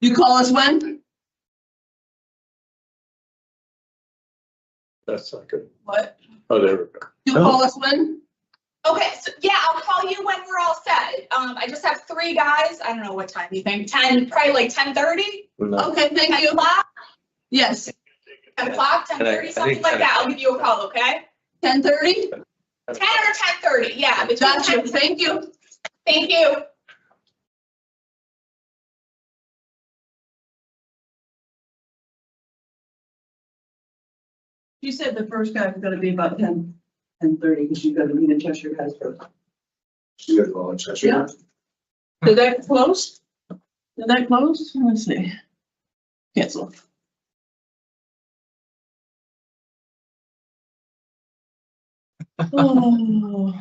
You call us when? That's not good. What? Oh, there we go. You call us when? Okay, so yeah, I'll call you when we're all set. I just have 3 guys. I don't know what time you think. 10, probably like 10:30. No. Okay, thank 10 you. o'clock, Yes, 10 o'clock, 10:30, something like that. I'll give you a call, okay? 10:30? 10 or 10:30, yeah. between Got you, 10 thank you. Thank you. She said the first guy was gonna be about 10:30, because you gotta meet in Cheshire guys first. She got all in Cheshire. Yeah. Did that close? Did that close? Let's see. Cancel. Oh.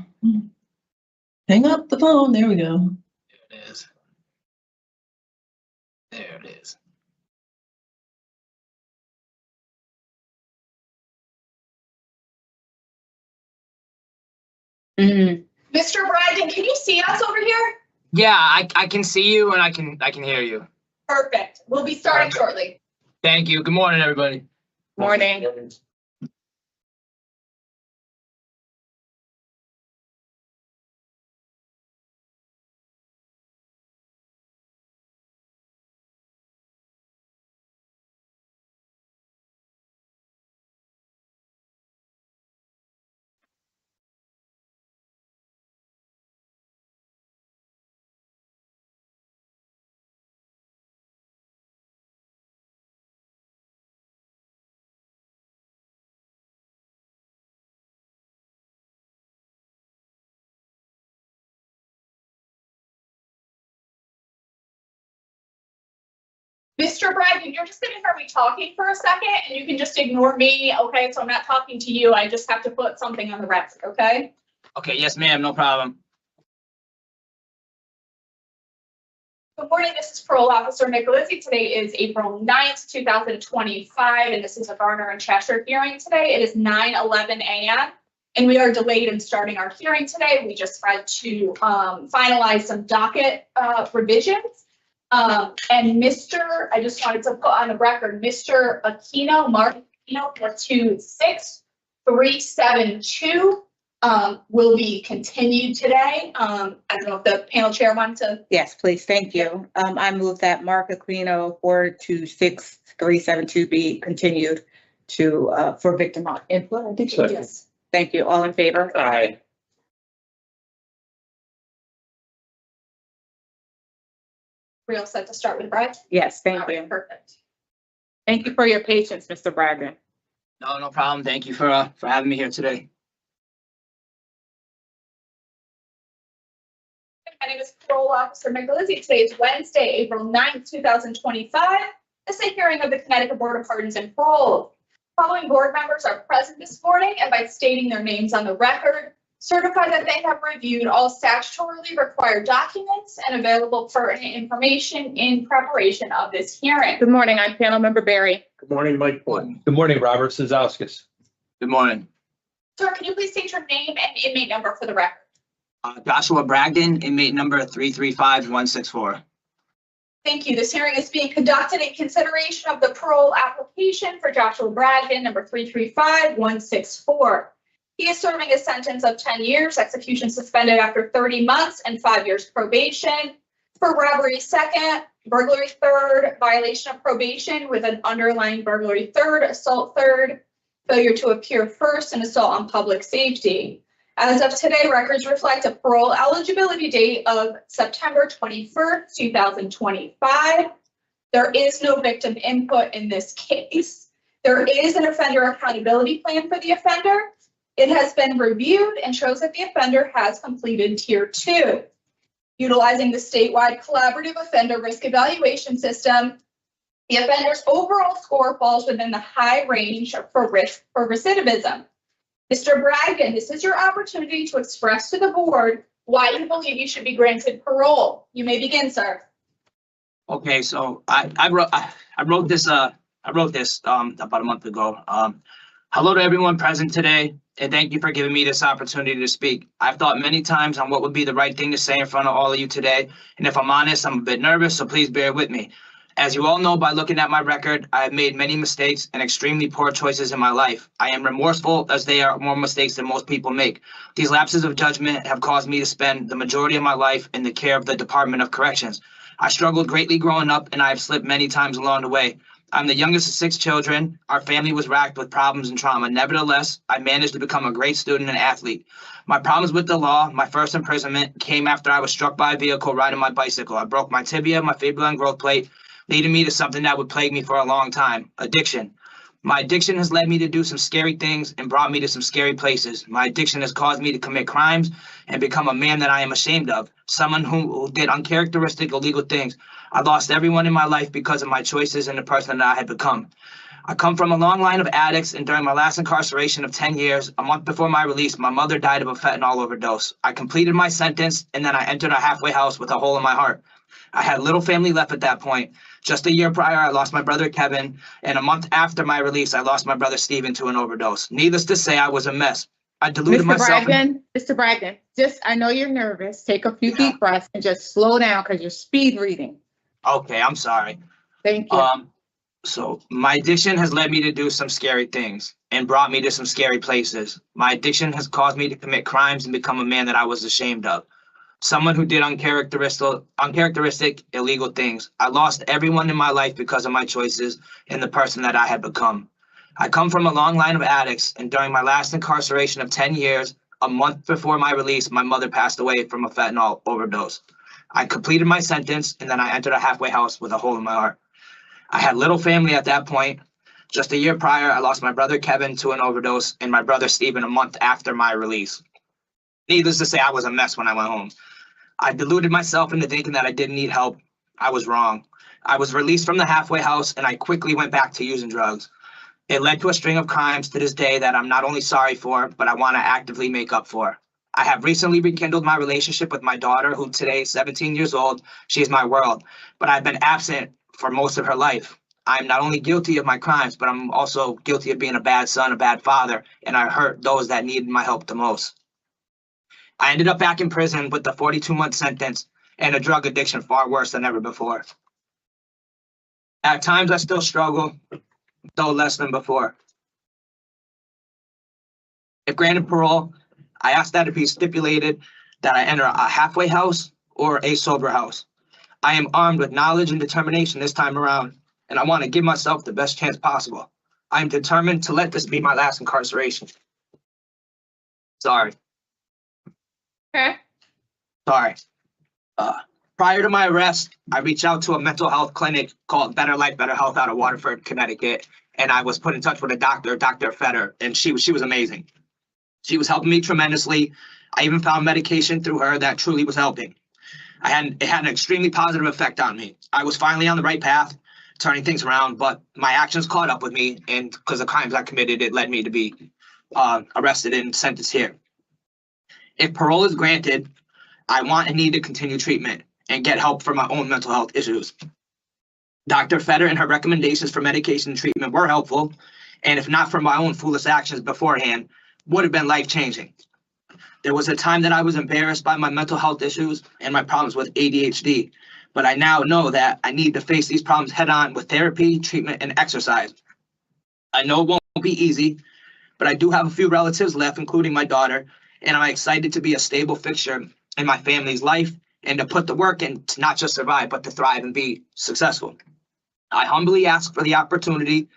Hang up the phone, there we go. There it is. There it is. Mr. Bragdon, can you see us over here? Yeah, I can see you and I can hear you. Perfect. We'll be starting shortly. Thank you. Good morning, everybody. Morning. Mr. Bragdon, you're just gonna hear me talking for a second and you can just ignore me, okay? So I'm not talking to you. I just have to put something on the record, okay? Okay, yes, ma'am, no problem. Good morning, this is Parole Officer Nicholizzi. Today is April 9th, 2025, and this is a Garner and Cheshire hearing today. It is 9:11 a.m. and we are delayed in starting our hearing today. We just had to finalize some docket revisions. And I just wanted to put on the record, Mr. Aquino, Mark Aquino, 426-372, will be continued today. I don't know if the panel chair wanted to. Yes, please. Thank you. I move that Mark Aquino 426-372 be continued to, for victim input. I think. Second. Yes. Thank you. All in favor? Aye. We all set to start with Brad? Yes, All thank right, you. perfect. Thank you for your patience, Mr. Bragdon. No problem. Thank you for having me here today. My name is Parole Officer Nicholizzi. Today is Wednesday, April 9th, 2025. This is a hearing of the Connecticut Board of Pardons and Parole. Following board members are present this morning and by stating their names on the record, certify that they have reviewed all statutorily required documents and available pertinent information in preparation of this hearing. Good morning. I'm panel member Barry. Good morning, Mike Boyd. Good morning, Robert Sazowskis. Good morning. Sir, can you please state your name and inmate number for the record? Joshua Bragdon, inmate number 335164. Thank you. This hearing is being conducted in consideration of the parole application for Joshua Bragdon, number 335164. He is serving a sentence of 10 years, execution suspended after 30 months and 5 years probation for robbery second, burglary third, violation of probation with an underlying burglary third, assault third, failure to appear first, and assault on public safety. As of today, records reflect a parole eligibility date of September 21st, 2025. There is no victim input in this case. There is an offender accountability plan for the offender. It has been reviewed and shows that the offender has completed Tier 2. Utilizing the statewide collaborative offender risk evaluation system, the offender's overall score falls within the high range for risk for recidivism. Mr. Bragdon, this is your opportunity to express to the board why you believe you should be granted parole. You may begin, sir. Okay, so I wrote this about a month ago. Hello to everyone present today, and thank you for giving me this opportunity to speak. I've thought many times on what would be the right thing to say in front of all of you today, and if I'm honest, I'm a bit nervous, so please bear with me. As you all know by looking at my record, I have made many mistakes and extremely poor choices in my life. I am remorseful as they are more mistakes than most people make. These lapses of judgment have caused me to spend the majority of my life in the care of the Department of Corrections. I struggled greatly growing up and I have slipped many times along the way. I'm the youngest of 6 children. Our family was racked with problems and trauma. Nevertheless, I managed to become a great student and athlete. My problems with the law, my first imprisonment, came after I was struck by a vehicle riding my bicycle. I broke my tibia, my fibula, and growth plate, leading me to something that would plague me for a long time, addiction. My addiction has led me to do some scary things and brought me to some scary places. My addiction has caused me to commit crimes and become a man that I am ashamed of, someone who did uncharacteristic, illegal things. I lost everyone in my life because of my choices and the person that I had become. I come from a long line of addicts, and during my last incarceration of 10 years, a month before my release, my mother died of a fentanyl overdose. I completed my sentence, and then I entered a halfway house with a hole in my heart. I had little family left at that point. Just a year prior, I lost my brother Kevin, and a month after my release, I lost my brother Esteban to an overdose. Needless to say, I was a mess. I deluded myself. Mr. Bragdon, I know you're nervous. Take a few deep breaths and just slow down because you're speed reading. Okay, I'm sorry. Thank you. So my addiction has led me to do some scary things and brought me to some scary places. My addiction has caused me to commit crimes and become a man that I was ashamed of. Someone who did uncharacteristic, illegal things. I lost everyone in my life because of my choices and the person that I had become. I come from a long line of addicts, and during my last incarceration of 10 years, a month before my release, my mother passed away from a fentanyl overdose. I completed my sentence, and then I entered a halfway house with a hole in my heart. I had little family at that point. Just a year prior, I lost my brother Kevin to an overdose and my brother Esteban a month after my release. Needless to say, I was a mess when I went home. I deluded myself into thinking that I didn't need help. I was wrong. I was released from the halfway house and I quickly went back to using drugs. It led to a string of crimes to this day that I'm not only sorry for, but I want to actively make up for. I have recently rekindled my relationship with my daughter, who today is 17 years old. She is my world, but I've been absent for most of her life. I'm not only guilty of my crimes, but I'm also guilty of being a bad son, a bad father, and I hurt those that needed my help the most. I ended up back in prison with a 42-month sentence and a drug addiction far worse than ever before. At times, I still struggle, though less than before. If granted parole, I ask that it be stipulated that I enter a halfway house or a sober house. I am armed with knowledge and determination this time around, and I want to give myself the best chance possible. I am determined to let this be my last incarceration. Sorry. Okay. Sorry. Prior to my arrest, I reached out to a mental health clinic called Better Life, Better Health out of Waterford, Connecticut, and I was put in touch with a doctor, Dr. Fetter, and she was amazing. She was helping me tremendously. I even found medication through her that truly was helping. It had an extremely positive effect on me. I was finally on the right path, turning things around, but my actions caught up with me, and because of crimes I committed, it led me to be arrested and sentenced here. If parole is granted, I want and need to continue treatment and get help for my own mental health issues. Dr. Fetter and her recommendations for medication and treatment were helpful, and if not for my own foolish actions beforehand, would have been life-changing. There was a time that I was embarrassed by my mental health issues and my problems with ADHD, but I now know that I need to face these problems head-on with therapy, treatment, and exercise. I know it won't be easy, but I do have a few relatives left, including my daughter, and I'm excited to be a stable fixture in my family's life and to put the work in to not just survive, but to thrive and be successful. I humbly ask for the opportunity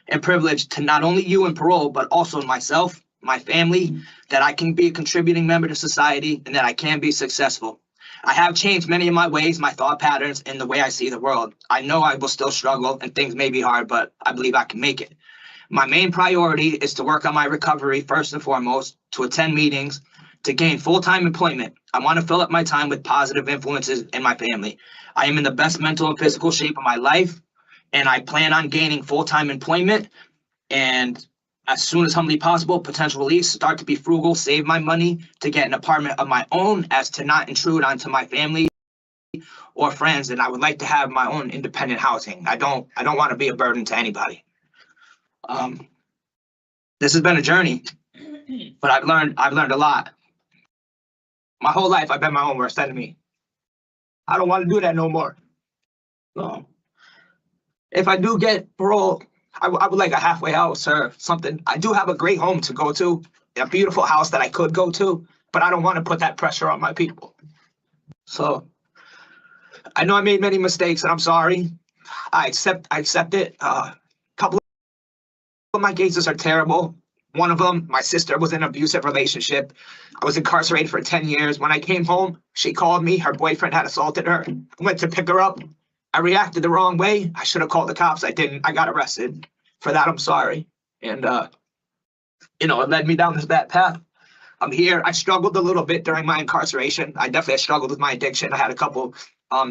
and privilege to not only you in parole, but also myself, my family, that I can be a contributing member to society and that I can be successful. I have changed many of my ways, my thought patterns, and the way I see the world. I know I will still struggle and things may be hard, but I believe I can make it. My main priority is to work on my recovery first and foremost, to attend meetings, to gain full-time employment. I want to fill up my time with positive influences in my family. I am in the best mental and physical shape of my life, and I plan on gaining full-time employment, and as soon as humbly possible, potential release, start to be frugal, save my money to get an apartment of my own as to not intrude onto my family or friends, and I would like to have my own independent housing. I don't want to be a burden to anybody. This has been a journey, but I've learned a lot. My whole life, I've been my own worst enemy. I don't want to do that no more. No. if I do get parole, I would like a halfway house or something. I do have a great home to go to, a beautiful house that I could go to, but I don't want to put that pressure on my people. So I know I made many mistakes and I'm sorry. I accept it. Couple of my cases are terrible. One of them, my sister was in an abusive relationship. I was incarcerated for 10 years. When I came home, she called me. Her boyfriend had assaulted her. I went to pick her up. I reacted the wrong way. I should have called the cops. I didn't. I got arrested. For that, I'm sorry. And, it led me down this bad path. I'm here. I struggled a little bit during my incarceration. I definitely struggled with my addiction. I had a couple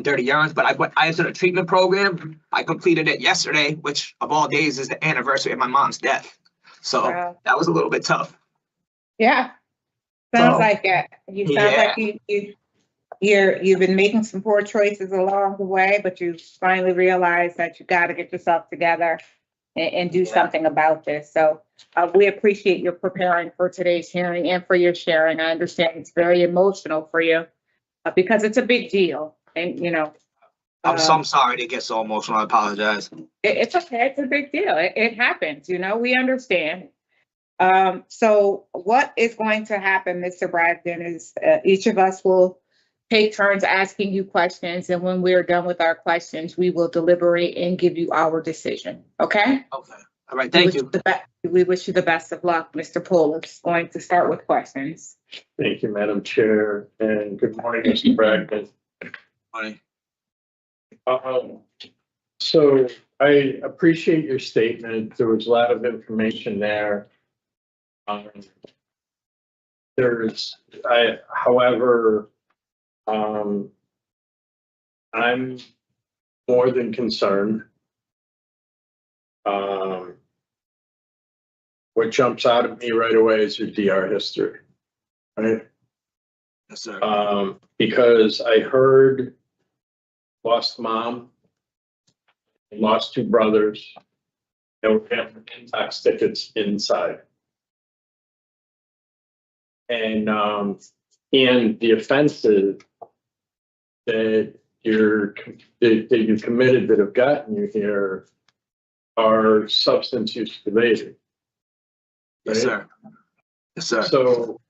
dirty urines, but I entered a treatment program. I completed it yesterday, which of all days is the anniversary of my mom's death. So Wow. that was a little bit tough. Yeah. Sounds So, like it. You sound like you've been making some poor choices along the way, but you finally realized that you got to get yourself together and do something about this. So we appreciate your preparing for today's hearing and for your sharing. I understand it's very emotional for you because it's a big deal. And, I'm sorry to get so emotional. I apologize. it's okay. It's a big deal. It happens, we understand. So what is going to happen, Mr. Bragdon, is each of us will take turns asking you questions. And when we're done with our questions, we will deliberate and give you our decision. Okay? Okay. All right. Thank you. We wish you the best of luck. Mr. Paroles going to start with questions. Thank you, Madam Chair, and good morning, Mr. Bragdon. Morning. So I appreciate your statement. There was a lot of information there. However, I'm more than concerned. What jumps out at me right away is your DR history, right? Yes, sir. Because I heard lost mom, lost two brothers, and we have tax tickets inside. And the offenses that you committed that have gotten you here are substance use related. Yes, right? sir. Yes, sir. So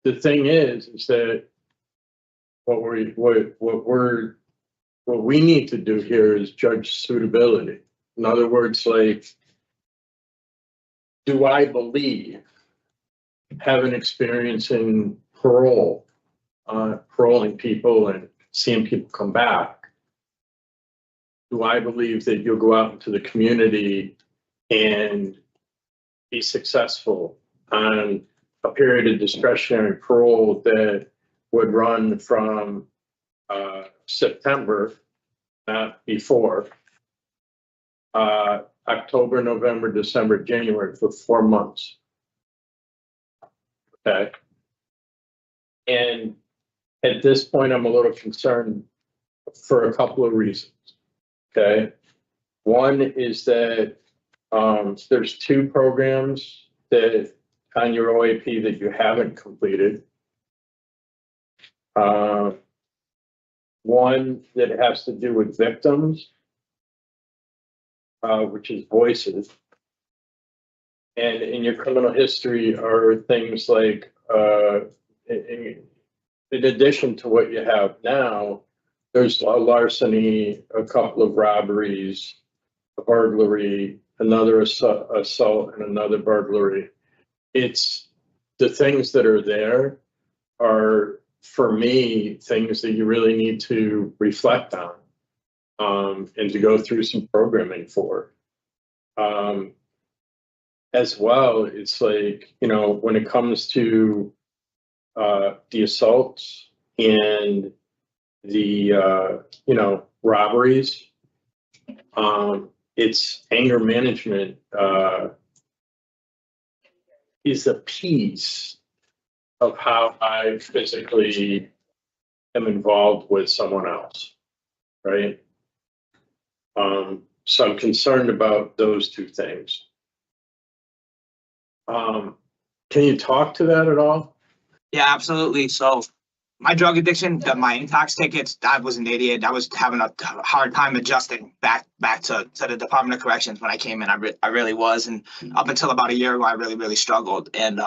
the thing is that what we need to do here is judge suitability. In other words, like, do I believe, having experience in parole, paroling people and seeing people come back, do I believe that you'll go out into the community and be successful on a period of discretionary parole that would run from September, not before, October, November, December, January, for 4 months. Okay. And at this point, I'm a little concerned for a couple of reasons. Okay. One is that there's 2 programs that on your OAP that you haven't completed. One that has to do with victims, which is voices. And in your criminal history are things like, in addition to what you have now, there's a larceny, a couple of robberies, a burglary, another assault, and another burglary. It's the things that are there are, for me, things that you really need to reflect on and to go through some programming for. As well, it's like, when it comes to the assaults and the, robberies, it's anger management is a piece of how I physically am involved with someone else, right? So I'm concerned about those 2 things. Can you talk to that at all? Yeah, absolutely. So my drug addiction, my intox tickets, I was an idiot. I was having a hard time adjusting back back to the Department of Corrections when I came in. I really was. And up until about a year ago, I really struggled. And,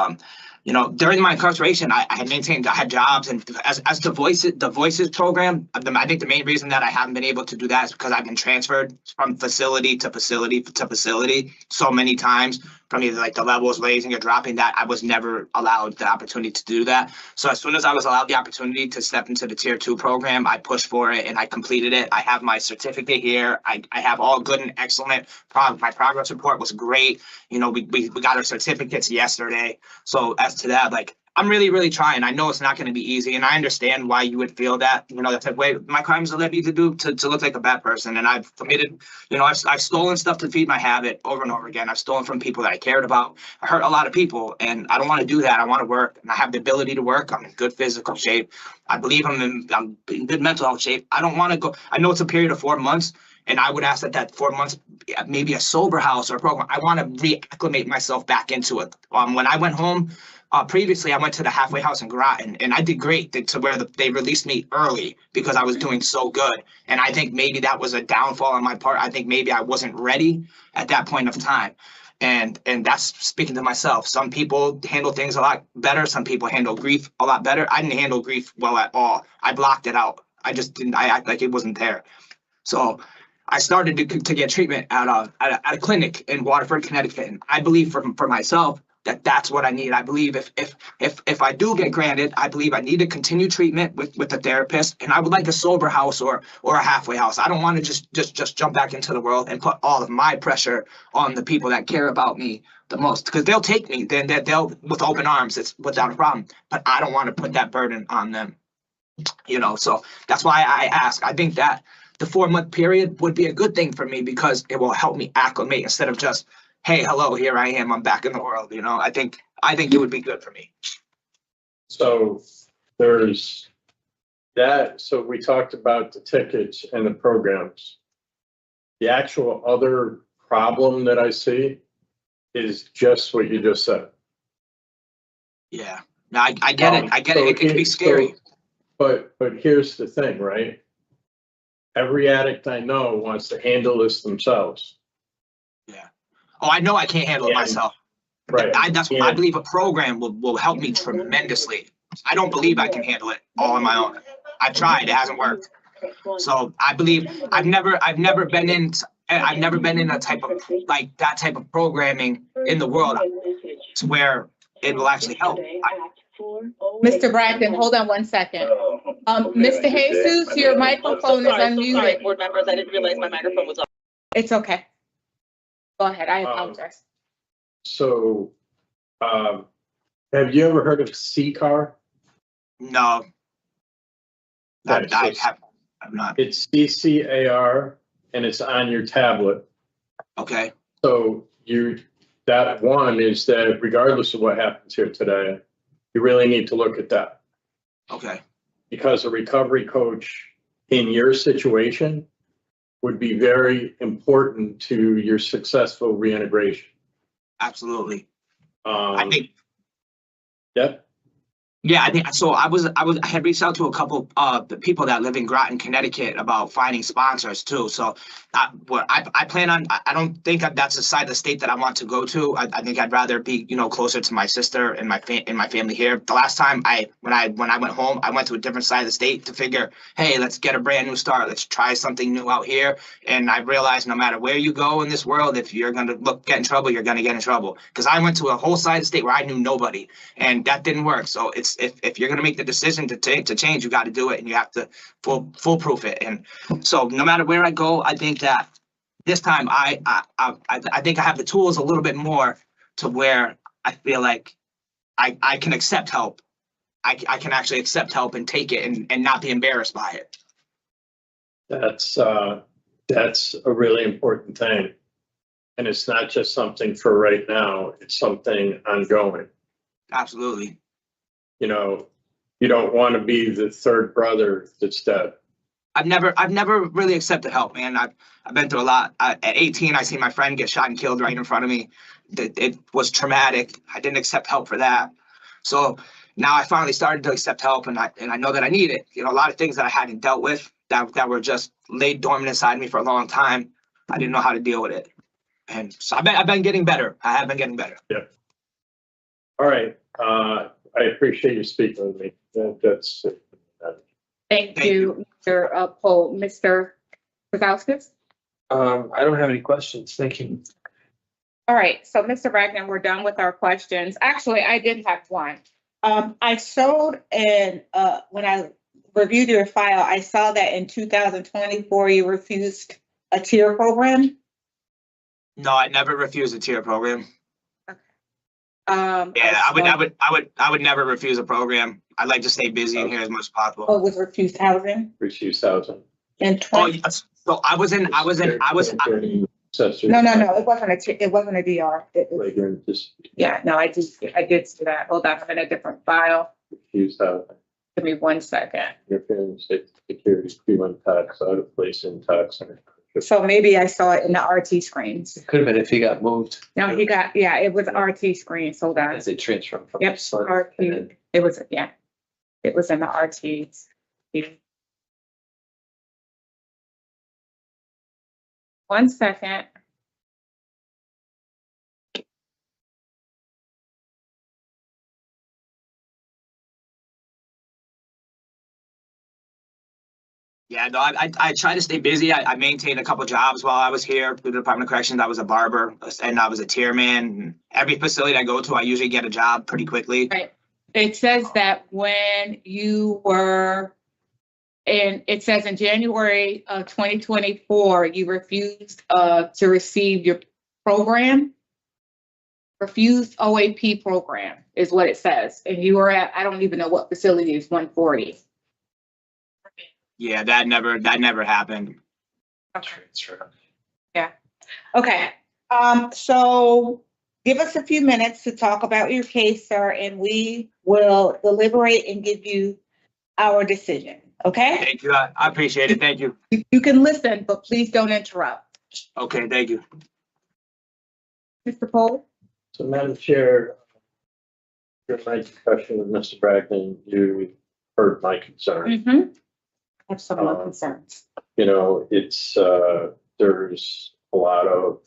you know, during my incarceration, I had jobs, and as the Voices program, I think the main reason that I haven't been able to do that is because I've been transferred from facility to facility to facility so many times, from either like the levels raising or dropping, that I was never allowed the opportunity to do that. So as soon as I was allowed the opportunity to step into the Tier 2 program, I pushed for it and I completed it. I have my certificate here. I have all good and excellent. My progress report was great. You know, we got our certificates yesterday. So as to that, like, I'm really trying. I know it's not going to be easy, and I understand why you would feel that. You know, that's like, wait, my crimes have led me to look like a bad person, and I've committed. You know, I've stolen stuff to feed my habit over and over again. I've stolen from people that I cared about. I hurt a lot of people, and I don't want to do that. I want to work, and I have the ability to work. I'm in good physical shape. I believe I'm in good mental health shape. I don't want to go. I know it's a period of 4 months, and I would ask that 4 months, maybe a sober house or a program. I want to reacclimate myself back into it. When I went home. Previously, I went to the halfway house in Groton, and I did great to where they released me early because I was doing so good. And I think maybe that was a downfall on my part. I think maybe I wasn't ready at that point of time. And that's speaking to myself. Some people handle things a lot better. Some people handle grief a lot better. I didn't handle grief well at all. I blocked it out. I just didn't. I act like it wasn't there. So I started to get treatment at a clinic in Waterford, Connecticut. And I believe for myself, that's what I need. I believe if I do get granted, I believe I need to continue treatment with the therapist, and I would like a sober house or a halfway house. I don't want to just jump back into the world and put all of my pressure on the people that care about me the most, because they'll take me, then they'll with open arms. It's without a problem, but I don't want to put that burden on them. You know, so that's why I ask. I think that the 4-month period would be a good thing for me because it will help me acclimate instead of just, hey, hello, here I am, I'm back in the world. You know, I think it would be good for me. So there's that. So we talked about the tickets and the programs. The actual other problem that I see is just what you just said. Yeah, no, I get it. I get it. It can be scary. But here's the thing, right? Every addict I know wants to handle this themselves. Yeah. Oh, I know I can't handle it myself. Right. That's what I believe a program will help me tremendously. I don't believe I can handle it all on my own. I've tried, it hasn't worked. So I believe I've never been in a type of like that type of programming in the world to where it will actually help. Mr. Bragdon, hold on 1 second. Mr. Jesus, your microphone is unmuted. Board members, I didn't realize my microphone was on. It's okay. Go ahead, I apologize. So, have you ever heard of CCAR? No. Okay, I'm not. It's CCAR, and it's on your tablet. Okay. So that one is that regardless of what happens here today, you really need to look at that. Okay. Because a recovery coach in your situation would be very important to your successful reintegration. Absolutely. I think. Yep. Yeah, I think so. I had reached out to a couple the people that live in Groton, Connecticut about finding sponsors too. So I plan on, I don't think that's the side of the state that I want to go to. I think I'd rather be, you know, closer to my sister and my family here. The last time when I went home, I went to a different side of the state to figure, hey, let's get a brand new start. Let's try something new out here. And I realized no matter where you go in this world, if you're going to get in trouble, you're going to get in trouble. Because I went to a whole side of the state where I knew nobody, and that didn't work. So it's if you're going to make the decision to change, you got to do it, and you have to foolproof it. And so no matter where I go, I think that this time I think I have the tools a little bit more to where I feel like I can accept help. I can actually accept help and take it and not be embarrassed by it. That's a really important thing. And it's not just something for right now, it's something ongoing. Absolutely. You know, you don't want to be the third brother that's dead. I've never really accepted help, man. I've been through a lot. At 18, I seen my friend get shot and killed right in front of me. It was traumatic. I didn't accept help for that. So now I finally started to accept help, and I know that I need it. You know, a lot of things that I hadn't dealt with that were just laid dormant inside me for a long time. I didn't know how to deal with it. And so I've been getting better. I have been getting better. All right, I appreciate you speaking with me. That's. Thank Thank you, Mr. Poe. Mr. Gonzales? I don't have any questions. Thank you. All right, so Mr. Bragdon, we're done with our questions. Actually, I did have one. I showed when I reviewed your file, I saw that in 2024, you refused a tier program. No, I never refused a tier program. Yeah, I would never refuse a program. I'd like to stay busy in here as much as possible. Oh, was refused housing Refuse housing. in Oh, 20? yes. So I was. No, it wasn't a DR. It was, Flagrant dispute, yeah, no, I did see that. Hold on, I'm in a different file. refuse housing, Give me 1 second. interfering with safety, security, pre-run tax, out of place in tax. So maybe I saw it in the RT screens. Could have been if he got moved. No, he got, yeah, it was RT screens. Hold on. As they transfer him from. Yep, Sun, RT. and then- It was, yeah. It was in the RTs. 1 second. Yeah, no, I try to stay busy. I maintained a couple jobs while I was here through the Department of Corrections. I was a barber and I was a tier man. Every facility I go to, I usually get a job pretty quickly. It says that when you were it says in January of 2024, you refused to receive your program. Refused OAP program is what it says. And you were at, I don't even know what facility is 140. Yeah, that never happened. Transfer. Okay, so give us a few minutes to talk about your case, sir, and we will deliberate and give you our decision, okay? Thank you. I appreciate it. Thank you. You can listen, but please don't interrupt. Okay, thank you. Mr. Poe? So, Madam Chair, during my discussion with Mr. Bragdon, you heard my concern. Mm-hmm. I have some more concerns. You know, it's, there's a lot of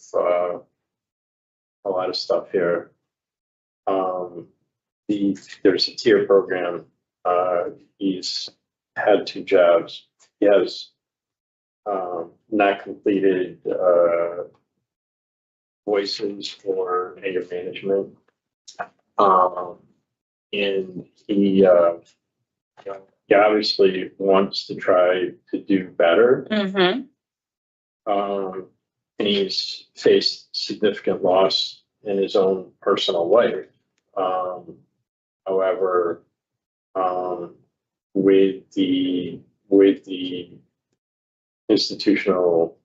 stuff here. There's a tier program. He's had 2 jobs. He has not completed voices for anger management. And he obviously wants to try to do better. Mm-hmm. And he's faced significant loss in his own personal life. However, with the institutional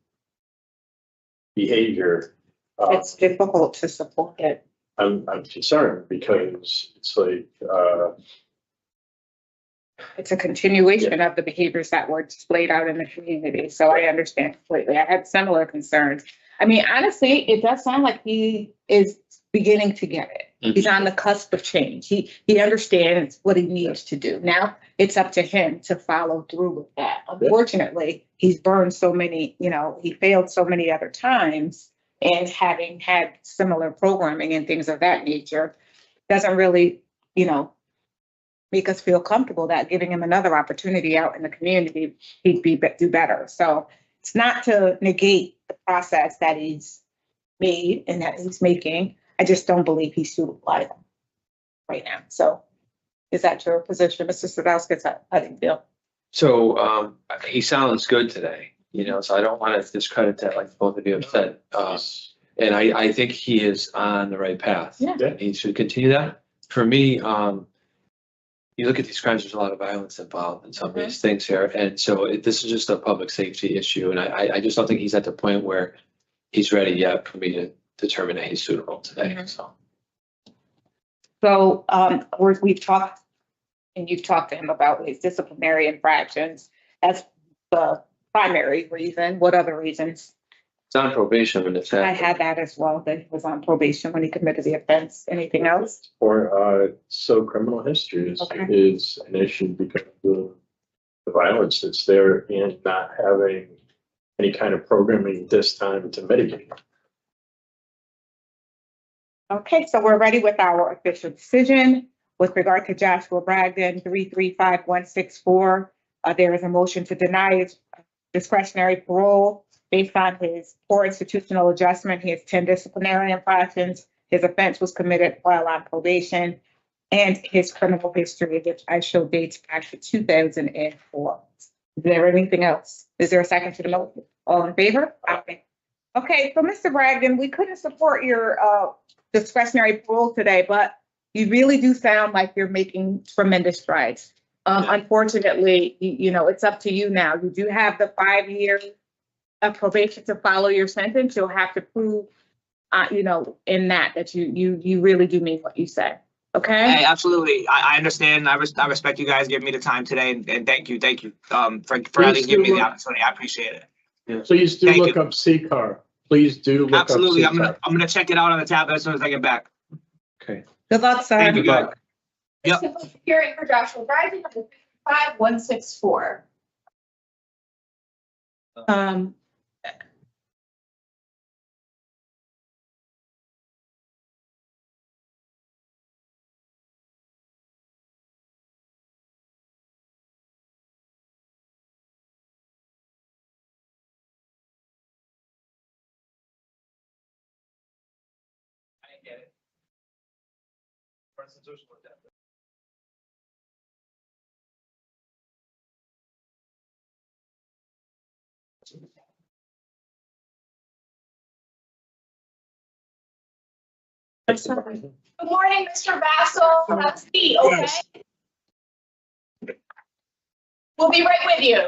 behavior, It's difficult to support it. I'm concerned because it's like, It's a continuation of the behaviors that were displayed out in the community. So I understand completely. I had similar concerns. I mean, honestly, it does sound like he is beginning to get it. He's on the cusp of change. He understands what he needs to do. Now it's up to him to follow through with that. Unfortunately, he's burned so many, he failed so many other times, and having had similar programming and things of that nature doesn't really, make us feel comfortable that giving him another opportunity out in the community, he'd do better. So it's not to negate the process that he's made and that he's making. I just don't believe he's suitable either right now. So is that your position, Mr. Sadowski? How do you feel? So he sounds good today, so I don't want to discredit that like both of you have said. And I think he is on the right path. Yeah. He should continue that. For me, you look at these crimes, there's a lot of violence involved in some of these things here. And so this is just a public safety issue. And I just don't think he's at the point where he's ready yet for me to determine that he's suitable today. So we've talked, and you've talked to him about his disciplinary infractions. That's the primary reason. What other reasons? It's on probation when it's I happened. had that as well, that he was on probation when he committed the offense. Anything else? or so criminal history Okay. is an issue because of the violence that's there and not having any kind of programming this time to mitigate. Okay, so we're ready with our official decision with regard to Joshua Bragdon, 335-164. There is a motion to deny his discretionary parole based on his poor institutional adjustment. He has 10 disciplinary infractions. His offense was committed while on probation, and his criminal history, which I show dates back to 2004. Is there anything else? Is there a second to the motion? All in favor? Okay. Okay, so Mr. Bragdon, we couldn't support your discretionary parole today, but you really do sound like you're making tremendous strides. Unfortunately, you know, it's up to you now. You do have the 5 years of probation to follow your sentence. You'll have to prove, you know, in that you really do mean what you say. Okay? Hey, absolutely. I understand. I respect you guys giving me the time today, and thank you for at least giving me the opportunity. I appreciate it. Please do Thank look you. up CCAR. Please do look up Absolutely. I'm CCAR. gonna check it out on the tablet as soon as I get back. Okay. Good luck, sir. Thank you, guys. Yep. This is a hearing for Joshua Bragdon, number 35164. Good morning, Mr. Vassell. Have a seat, okay? We'll be right with you.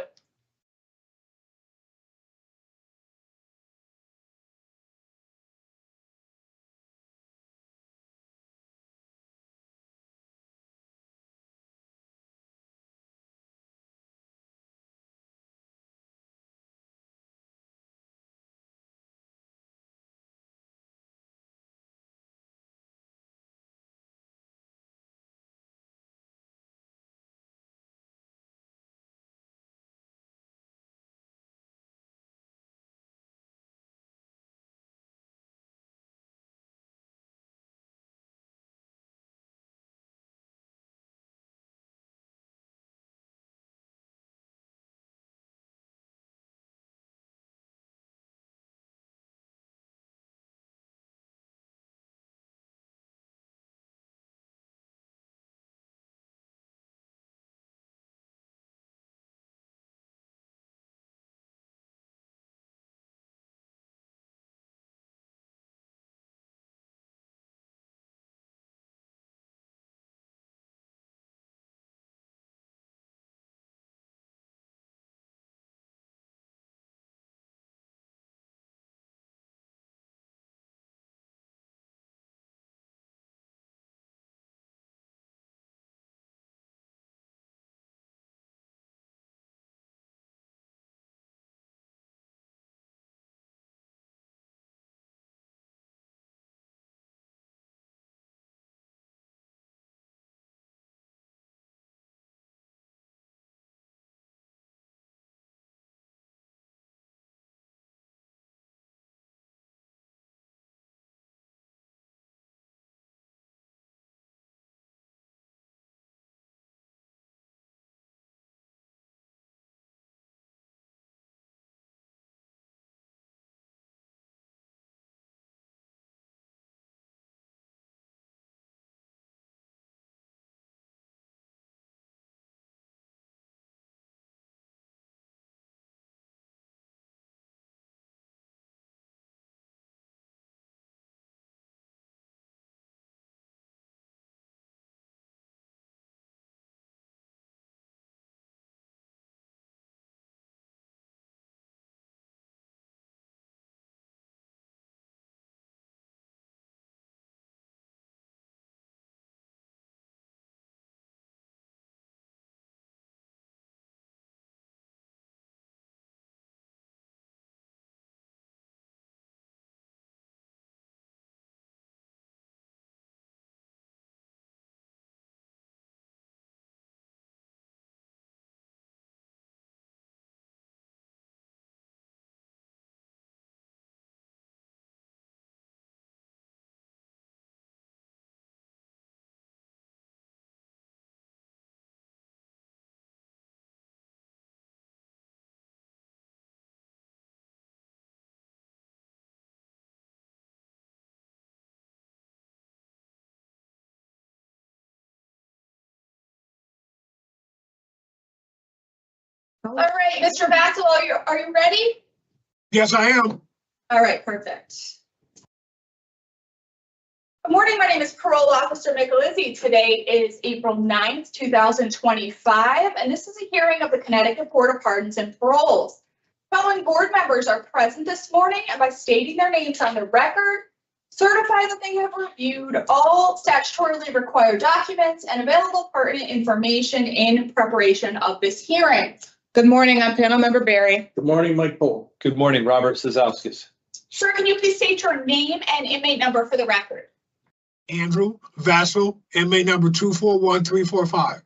All right, Mr. Vassell, are you ready? Yes, I am. All right, perfect. Good morning, my name is Parole Officer Michelizzi. Today is April 9th, 2025, and this is a hearing of the Connecticut Board of Pardons and Paroles. Following board members are present this morning, and by stating their names on the record, certify that they have reviewed all statutorily required documents and available pertinent information in preparation of this hearing. Good morning, I'm panel member Barry. Good morning, Mike Pohl. Good morning, Robert Sazowskis. Sir, can you please state your name and inmate number for the record? Andrew Vassell, inmate number 241345.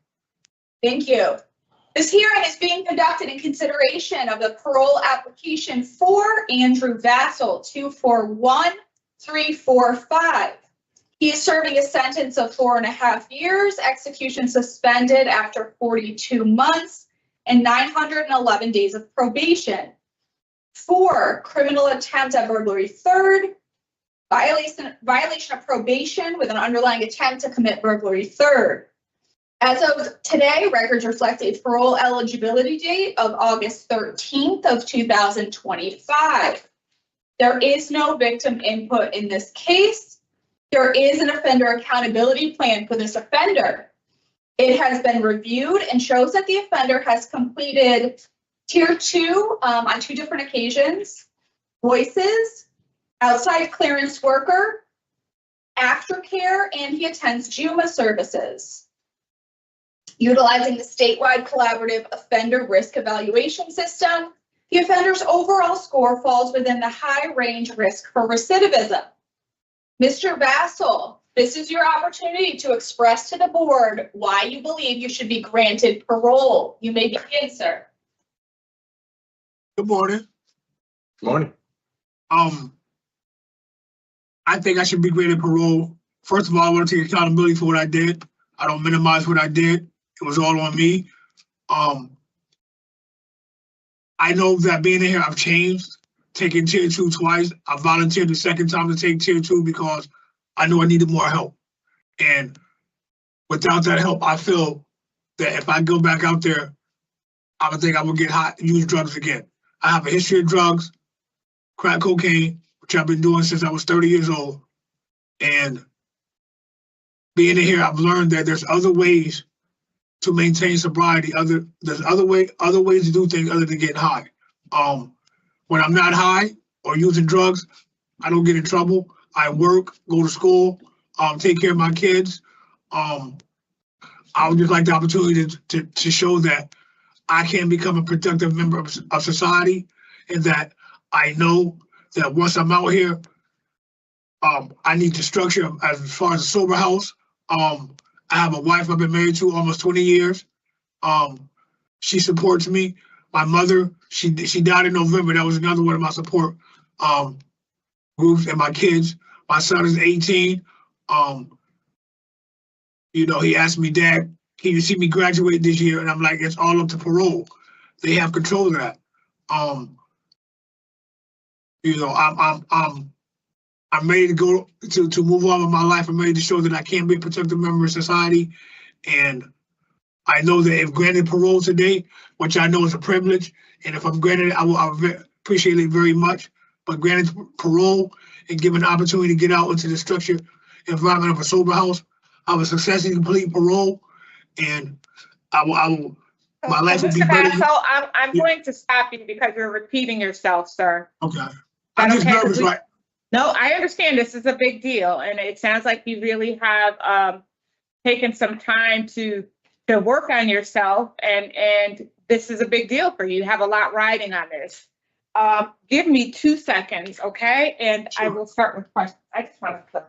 Thank you. This hearing is being conducted in consideration of the parole application for Andrew Vassell, 241345. He is serving a sentence of 4.5 years, execution suspended after 42 months, and 911 days of probation. For criminal attempt at burglary third, violation of probation with an underlying attempt to commit burglary third. As of today, records reflect a parole eligibility date of August 13th of 2025. There is no victim input in this case. There is an offender accountability plan for this offender. It has been reviewed and shows that the offender has completed Tier 2 on 2 different occasions, voices, outside clearance worker, aftercare, and he attends JUMA services. Utilizing the statewide collaborative offender risk evaluation system, the offender's overall score falls within the high range risk for recidivism. Mr. Vassell, this is your opportunity to express to the board why you believe you should be granted parole. You may begin, sir. Good morning. Good morning. I think I should be granted parole. First of all, I want to take accountability for what I did. I don't minimize what I did. It was all on me. I know that being in here, I've changed, taking Tier 2 twice. I volunteered the second time to take Tier 2 because I knew I needed more help. And without that help, I feel that if I go back out there, I would think I would get hot and use drugs again. I have a history of drugs, crack cocaine, which I've been doing since I was 30 years old. And being in here, I've learned that there's other ways to maintain sobriety. There's other ways to do things other than getting high. When I'm not high or using drugs, I don't get in trouble. I work, go to school, take care of my kids. I would just like the opportunity to show that I can become a productive member of society, and that I know that once I'm out here, I need to structure as far as a sober house. I have a wife I've been married to almost 20 years. She supports me. My mother, she died in November. That was another one of my support groups, and my kids. My son is 18. You know, he asked me, Dad, can you see me graduate this year? And I'm like, it's all up to parole. They have control of that. You know, I'm ready to go to move on with my life. I'm ready to show that I can be a productive member of society. And I know that if granted parole today, which I know is a privilege, and if I'm granted, I will appreciate it very much. But granted parole and given the opportunity to get out into the structured environment of a sober house, I will successfully complete parole, and I will my life will be better. So I'm going to stop you because you're repeating yourself, sir. Okay. I'm just nervous, right? No, I understand this is a big deal, and it sounds like you really have taken some time to work on yourself, and this is a big deal for you. You have a lot riding on this. Give me 2 seconds, okay? And sure. I will start with questions. I just want to clarify.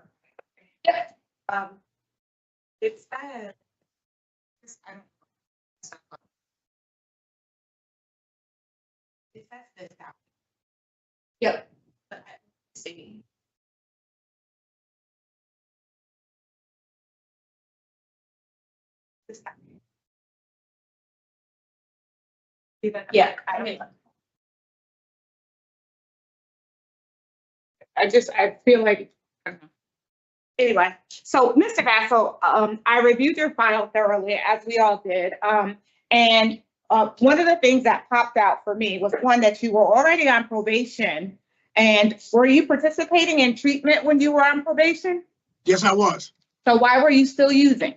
It's bad. It says this out. Yep. See. Yeah. I feel like, anyway, so Mr. Vassell, I reviewed your file thoroughly, as we all did. And one of the things that popped out for me was one that you were already on probation. And were you participating in treatment when you were on probation? Yes, I was. So why were you still using?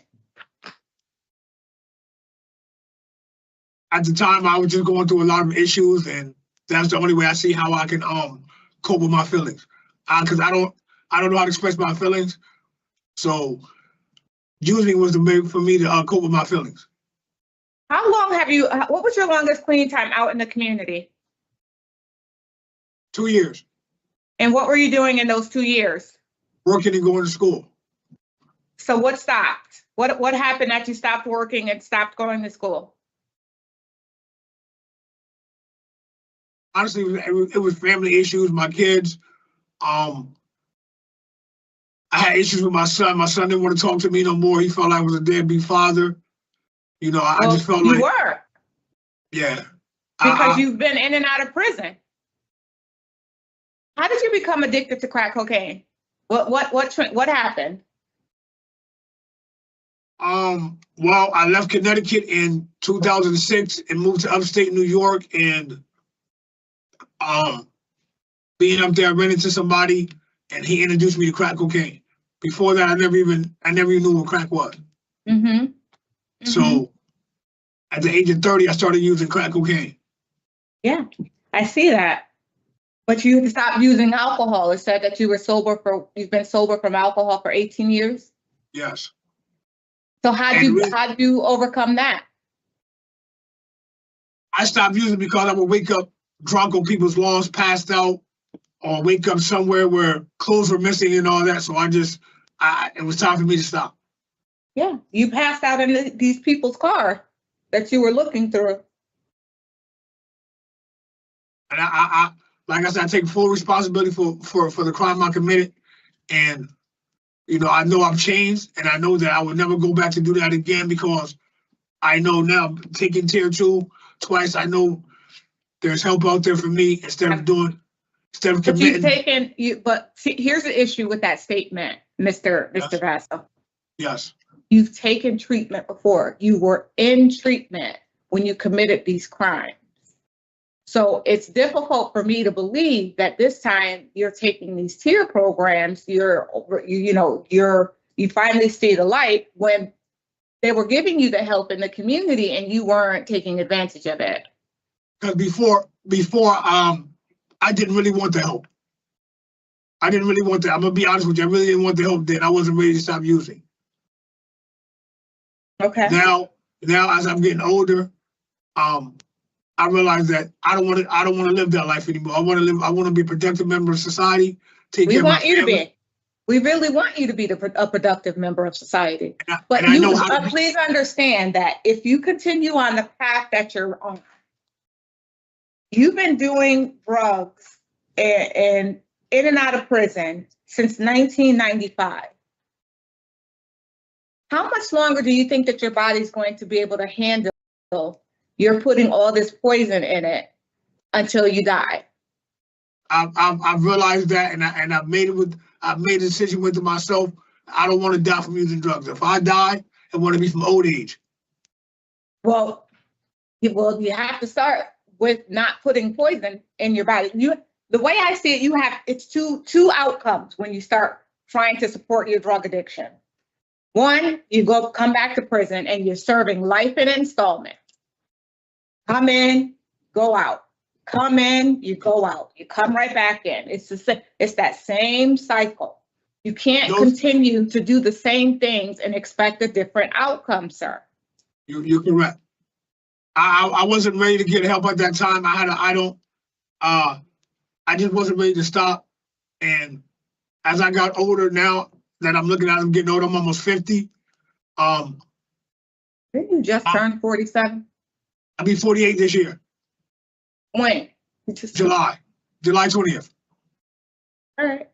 At the time, I was just going through a lot of issues, and that's the only way I see how I can cope with my feelings. Because I don't know how to express my feelings. So using was the way for me to cope with my feelings. How long have you, what was your longest clean time out in the community? 2 years. And what were you doing in those 2 years? Working and going to school. So what stopped? What happened that you stopped working and stopped going to school? Honestly, it was family issues, my kids. I had issues with my son. My son didn't want to talk to me no more. He felt like I was a deadbeat father. You know, I just felt like. You were. Yeah. Because you've been in and out of prison. How did you become addicted to crack cocaine? What happened? Well, I left Connecticut in 2006 and moved to upstate New York, and being up there, I ran into somebody and he introduced me to crack cocaine. Before that, I never even knew what crack was. Mm-hmm. Mm-hmm. So at the age of 30, I started using crack cocaine. Yeah, I see that. But you stopped using alcohol. It said that you've been sober from alcohol for 18 years. Yes. So how did you overcome that? I stopped using because I would wake up drunk on people's lawns, passed out, or wake up somewhere where clothes were missing and all that. So it was time for me to stop. Yeah, you passed out in these people's car that you were looking through. And I like I said, I take full responsibility for the crime I committed. And, you know, I know I've changed, and I know that I would never go back to do that again, because I know now, taking tier 2 twice, I know there's help out there for me instead of committing. But see, here's the issue with that statement, Mr. Vassell. Yes. You've taken treatment before. You were in treatment when you committed these crimes. So it's difficult for me to believe that this time you're taking these tier programs, you finally see the light when they were giving you the help in the community and you weren't taking advantage of it. Because before, I didn't really want the help. I didn't really want that. I'm gonna be honest with you. I really didn't want the help then. I wasn't ready to stop using. Okay. Now as I'm getting older, I realize that I don't want to live that life anymore. I want to be a productive member of society. We really want you to be a productive member of society. But please understand that if you continue on the path that you're on, you've been doing drugs and in and out of prison since 1995. How much longer do you think that your body's going to be able to handle you're putting all this poison in it until you die? I've realized that, and I've made a decision with myself. I don't want to die from using drugs. If I die, I want to be from old age. Well, you have to start with not putting poison in your body. The way I see it, it's two outcomes when you start trying to support your drug addiction. One, you come back to prison and you're serving life in installment. Come in, go out. Come in, you go out. You come right back in. It's that same cycle. You can't continue to do the same things and expect a different outcome, sir. You're correct. I wasn't ready to get help at that time. I just wasn't ready to stop. And as I got older, now that I'm looking at I'm getting older, I'm almost 50. Didn't you just turn 47? I'll be 48 this year. When? July 20th. All right.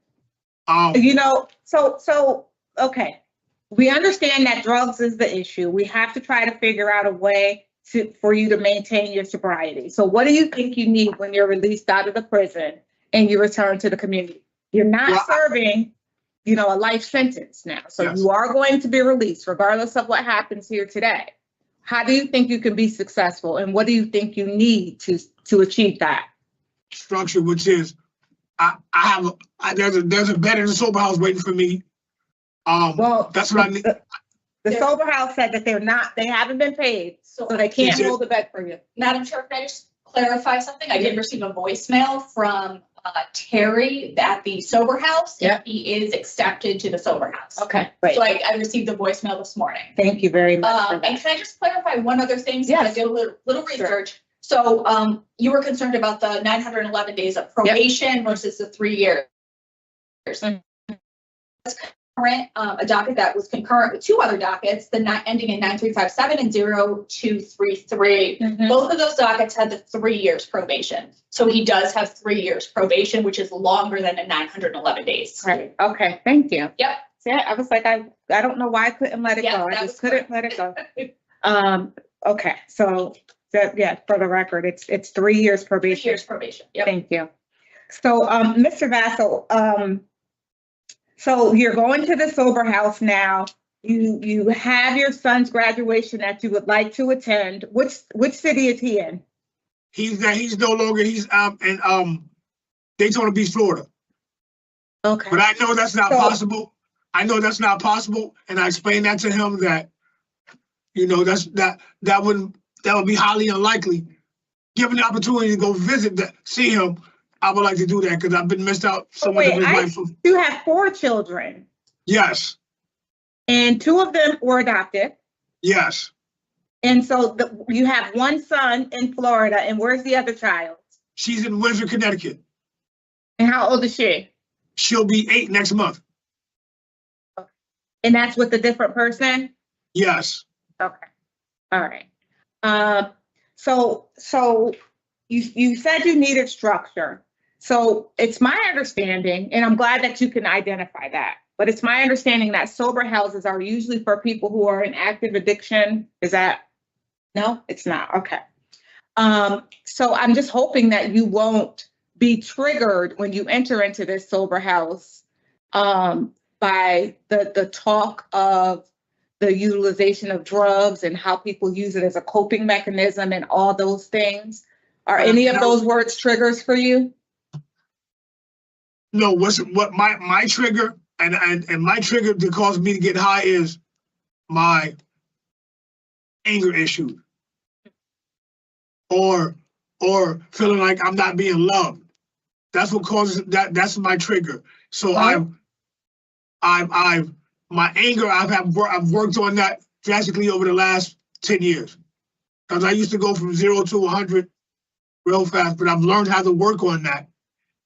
Okay. We understand that drugs is the issue. We have to try to figure out a way for you to maintain your sobriety. So what do you think you need when you're released out of the prison and you return to the community? You're not serving, a life sentence now. So You are going to be released regardless of what happens here today. How do you think you can be successful, and what do you think you need to achieve that? Structure, which is, there's a bed in the sober house waiting for me. Well, That's what I need. The sober house said that they haven't been paid, so they can't Is it- hold the bed for you. Madam Chair, can I just clarify something? I did receive a voicemail from Terry at the sober house. Yeah. And he is accepted to the sober house. Okay, great. So I received a voicemail this morning. Thank you very much for And that. can I just clarify one other thing? Since I Yes. did a little Sure. research. So you were concerned about the 911 days of probation versus the 3 years. Mhm. Current, a docket that was concurrent with two other dockets, ending in 9357 and 0233. Mhm. Both of those dockets had the 3 years probation. So he does have 3 years probation, which is longer than the 911 days. Right, okay, thank you. Yep. See, I was like, I don't know why I couldn't let it Yes, go. I that just was couldn't let it go. Okay, so that, for the record, it's 3 years 3 probation. years probation. Yep. Thank you. So, Mr. Vassell, so you're going to the sober house now. You have your son's graduation that you would like to attend. Which city is he in? He's no longer, he's in Daytona Beach, Florida. Okay. But I know that's not So- possible. I know that's not possible, and I explained that to him that, that would be highly unlikely. Given the opportunity to go see him, I would like to do that because I've been missed out so much of his life. You have 4 children, Yes, and 2 of them were adopted. yes. And so you have one son in Florida, and where's the other child? She's in Windsor, Connecticut. And how old is she? She'll be 8 next month. And that's with a different person? Yes. Okay, all right. So you said you needed structure. So it's my understanding, and I'm glad that you can identify that, but it's my understanding that sober houses are usually for people who are in active addiction. Is that, no, it's not, okay. So I'm just hoping that you won't be triggered when you enter into this sober house by the talk of the utilization of drugs and how people use it as a coping mechanism and all those things. Are any of those words triggers for you? No, what my trigger and my trigger to cause me to get high is my anger issue. Or feeling like I'm not being loved. That's what causes that. That's my trigger. So Right. my anger, I've worked on that drastically over the last 10 years. Because I used to go from 0 to 100 real fast, but I've learned how to work on that.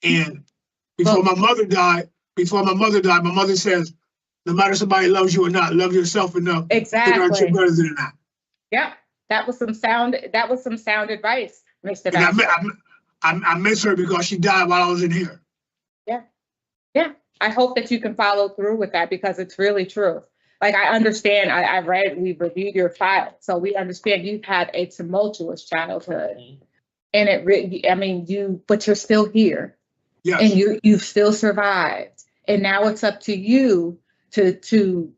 And before my mother died, my mother says, no matter somebody loves you or not, love yourself enough. Exactly. You're better than that. Yeah, that was some sound advice, Mr. And Vassell. I miss her because she died while I was in here. Yeah, I hope that you can follow through with that because it's really true. Like, I understand, we've reviewed your file, so we understand you've had a tumultuous childhood. And it really, but you're still here. Yes. And you've still survived. And now it's up to you to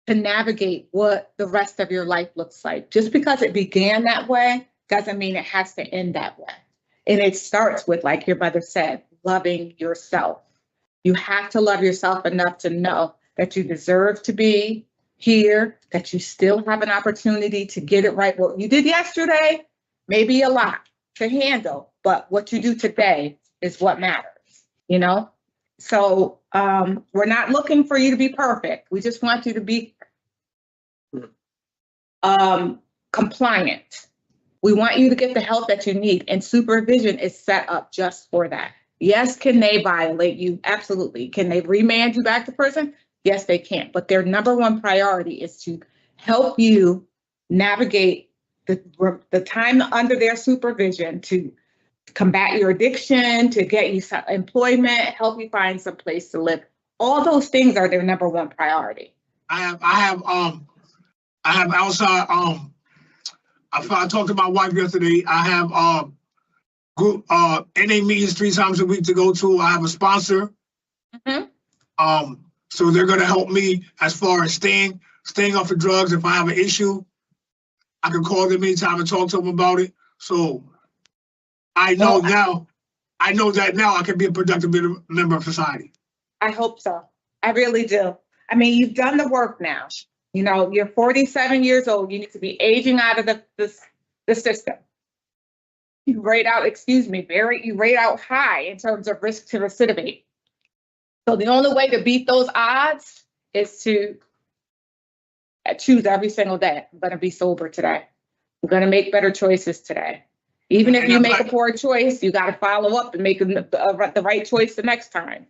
navigate what the rest of your life looks like. Just because it began that way doesn't mean it has to end that way. And it starts with, like your mother said, loving yourself. You have to love yourself enough to know that you deserve to be here, that you still have an opportunity to get it right. What you did yesterday may be a lot to handle, but what you do today is what matters, So we're not looking for you to be perfect. We just want you to be compliant. We want you to get the help that you need, and supervision is set up just for that. Yes, can they violate you? Absolutely. Can they remand you back to prison? Yes, they can. But their number one priority is to help you navigate the time under their supervision to combat your addiction, to get you some employment, help you find some place to live. All those things are their number one priority. I have outside, I talked to my wife yesterday. I have group NA meetings 3 times a week to go to. I have a sponsor. Mm-hmm. So they're gonna help me as far as staying off of drugs if I have an issue. I can call them anytime and talk to them about it. So I know now, I know that now I can be a productive member of society. I hope so. I really do. I mean, you've done the work now. You know, you're 47 years old. You need to be aging out of the system. You rate out, you rate out high in terms of risk to recidivate. So the only way to beat those odds is to choose every single day. I'm going to be sober today. I'm going to make better choices today. Even if you make a poor choice, you got to follow up and make the right choice the next time.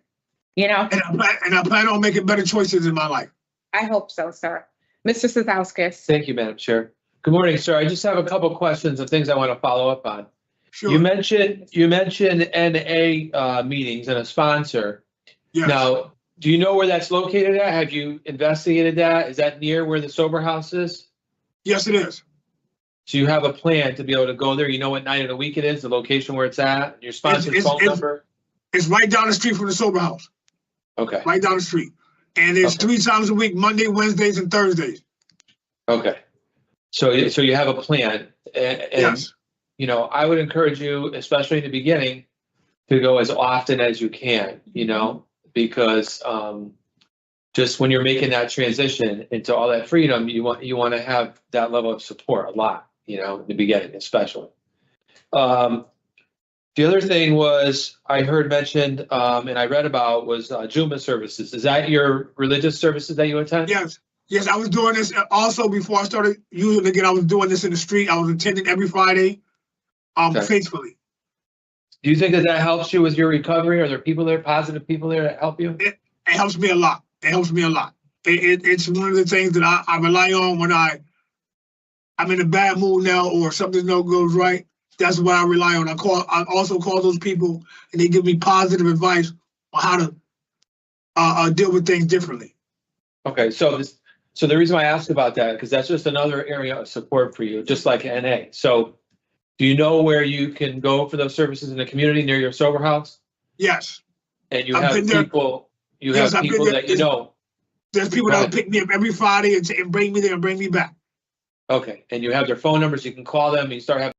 You know? And I plan on making better choices in my life. I hope so, sir. Mr. Sazowskis. Thank you, Madam Chair. Good morning, sir. I just have a couple questions of things I want to follow up on. Sure. You mentioned NA meetings and a sponsor. Yes. Now, do you know where that's located at? Have you investigated that? Is that near where the sober house is? Yes, it is. So you have a plan to be able to go there? You know what night of the week it is, the location where it's at, your sponsor's phone number? It's right down the street from the sober house. Okay. Right down the street. And it's 3 times a week, Monday, Wednesdays, and Thursdays. Okay. So you have a plan. And Yes. you know, I would encourage you, especially in the beginning, to go as often as you can, you know, because just when you're making that transition into all that freedom, you want to have that level of support a lot, you know, in the beginning, especially. The other thing was I heard mentioned and I read about was Juma services. Is that your religious services that you attend? Yes. Yes, I was doing this also before I started using it again. I was doing this in the street. I was attending every Friday, faithfully. Do you think that helps you with your recovery? Are there people there, positive people there that help you? It helps me a lot. It helps me a lot. It's one of the things that I rely on when I'm in a bad mood now or something no goes right. That's what I rely on. I also call those people and they give me positive advice on how to deal with things differently. Okay, so the reason why I asked about that, because that's just another area of support for you, just like NA. So do you know where you can go for those services in the community near your sober house? Yes. And you I've have been there. people, Yes, I've been there. that you know. There's people that will pick me up every Friday and bring me there and bring me back. Okay, and you have their phone numbers, you can call them, and you start having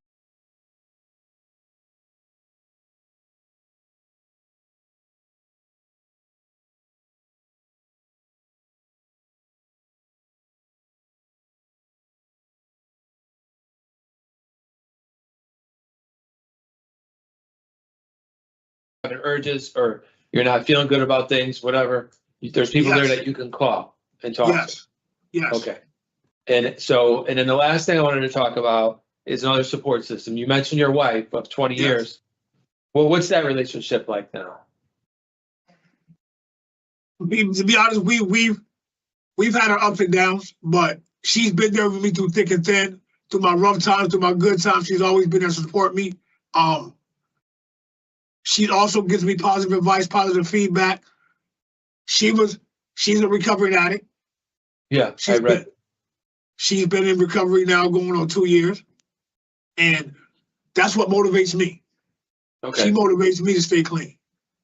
urges or you're not feeling good about things, whatever. There's people there that you can call and talk to. Yes. Yes. Okay. And then the last thing I wanted to talk about is another support system. You mentioned your wife of 20 Yes. years. Well, what's that relationship like now? To be honest, we've had our ups and downs, but she's been there with me through thick and thin, through my rough times, through my good times. She's always been there to support me. She also gives me positive advice, positive feedback. She's a recovering addict. Yeah, I read. She's been in recovery now going on 2 years. And that's what motivates me. Okay. She motivates me to stay clean.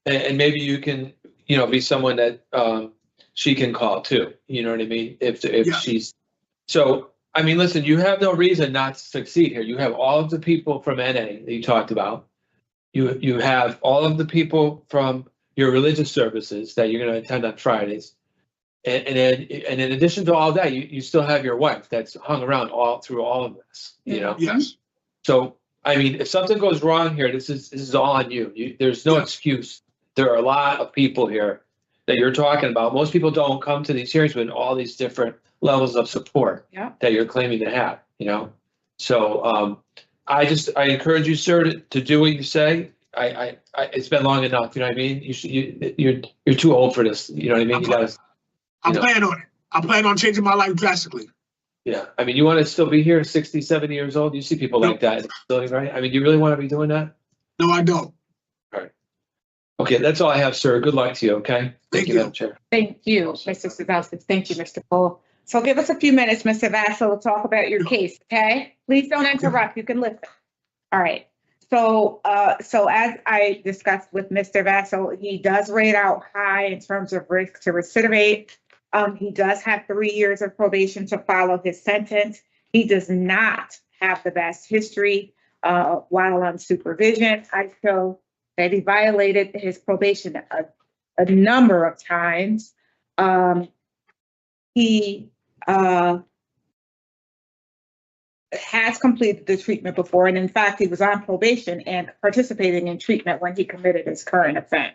And maybe you can, be someone that she can call too. You know what I mean? If she's so, I mean, listen, you have no reason not to succeed here. You have all of the people from NA that you talked about. You have all of the people from your religious services that you're going to attend on Fridays. And in addition to all that, you still have your wife that's hung around through all of this, you know? Yes. So, I mean, if something goes wrong here, this is all on you. There's no excuse. There are a lot of people here that you're talking about. Most people don't come to these hearings with all these different levels of support that you're claiming to have, you know? So, I encourage you, sir, to do what you say. It's been long enough, you know what I mean? You're too old for this, you know what I mean? I plan on it. I plan on changing my life drastically. Yeah, I mean, you want to still be here, 60, 70 years old? You see people like that in the facility, right? I mean, you really want to be doing that? No, I don't. All right. Okay, that's all I have, sir. Good luck to you, okay? Thank you, Madam Chair. Thank you, Mr. Sazowskis. Thank you, Mr. Cole. So give us a few minutes, Mr. Vassell, to talk about your case, okay? Please don't interrupt. You can listen. All right. So as I discussed with Mr. Vassell, he does rate out high in terms of risk to recidivate. He does have 3 years of probation to follow his sentence. He does not have the best history while on supervision. I show that he violated his probation a number of times. He has completed the treatment before, and in fact, he was on probation and participating in treatment when he committed his current offense.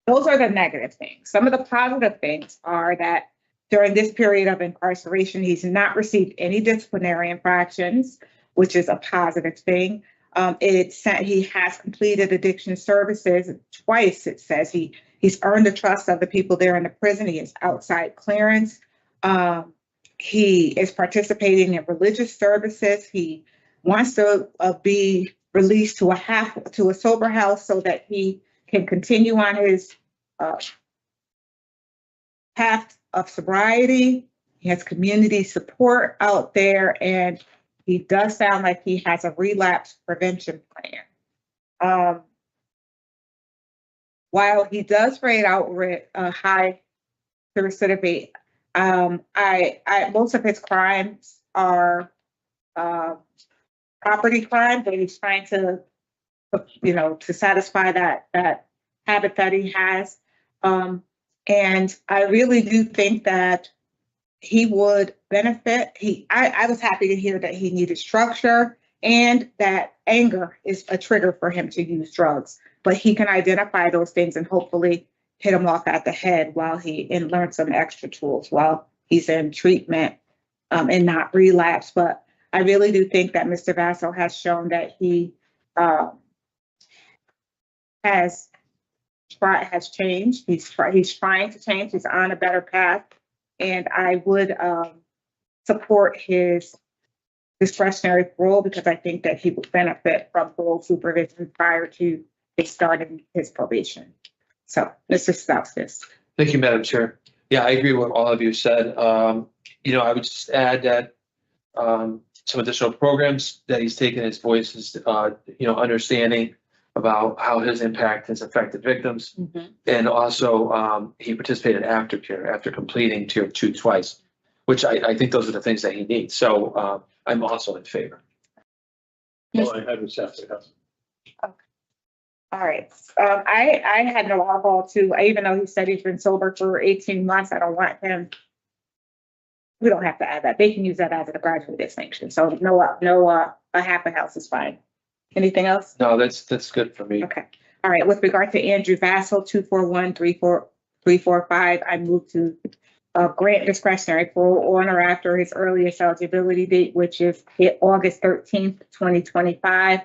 Those are the negative things. Some of the positive things are that during this period of incarceration, he's not received any disciplinary infractions, which is a positive thing. He has completed addiction services twice. It says he's earned the trust of the people there in the prison. He has outside clearance. He is participating in religious services. He wants to be released to a sober house so that he can continue on his path of sobriety. He has community support out there, and he does sound like he has a relapse prevention plan. While he does rate out high to recidivate, most of his crimes are property crime, but he's trying to, to satisfy that habit that he has. And I really do think that he would benefit. I was happy to hear that he needed structure and that anger is a trigger for him to use drugs, but he can identify those things and hopefully hit him off at the head and learn some extra tools while he's in treatment and not relapse. But I really do think that Mr. Vassell has shown that he has changed. He's trying to change. He's on a better path. And I would support his discretionary parole because I think that he would benefit from parole supervision prior to starting his probation. So, Mr. Stauskas. Thank you, Madam Chair. Yeah, I agree with what all of you said. I would just add that some additional programs that he's taken, his voice is, understanding about how his impact has affected victims. Mm-hmm. And also he participated in aftercare after completing tier 2 twice, which I think those are the things that he needs. So I'm also in favor. All I had was after that. Okay. All right. I had no alcohol too, even though he said he's been sober for 18 months. I don't want him. We don't have to add that. They can use that as a graduate distinction. So a half a house is fine. Anything else? No, that's good for me. Okay. All right. With regard to Andrew Vassell, 241345, I move to grant discretionary parole on or after his earliest eligibility date, which is August 13th, 2025,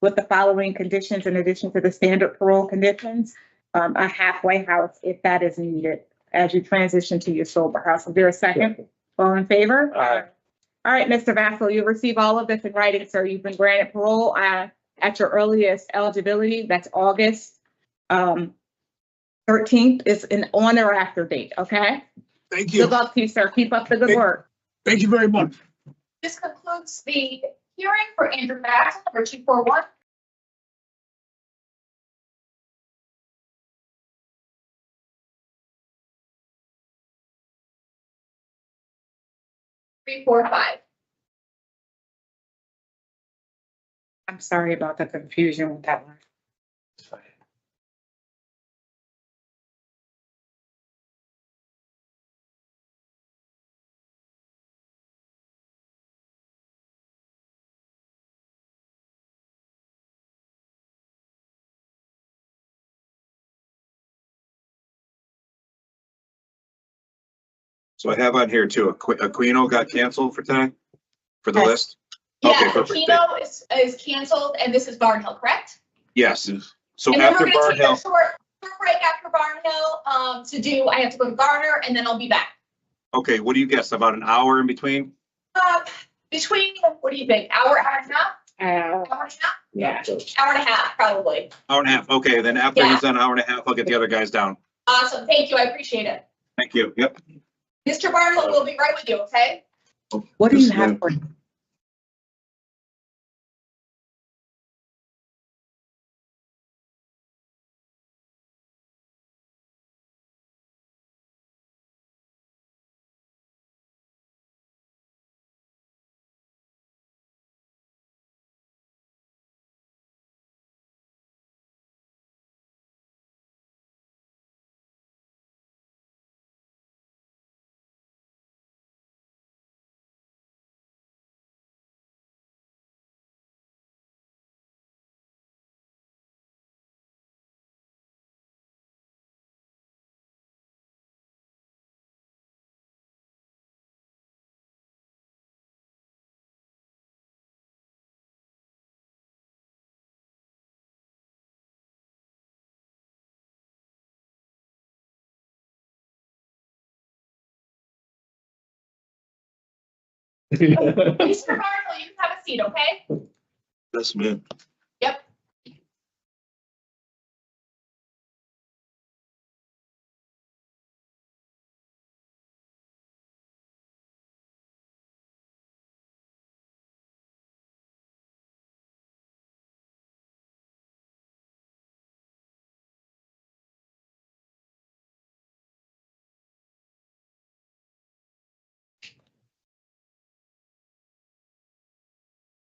with the following conditions in addition to the standard parole conditions. A halfway house, if that is needed, as you transition to your sober house. Is there a second? All in favor? Aye. All right, Mr. Vassell, you receive all of this in writing, sir. You've been granted parole at your earliest eligibility. That's August 13th. It's an on or after date, okay? Thank you. Good luck to you, sir. Keep up the good work. Thank you very much. This concludes the hearing for Andrew Vassell, number 241. Three, four, five. I'm sorry about the confusion with that one. It's fine. So I have on here too, Aquino got canceled for tonight, for the Yes. list? Yeah, Okay, perfect. Aquino is canceled, and this is Barnhill, correct? Yes, so And then after we're gonna take a Barnhill, short break after Barnhill, I have to go to Garner, and then I'll be back. okay, what do you guess, about an hour in between? Between, what do you think, hour and a half? Hour and a half? Yeah. Hour and a half, probably. Hour and a half, okay, then after Yeah. he's done an hour and a half, I'll get the other guys down. Awesome, thank you, I appreciate it. Thank you, yep. Mr. Barnhill will be right with you, okay? What do you have for? Mr. Barnhill, you can have a seat, okay? Yes, ma'am. Yep.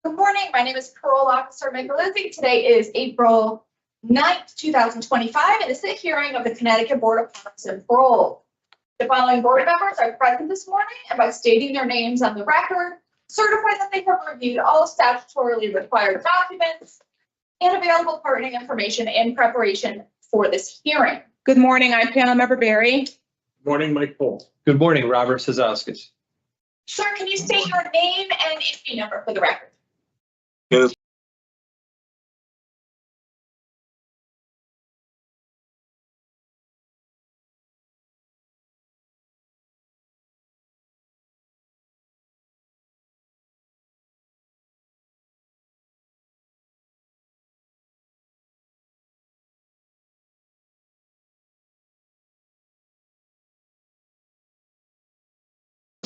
Good morning. My name is Parole Officer Michelizzi. Today is April 9th, 2025, and this is a hearing of the Connecticut Board of Parole and Parole. The following board members are present this morning and by stating their names on the record, certify that they have reviewed all statutorily required documents and available pertinent information in preparation for this hearing. Good morning, I'm panel member Barry. Morning, Mike Cole. Good morning, Robert Sazauskas. Sir, can you state your name and IP number for the record? Kenneth.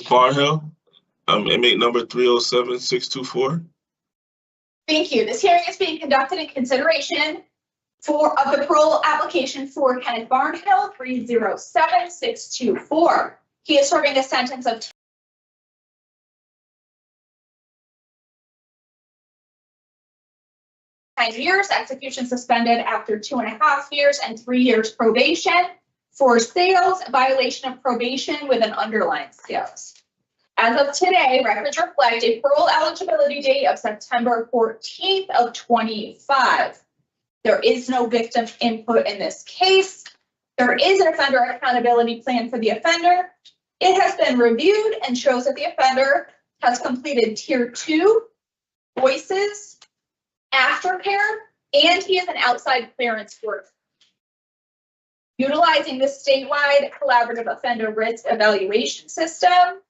Barnhill. Inmate number 307624. Thank you. This hearing is being conducted in consideration of the parole application for Kenneth Barnhill, 307624. He is serving a sentence of 10 years, execution suspended after 2.5 years, and 3 years probation for sales, violation of probation with an underlined sales. As of today, records reflect a parole eligibility date of September 14th of 25. There is no victim input in this case. There is an offender accountability plan for the offender. It has been reviewed and shows that the offender has completed tier 2, voices, aftercare, and he is an outside clearance worker. Utilizing this statewide collaborative offender risk evaluation system,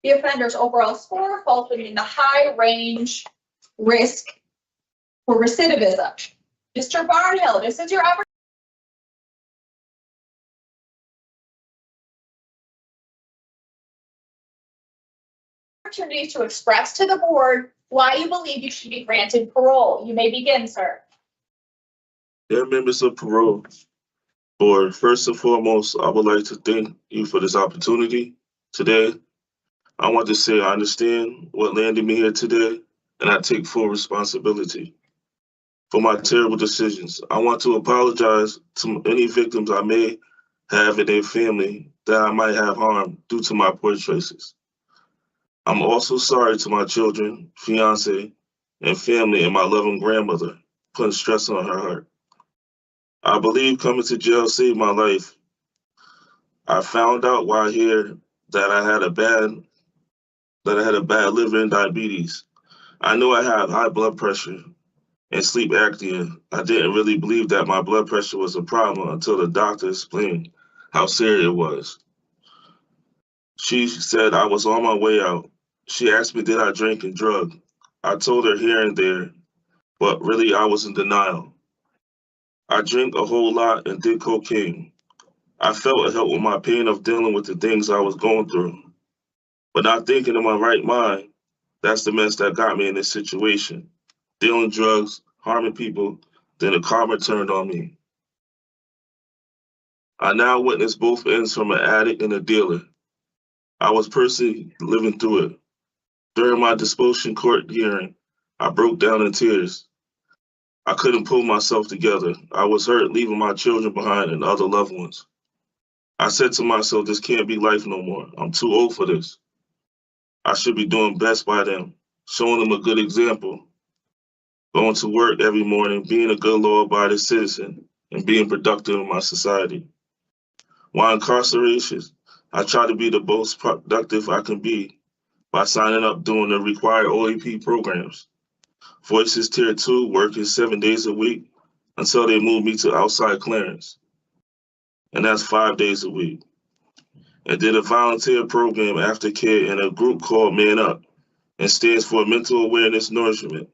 the offender's overall score falls within the high range risk for recidivism. Mr. Barnhill, this is your opportunity to express to the board why you believe you should be granted parole. You may begin, sir. Dear members of Parole Board, first and foremost, I would like to thank you for this opportunity today. I want to say I understand what landed me here today, and I take full responsibility for my terrible decisions. I want to apologize to any victims I may have in their family that I might have harmed due to my poor choices. I'm also sorry to my children, fiance, and family, and my loving grandmother, putting stress on her heart. I believe coming to jail saved my life. I found out while here that I had a bad liver and diabetes. I knew I had high blood pressure and sleep apnea. I didn't really believe that my blood pressure was a problem until the doctor explained how serious it was. She said I was on my way out. She asked me, did I drink and drug? I told her here and there, but really I was in denial. I drank a whole lot and did cocaine. I felt it helped with my pain of dealing with the things I was going through. But not thinking in my right mind, that's the mess that got me in this situation. Dealing drugs, harming people, then the karma turned on me. I now witness both ends from an addict and a dealer. I was personally living through it. During my disposition court hearing, I broke down in tears. I couldn't pull myself together. I was hurt leaving my children behind and other loved ones. I said to myself, this can't be life no more. I'm too old for this. I should be doing best by them, showing them a good example, going to work every morning, being a good law-abiding citizen, and being productive in my society. While incarceration, I try to be the most productive I can be by signing up doing the required OAP programs. Voices Tier 2, working 7 days a week until they move me to outside clearance. And that's 5 days a week. And did a volunteer program aftercare in a group called Man Up. and stands for mental awareness nourishment,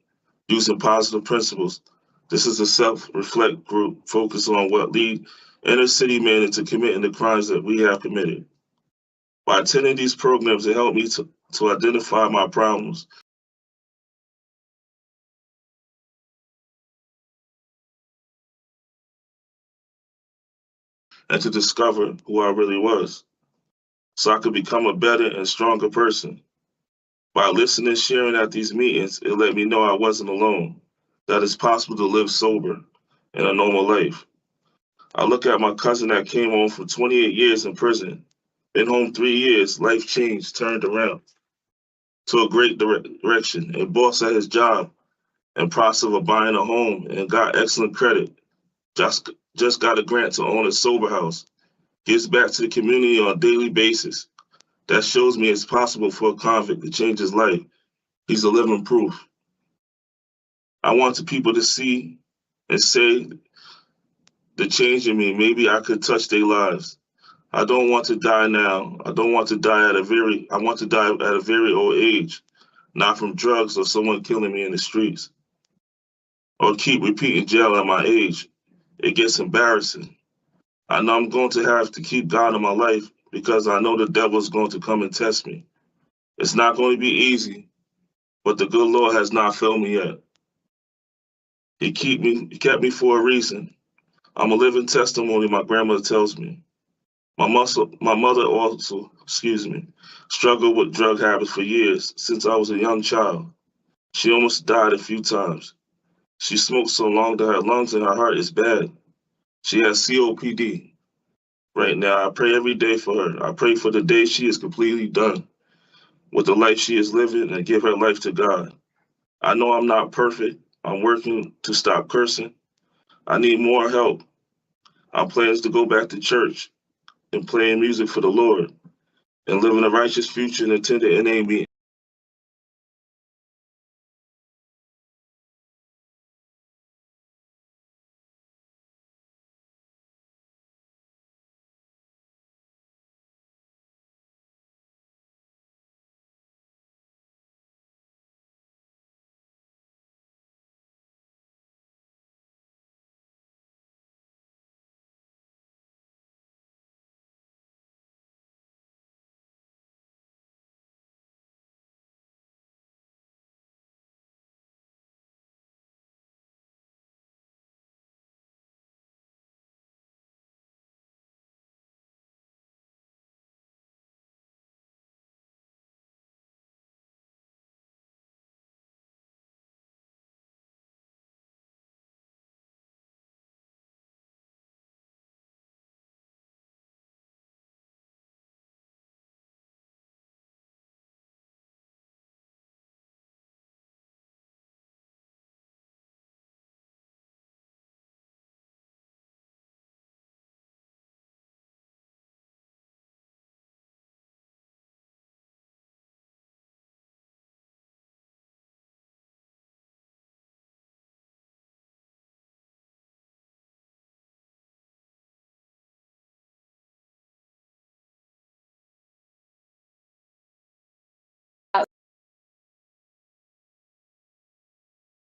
using positive principles. This is a self-reflect group focused on what lead inner city men into committing the crimes that we have committed. By attending these programs, it helped me to identify my problems and to discover who I really was, so I could become a better and stronger person. By listening and sharing at these meetings, it let me know I wasn't alone, that it's possible to live sober in a normal life. I look at my cousin that came home for 28 years in prison, been home 3 years, life changed, turned around to a great direction, a boss at his job, and process of buying a home and got excellent credit. Just got a grant to own a sober house, gives back to the community on a daily basis. That shows me it's possible for a convict to change his life. He's a living proof. I want the people to see and say the change in me. Maybe I could touch their lives. I don't want to die now. I want to die at a very old age, not from drugs or someone killing me in the streets, or keep repeating jail at my age. It gets embarrassing. I know I'm going to have to keep God in my life because I know the devil's going to come and test me. It's not going to be easy, but the good Lord has not failed me yet. He kept me for a reason. I'm a living testimony, my grandmother tells me. My mother also, struggled with drug habits for years since I was a young child. She almost died a few times. She smoked so long that her lungs and her heart is bad. She has COPD. Right now, I pray every day for her. I pray for the day she is completely done with the life she is living and give her life to God. I know I'm not perfect. I'm working to stop cursing. I need more help. I have plans to go back to church and playing music for the Lord and living a righteous future and attend the NA meeting.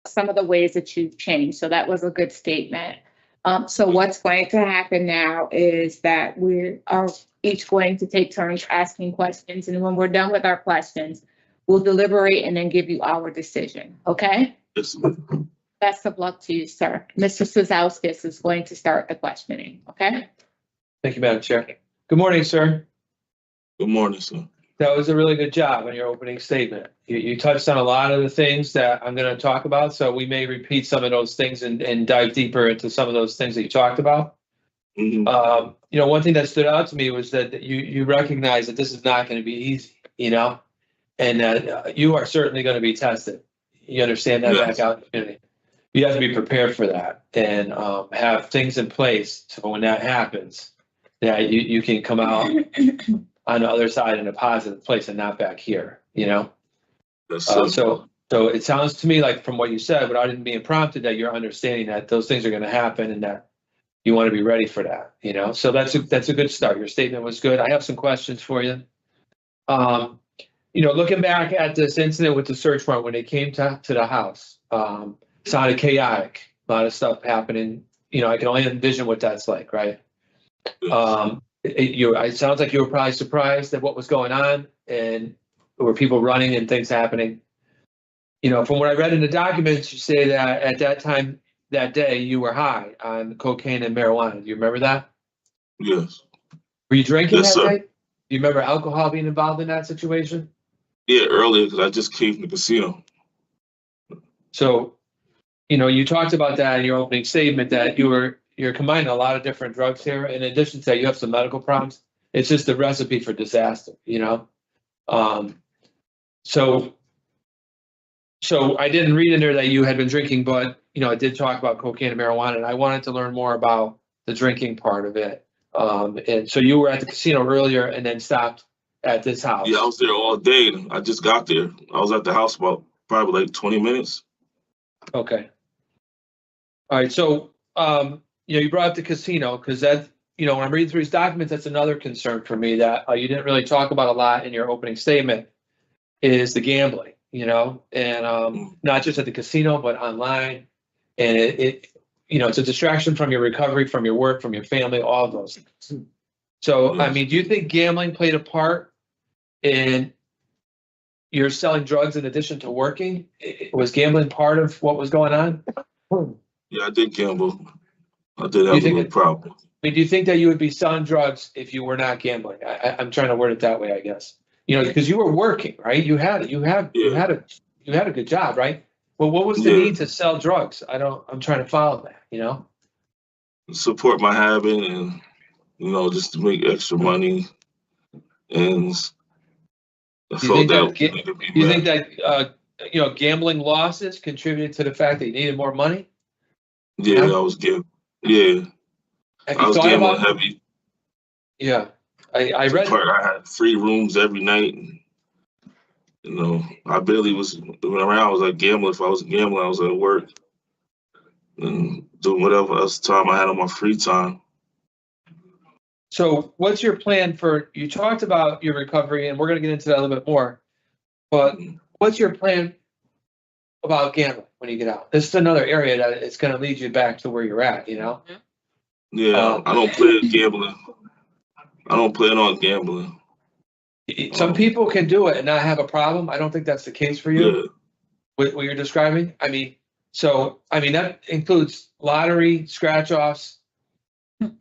Some of the ways that you've changed. So that was a good statement. So what's going to happen now is that we are each going to take turns asking questions. And when we're done with our questions, we'll deliberate and then give you our decision. Okay? Yes. Best of luck to you, sir. Mr. Suzauskas is going to start the questioning. Okay? Thank you, Madam Chair. Good morning, sir. Good morning, sir. That was a really good job on your opening statement. You touched on a lot of the things that I'm going to talk about, so we may repeat some of those things and dive deeper into some of those things that you talked about. Mm-hmm. One thing that stood out to me was that you recognize that this is not going to be easy, and that you are certainly going to be tested. You understand that? Yes. Back out in the community. You have to be prepared for that and have things in place so when that happens, that you can come out on the other side in a positive place and not back here, Yes, so it sounds to me like from what you said, without even being prompted, that you're understanding that those things are going to happen and that you want to be ready for that, so that's a good start. Your statement was good. I have some questions for you. looking back at this incident with the search warrant, when they came to the house, sounded chaotic, a lot of stuff happening. I can only envision what that's like, right? It sounds like you were probably surprised at what was going on, and there were people running and things happening. From what I read in the documents, you say that at that time, that day, you were high on cocaine and marijuana. Do you remember that? Yes. Were you drinking Yes, that sir. day? Do you remember alcohol being involved in that situation? Yeah, earlier, because I just came from the casino. So, you talked about that in your opening statement, that you're combining a lot of different drugs here. In addition to that, you have some medical problems. It's just a recipe for disaster, So I didn't read in there that you had been drinking, but, I did talk about cocaine and marijuana, and I wanted to learn more about the drinking part of it. And so you were at the casino earlier and then stopped at this house. Yeah, I was there all day. I just got there. I was at the house about probably like 20 minutes. Okay. All right. So, you brought up the casino because that, when I'm reading through these documents, that's another concern for me that you didn't really talk about a lot in your opening statement is the gambling, and not just at the casino, but online. And it's a distraction from your recovery, from your work, from your family, all of those things. So, Yes. do you think gambling played a part in your selling drugs in addition to working? Was gambling part of what was going on? Yeah, I did gamble. I did have a little problem. Do you think that you would be selling drugs if you were not gambling? I'm trying to word it that way, I guess. Because you were working, right? You had a good job, right? Well, what was the need to sell drugs? I'm trying to follow that, Support my habit and, just to make extra money. And I felt that. You think that gambling losses contributed to the fact that you needed more money? Yeah, I was gambling. Yeah. I was gambling heavy. Yeah. I read. I had 3 rooms every night. I barely was around. I was like gambling. If I was gambling, I was at work and doing whatever else time I had on my free time. So what's your plan you talked about your recovery, and we're going to get into that a little bit more, but what's your plan about gambling when you get out? This is another area that it's going to lead you back to where you're at, Yeah, I don't play gambling. I don't plan on gambling. Some people can do it and not have a problem. I don't think that's the case for you with what you're describing. That includes lottery, scratch offs,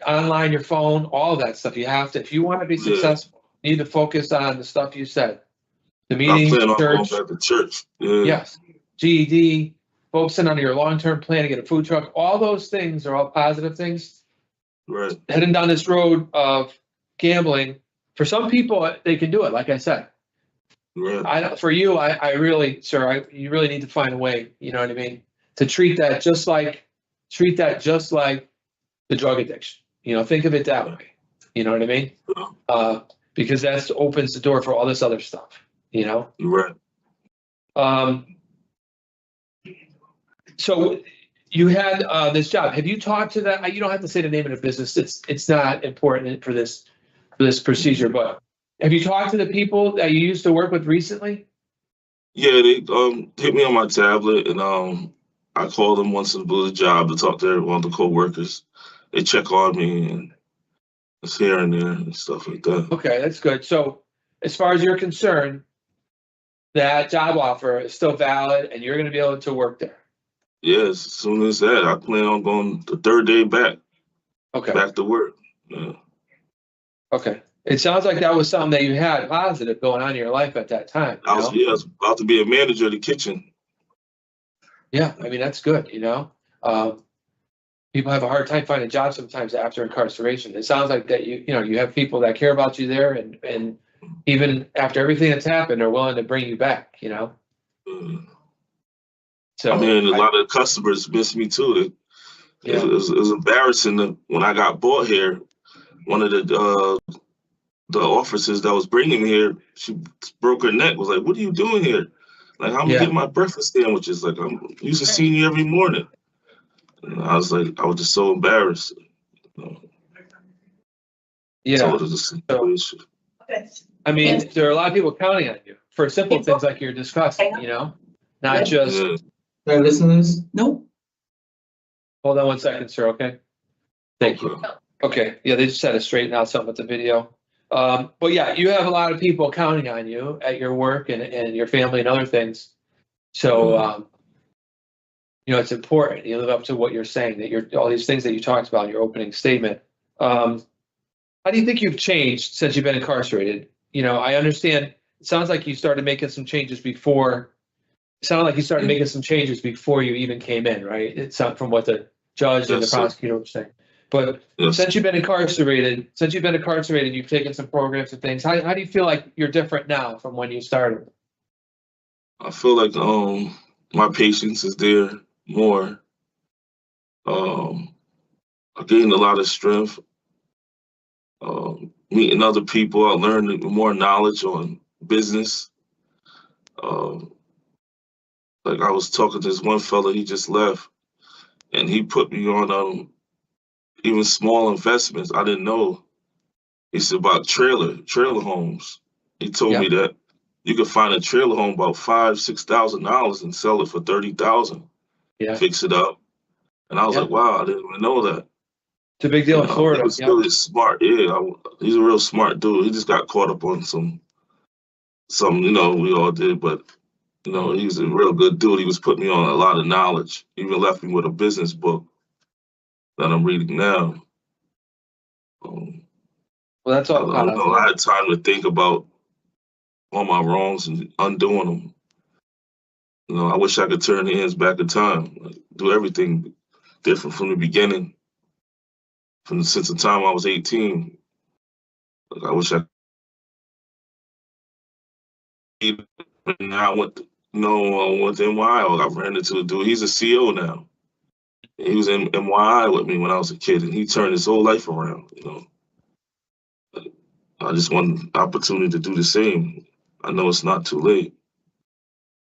online, your phone, all of that stuff. You have to, if you want to be successful, you need to focus on the stuff you said. The meetings, I plan on church. going back to church. Yeah. Yes. GED, focusing on your long-term plan to get a food truck. All those things are all positive things. Right. Heading down this road of gambling, for some people, they can do it, like I said. Right. For you, I really, sir, you really need to find a way, you know what I mean, to treat that just like the drug addiction. Think of it that way. You know what I mean? Because that opens the door for all this other stuff, Right. So you had this job. Have you talked to that? You don't have to say the name of the business. It's not important for this procedure, but have you talked to the people that you used to work with recently? Yeah, they hit me on my tablet, and I called them once in the blue job to talk to one of the co-workers. They check on me and it's here and there and stuff like that. Okay, that's good. So as far as you're concerned, that job offer is still valid and you're going to be able to work there. Yes, as soon as that, I plan on going the 3rd day back. Okay. Back to work. Yeah. Okay. It sounds like that was something that you had positive going on in your life at that time. I was about to be a manager of the kitchen. Yeah, that's good, People have a hard time finding jobs sometimes after incarceration. It sounds like that you have people that care about you there, and even after everything that's happened, are willing to bring you back. So a lot of customers miss me too. It was embarrassing that when I got bought here, one of the officers that was bringing me here, she broke her neck. Was like, "What are you doing here? Like, I'm getting my breakfast sandwiches. Like, I'm used to seeing you every morning." And I was just so embarrassed. Yeah. So it was a situation. There are a lot of people counting on you. for simple things like you're discussing, not just, Yeah. Can I listen to this? Nope. hold on one second, sir, okay? Thank you. Okay. Okay, yeah, they just had to straighten out something with the video. But yeah, you have a lot of people counting on you at your work and your family and other things. So, it's important, you live up to what you're saying, that all these things that you talked about in your opening statement. How do you think you've changed since you've been incarcerated? I understand, it sounds like you started making some changes before. It sounded like you started making some changes before you even came in, right? It's not from what the judge and the Yes, sir. prosecutor were saying. But Yes. since you've been incarcerated, you've taken some programs and things. How do you feel like you're different now from when you started? I feel like my patience is there more. I gained a lot of strength. Meeting other people, I learned more knowledge on business. Like I was talking to this one fella, he just left, and he put me on even small investments. I didn't know. He said about trailer homes. He told me that you could find a trailer home about $5,000-$6,000 and sell it for $30,000. Yeah. Fix it up. And I was like, wow, I didn't even know that. It's a big deal in Florida. He was really smart. Yeah, he's a real smart dude. He just got caught up on some, we all did, but he's a real good dude. He was putting me on a lot of knowledge. He even left me with a business book that I'm reading now. Well, that's all. I had time to think about all my wrongs and undoing them. I wish I could turn the hands back in time, do everything different from the beginning. Since the time I was 18, I wish I. Now I went, with NYI. I ran into a dude. He's a CEO now. He was in NYI with me when I was a kid, and he turned his whole life around. I just want an opportunity to do the same. I know it's not too late.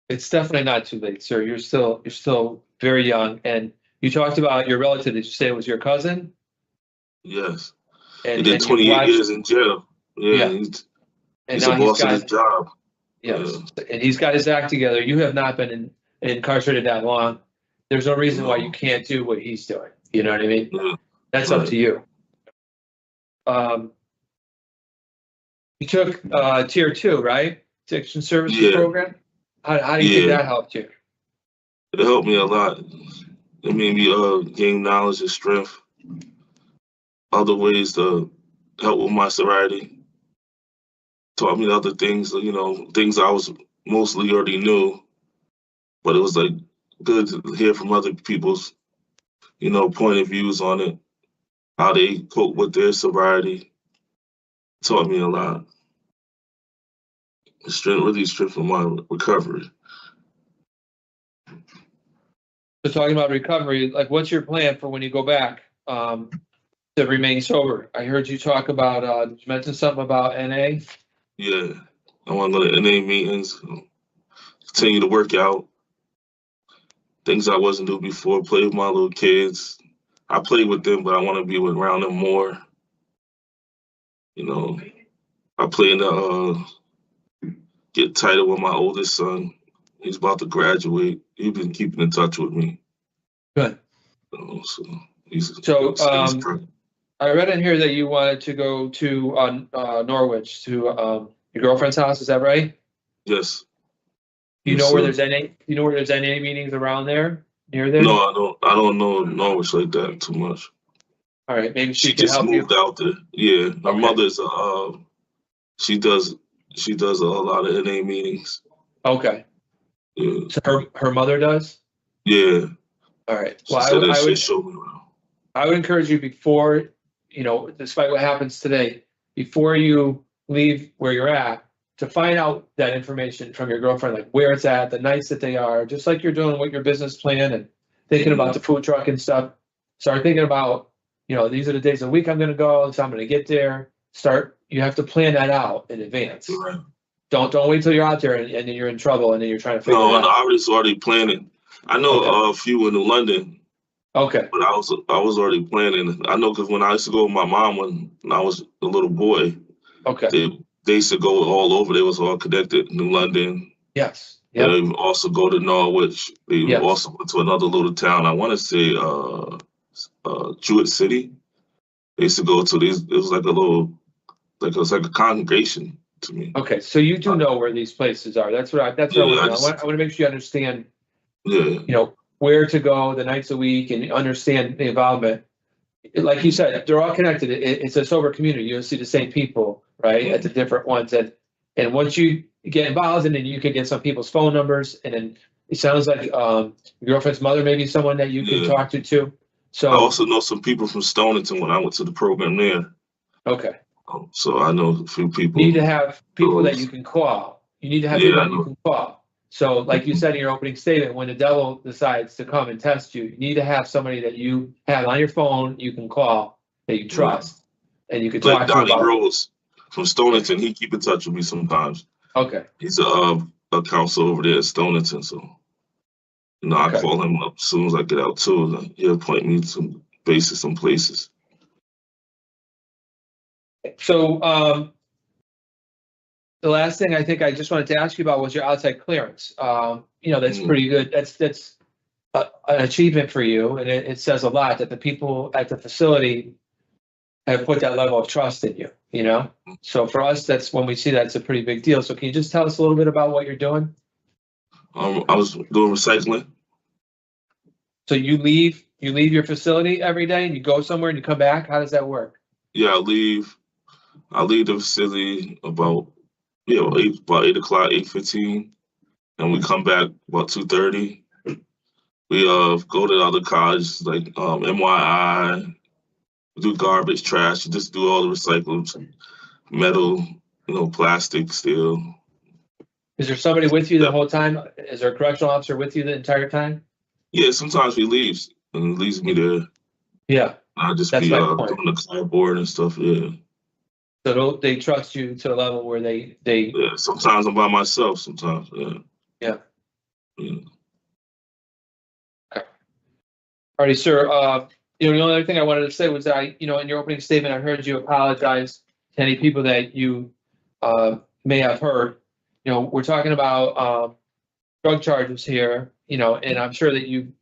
It's definitely not too late, sir. You're still very young, and you talked about your relative. Did you say it was your cousin? Yes. And, he did 28 years in jail. Yeah. He's a boss at his job. Yes, and he's got his act together. You have not been incarcerated that long. There's no reason why you can't do what he's doing. You know what I mean? Yeah. That's up to you. You took Tier 2, right? Addiction Services Program. How do you think that helped you? It helped me a lot. It made me gain knowledge and strength. Other ways to help with my sobriety. Taught me other things, things I was mostly already knew, but it was like good to hear from other people's, point of views on it, how they cope with their sobriety. Taught me a lot. Really strengthened my recovery. So talking about recovery, like what's your plan for when you go back to remain sober? I heard you talk about, did you mention something about NA? Yeah, I want to go to NA meetings, continue to work out. Things I wasn't doing before, play with my little kids. I play with them, but I want to be around them more. I play get tighter with my oldest son. He's about to graduate. He's been keeping in touch with me. Good. I read in here that you wanted to go to Norwich to your girlfriend's house. Is that right? Yes. You know where there's any meetings around there, near there? No, I don't know Norwich like that too much. All right, maybe she just moved out there. Yeah, her mother's she does a lot of NA meetings. Okay. Yeah. So her mother does? Yeah. All right. Well, I would encourage you before, despite what happens today, before you leave where you're at, to find out that information from your girlfriend, like where it's at, the nights that they are, just like you're doing with your business plan and thinking about the food truck and stuff. Start thinking about, these are the days of the week I'm going to go, so I'm going to get there. You have to plan that out in advance. Right. Don't wait till you're out there and then you're in trouble and then you're trying to figure it out. No, I was already planning. I know a few in London. Okay. But I was already planning. I know because when I used to go with my mom when I was a little boy. Okay. they used to go all over. They was all connected. New London. Yes. Yep. They would also go to Norwich. They Yes. also went to another little town. I want to say Jewett City. They used to go to these. It was like a little, like it was like a congregation to me. Okay, so you do know where these places are. That's what I want to know. I want to make sure you understand, Yeah. you know, where to go the nights a week and understand the involvement. Like you said, they're all connected. It's a sober community. You'll see the same people, right, at the different ones. And once you get involved, and then you can get some people's phone numbers, and then it sounds like your girlfriend's mother may be someone that you can talk to too. So I also know some people from Stonington when I went to the program there. Okay. So I know a few people. You need to have people that you can call. You need to have people that you can call. So like you said in your opening statement, when the devil decides to come and test you, you need to have somebody that you have on your phone you can call, that you trust, and you can talk like to Donnie about. Rose from Stonington, he keep in touch with me sometimes. Okay. He's a counselor over there at Stonington, so you know, I call him up as soon as I get out too. And he'll point me to some places. So the last thing I think I just wanted to ask you about was your outside clearance. You know, that's pretty good. That's an achievement for you, and it says a lot that the people at the facility have put that level of trust in you. You know, so for us, that's when we see that it's a pretty big deal. So can you just tell us a little bit about what you're doing? I was doing recycling. So you leave your facility every day and you go somewhere and you come back? How does that work? Yeah, I leave the facility about 8 o'clock, 8:15, and we come back about 2:30. We go to other colleges like MYI, do garbage, trash, just do all the recycling, metal, plastic, steel. Is there somebody with you the whole time? Is there a correctional officer with you the entire time? Yeah, sometimes he leaves and leaves me there. Yeah. I just be doing the cardboard and stuff. Yeah. So they trust you to a level where they. Yeah. Sometimes I'm by myself. Sometimes. Yeah. Yeah. Yeah. Okay. All right, sir. The only other thing I wanted to say was that in your opening statement, I heard you apologize to any people that you may have hurt. We're talking about drug charges here. And I'm sure that you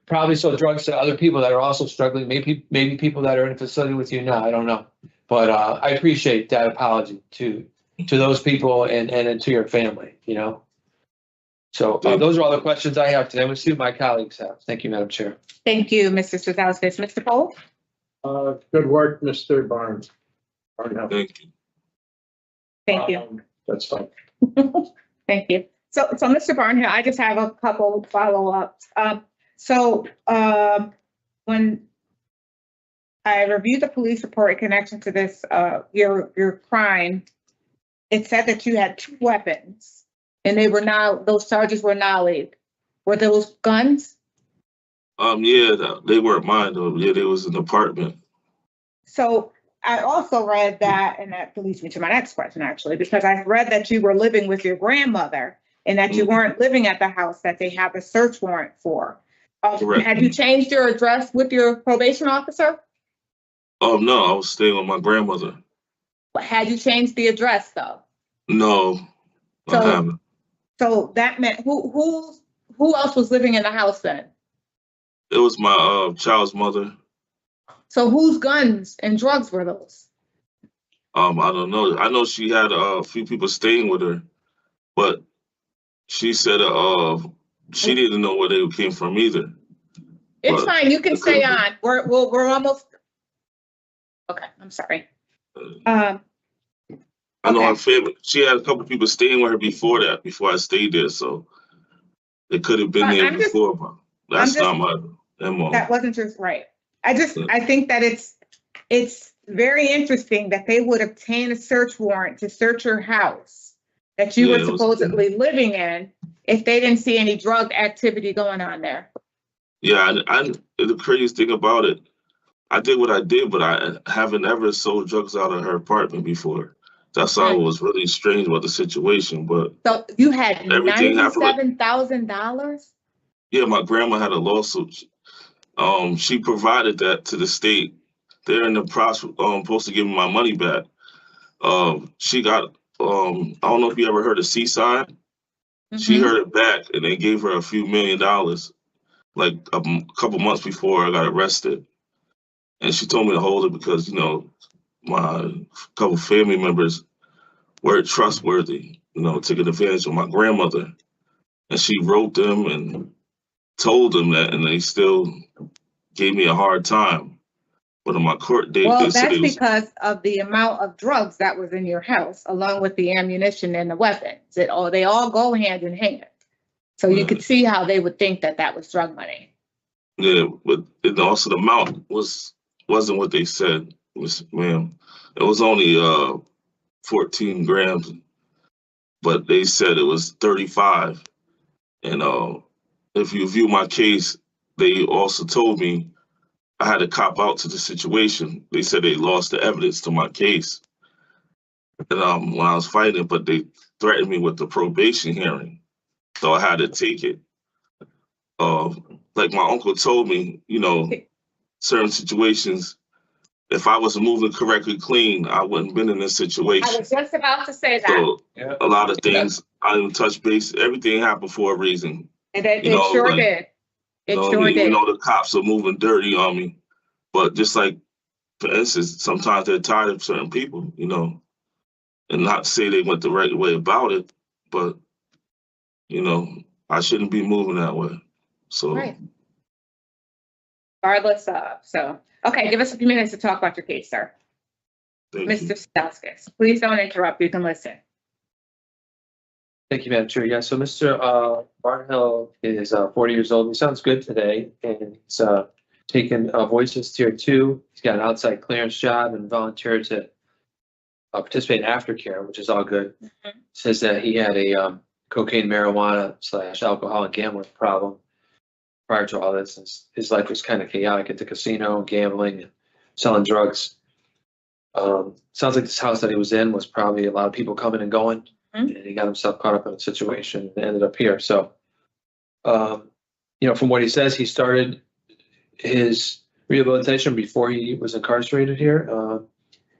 probably sold drugs to other people that are also struggling. Maybe people that are in a facility with you now. I don't know, but I appreciate that apology to those people and to your family. So those are all the questions I have today. We'll see what my colleagues have. Thank you, Madam Chair. Thank you, Mr. Gonzales. Mr. Cole? Good work, Mr. Barnes. Thank you. Thank you. That's fine. Thank you. So Mr. Barnhill, I just have a couple follow-ups. When I reviewed the police report in connection to this, your crime, it said that you had 2 weapons, and those charges were not laid. Were those guns? Yeah, they weren't mine though. Yeah, they was in the apartment. So I also read that, and that leads me to my next question, actually, because I read that you were living with your grandmother and that you weren't living at the house that they have a search warrant for. Correct. Had you changed your address with your probation officer? No, I was staying with my grandmother. But had you changed the address though? No, I haven't. So that meant who else was living in the house then? It was my child's mother. So whose guns and drugs were those? I don't know. I know she had a few people staying with her, but she said she didn't know where they came from either. It's fine. You can stay on. We're almost. Okay, I'm sorry. I know her family. She had a couple people staying with her before I stayed there, so it could have been there before, but that's not my MO. That wasn't just right. I think that it's very interesting that they would obtain a search warrant to search your house that you were supposedly living in if they didn't see any drug activity going on there. Yeah, the craziest thing about it, I did what I did, but I haven't ever sold drugs out of her apartment before. That's all was really strange about the situation. But so you had $97,000? Yeah, my grandma had a lawsuit. She provided that to the state. They're in the process supposed to give me my money back. She got, I don't know if you ever heard of Seaside. She heard it back and they gave her a few $1 million, like a couple months before I got arrested. And she told me to hold it because, you know, my couple family members weren't trustworthy, you know, taking advantage of my grandmother. And she wrote them and told them that, and they still gave me a hard time. But on my court date, Well, they said that's it was, because of the amount of drugs that was in your house, along with the ammunition and the weapons. They all go hand in hand. So you could see how they would think that that was drug money. yeah, but and also the amount wasn't what they said, ma'am. It was only 14 grams, but they said it was 35. And if you view my case, they also told me I had to cop out to the situation. They said they lost the evidence to my case. And when I was fighting, but they threatened me with the probation hearing. So I had to take it. Like my uncle told me, you know, certain situations, if I was moving correctly clean, I wouldn't have been in this situation. I was just about to say that. So a lot of things, I didn't touch base. Everything happened for a reason. And it You know, sure like, did. It You know, sure you did. know the cops are moving dirty on me. But just like, for instance, sometimes they're tired of certain people, you know, and not to say they went the right way about it, but, you know, I shouldn't be moving that way. So. Right. Regardless of, so, okay, give us a few minutes to talk about your case, sir. Thank you. Mr. Stauskas, please don't interrupt. You can listen. Thank you, Madam Chair. Yeah, so Mr. Barnhill is 40 years old. He sounds good today, and he's taken voices tier 2. He's got an outside clearance job and volunteered to participate in aftercare, which is all good. Says that he had a cocaine, marijuana / alcohol and gambling problem prior to all this. His life was kind of chaotic at the casino, gambling, and selling drugs. Sounds like this house that he was in was probably a lot of people coming and going. And he got himself caught up in a situation and ended up here. So, you know, from what he says, he started his rehabilitation before he was incarcerated here.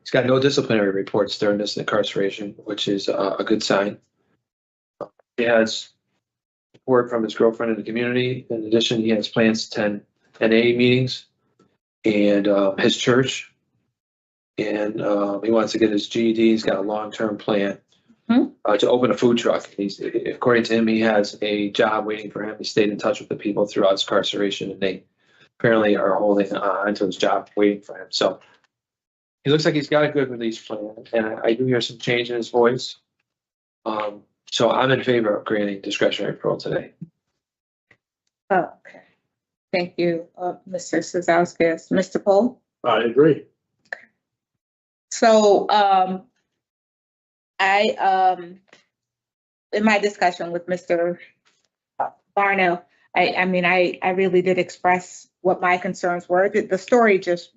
He's got no disciplinary reports during this incarceration, which is a good sign. He has support from his girlfriend in the community. In addition, he has plans to attend NA meetings and his church. And he wants to get his GED. He's got a long-term plan. To open a food truck. According to him, he has a job waiting for him. He stayed in touch with the people throughout his incarceration, and they apparently are holding on to his job waiting for him. So he looks like he's got a good release plan, and I do hear some change in his voice. So I'm in favor of granting discretionary parole today. Okay. Thank you, Mr. Stauskas. Mr. Pohl? I agree. So, in my discussion with Mr. Barnhill, I really did express what my concerns were. The story just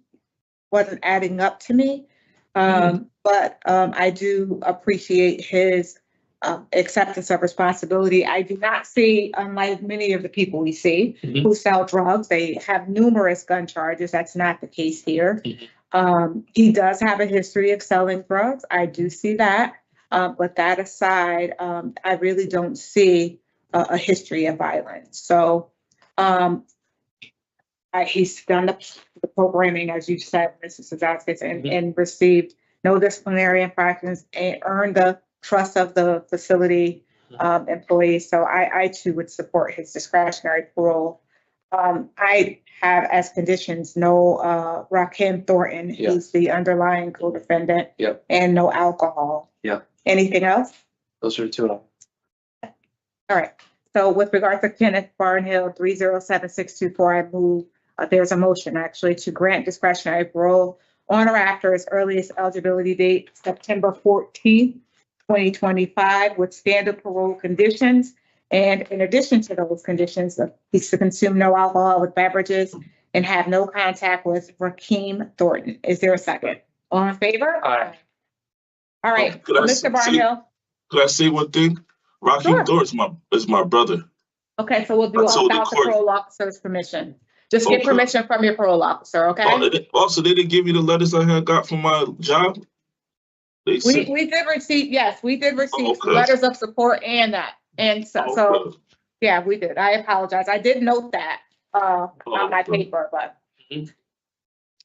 wasn't adding up to me. But I do appreciate his acceptance of responsibility. I do not see, unlike many of the people we see who sell drugs, they have numerous gun charges. That's not the case here. He does have a history of selling drugs. I do see that. But that aside, I really don't see a history of violence. So he's done the programming, as you said, Mrs. Stauskas, and received no disciplinary infractions and earned the trust of the facility employees. So I too would support his discretionary parole. I have as conditions no Rakim Thornton, who's the underlying co-defendant, and no alcohol. Anything else? Those are the two of them. All right. So with regard to Kenneth Barnhill, 307624, I move, there's a motion actually to grant discretionary parole on or after his earliest eligibility date, September 14th, 2025, with standard parole conditions. And in addition to those conditions, he's to consume no alcoholic beverages and have no contact with Rakim Thornton. Is there a second? All in favor? Aye. All right, Mr. Barnhill. Could I say one thing? Rakim Thornton is my brother. Okay, so we'll do it without the parole officer's permission. Just get permission from your parole officer, okay? Also, they didn't give you the letters I had got from my job? They sent, We did receive, yes, we did receive Okay. letters of support and that. And so, okay. yeah, we did. I apologize. I did note that, on my Okay. paper, but.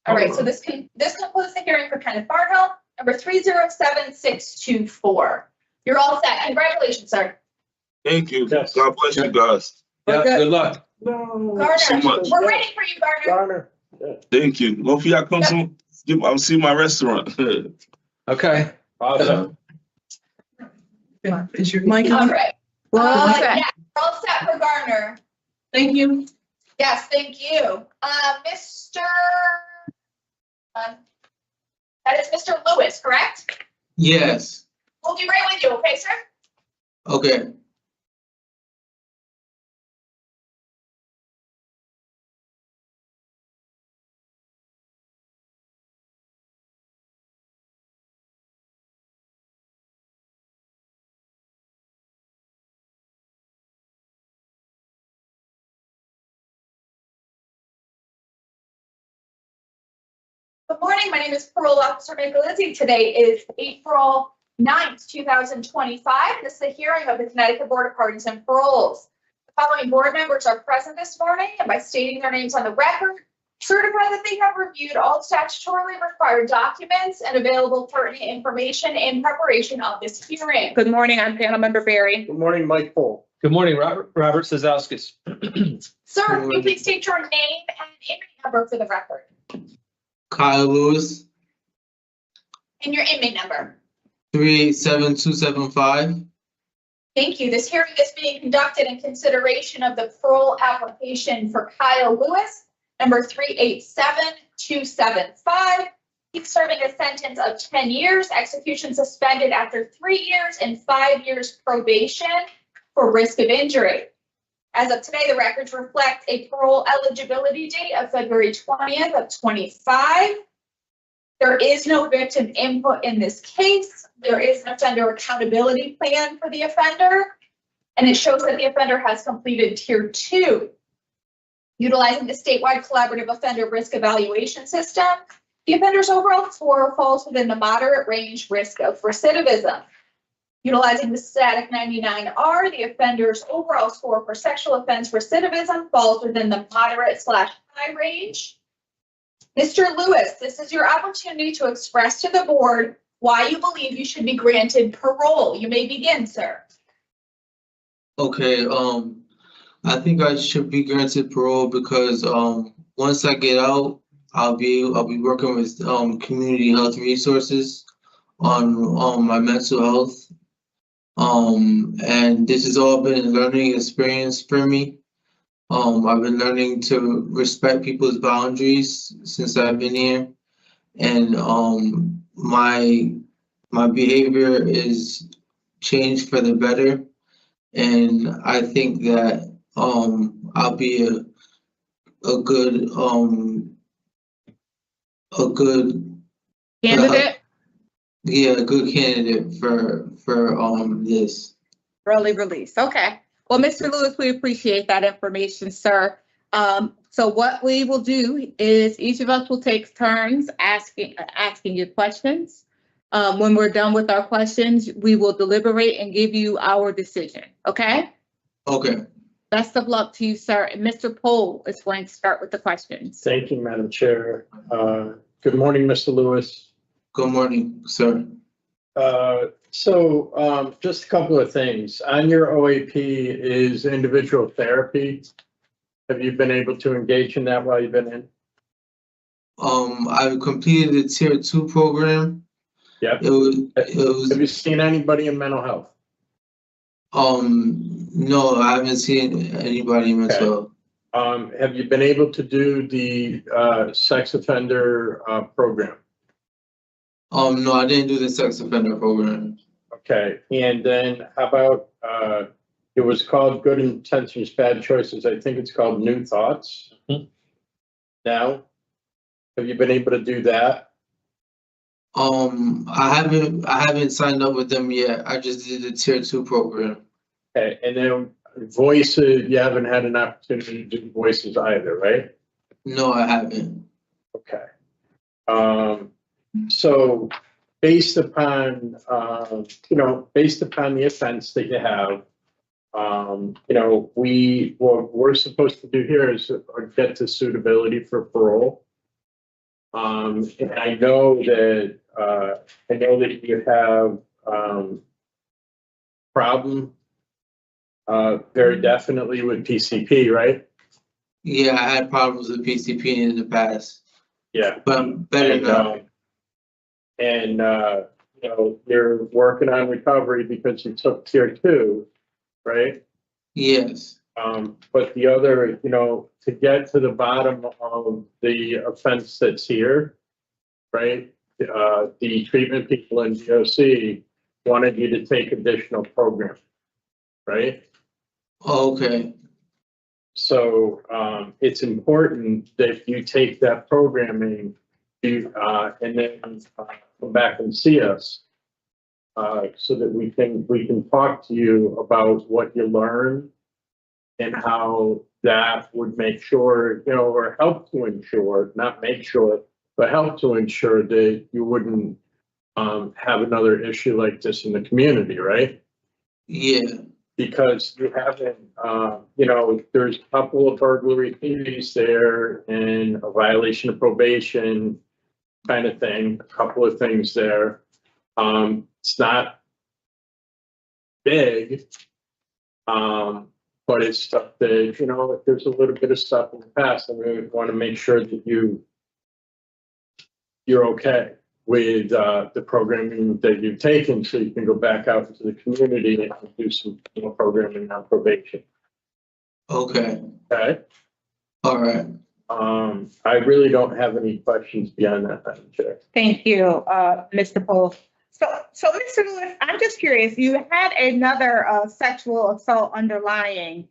All right, so this concludes the hearing for Kenneth Barnhill, number 307624. You're all set. Congratulations, sir. Thank you. Yes. God bless you guys. Yeah, good luck. Garner, so much. we're waiting for you, Garner. Garner. Thank you. Hopefully y'all come soon. I'll see my restaurant. Okay. Awesome. Is your mic All on? right. Well, Yeah, we're all set for Garner. Thank you. Yes, thank you. Mr. That is Mr. Lewis, correct? Yes, We'll be right with you, okay, sir? okay. Good morning, my name is Parole Officer Michaelizzi. Today is April 9th, 2025. This is the hearing of the Connecticut Board of Pardons and Paroles. The following board members are present this morning, and by stating their names on the record, certify that they have reviewed all statutorily required documents and available pertinent information in preparation of this hearing. good morning. I'm panel member Barry. Good morning, Mike Pohl. Good morning, Robert Sazowskis. Sir, can you please state your name and inmate number for the record? Kyle Lewis, And your inmate number. 37275. Thank you. This hearing is being conducted in consideration of the parole application for Kyle Lewis, number 387275. He's serving a sentence of 10 years, execution suspended after 3 years and 5 years probation for risk of injury. As of today, the records reflect a parole eligibility date of February 20th of 25. There is no victim input in this case. There is an offender accountability plan for the offender, and it shows that the offender has completed Tier 2. Utilizing the statewide collaborative offender risk evaluation system, the offender's overall score falls within the moderate range risk of recidivism. Utilizing the static 99R, the offender's overall score for sexual offense recidivism falls within the moderate/high range. Mr. Lewis, this is your opportunity to express to the board why you believe you should be granted parole. You may begin, sir. Okay, I think I should be granted parole because once I get out, I'll be working with community health resources on my mental health. And this has all been a learning experience for me. I've been learning to respect people's boundaries since I've been here, and my behavior is changed for the better. And I think that I'll be a good Candidate, a good candidate for this. early release. Okay. Well, Mr. Lewis, we appreciate that information, sir. So what we will do is each of us will take turns asking you questions. When we're done with our questions, we will deliberate and give you our decision. Okay? Okay. Best of luck to you, sir. And Mr. Pohl is going to start with the questions. Thank you, Madam Chair. Good morning, Mr. Lewis. Good morning, sir. Just a couple of things. On your OAP is individual therapy. Have you been able to engage in that while you've been in? I completed the Tier 2 program. Yeah. It was. Have you seen anybody in mental health? No, I haven't seen anybody in mental health. Have you been able to do the sex offender program? No, I didn't do the sex offender program. Okay, and then how about, it was called Good Intentions, Bad Choices. I think it's called New Thoughts. Now, have you been able to do that? I haven't signed up with them yet. I just did the Tier 2 program. Okay, and then voices, you haven't had an opportunity to do voices either, right? No, I haven't. Okay. So based upon, based upon the offense that you have, what we're supposed to do here is get to suitability for parole. And I know that you have, problem, very definitely with PCP, right? Yeah, I had problems with PCP in the past, Yeah. but I'm better now. You're working on recovery because you took tier 2, right? Yes. But the other, to get to the bottom of the offense that's here, right? The treatment people in DOC wanted you to take additional programming, right? Okay. So it's important that you take that programming and then come back and see us so that we can talk to you about what you learned and how that would make sure, or help to ensure, not make sure, but help to ensure that you wouldn't have another issue like this in the community, right? Yeah. Because you haven't, there's a couple of burglary theories there and a violation of probation kind of thing, a couple of things there. It's not big, but it's stuff that, if there's a little bit of stuff in the past, and we want to make sure that you're okay with the programming that you've taken, so you can go back out into the community and do some more programming on probation. Okay. Okay. All right. I really don't have any questions beyond that, Madam Chair. Thank you, Mr. Pohl. So Mr. Lewis, I'm just curious, you had another sexual assault underlying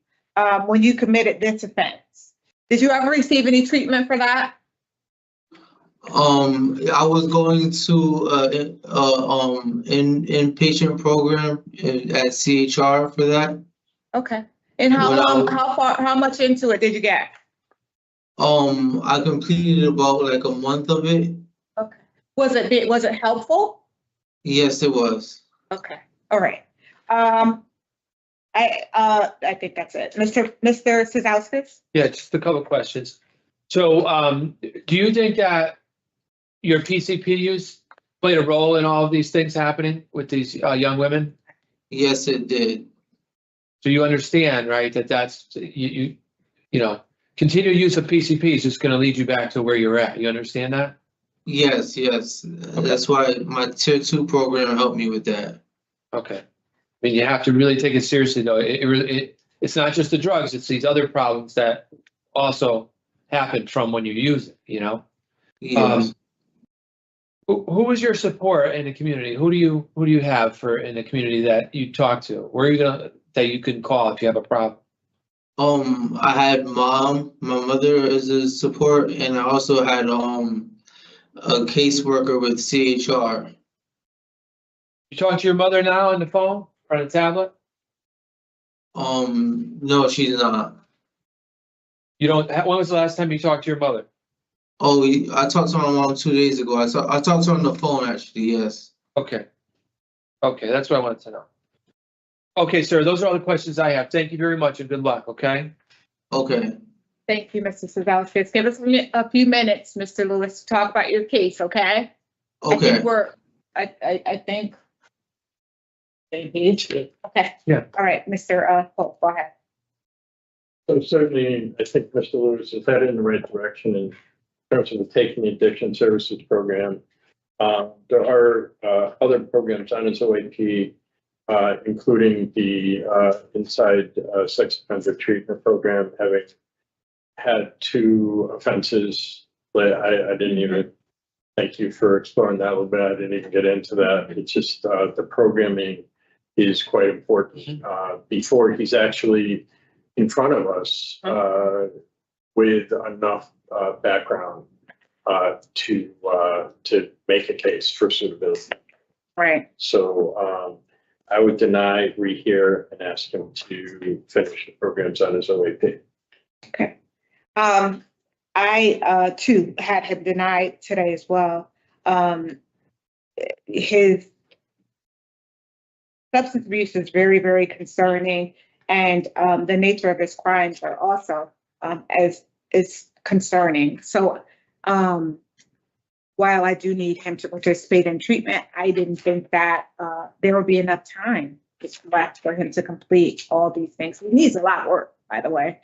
when you committed this offense. Did you ever receive any treatment for that? I was going to inpatient program at CHR for that. Okay. And how much into it did you get? I completed about like a month of it. Okay. Was it helpful? Yes, it was. Okay. All right. I think that's it. Mr. Gonzales? Yeah, just a couple of questions. So, do you think that your PCP use played a role in all of these things happening with these young women? Yes, it did. So you understand, right, that's continued use of PCP is just going to lead you back to where you're at. You understand that? Yes. Okay. That's why my tier 2 program helped me with that. Okay. I mean, you have to really take it seriously, though. It's not just the drugs; it's these other problems that also happen from when you use it. Yes. Who is your support in the community? Who do you have in the community that you talk to? Where are you that you can call if you have a problem? I had my mother as a support, and I also had a caseworker with CHR. You talk to your mother now on the phone or on a tablet? No, she's not. You don't. When was the last time you talked to your mother? Oh, I talked to my mom 2 days ago. I talked to her on the phone, actually, yes. Okay, that's what I wanted to know. Okay, sir, those are all the questions I have. Thank you very much and good luck, okay? Okay. Thank you, Mr. Gonzales. Give us a few minutes, Mr. Lewis, to talk about your case, okay? Okay. I think. Okay. Yeah. All right, Mr. Pohl, go ahead. So certainly, I think Mr. Lewis is headed in the right direction in terms of the Taking Addiction Services Program. There are other programs on his OAP, including the Inside Sex Offender Treatment Program, having had 2 offenses. I didn't even, thank you for exploring that a little bit. I didn't even get into that. It's just the programming is quite important before he's actually in front of us with enough background to make a case for suitability. Right. So I would deny rehear and ask him to finish the programs on his OAP. Okay. I too had him denied today as well. his substance abuse is very, very concerning, and the nature of his crimes are also as is concerning. So while I do need him to participate in treatment, I didn't think that there would be enough time left for him to complete all these things. He needs a lot of work, by the way.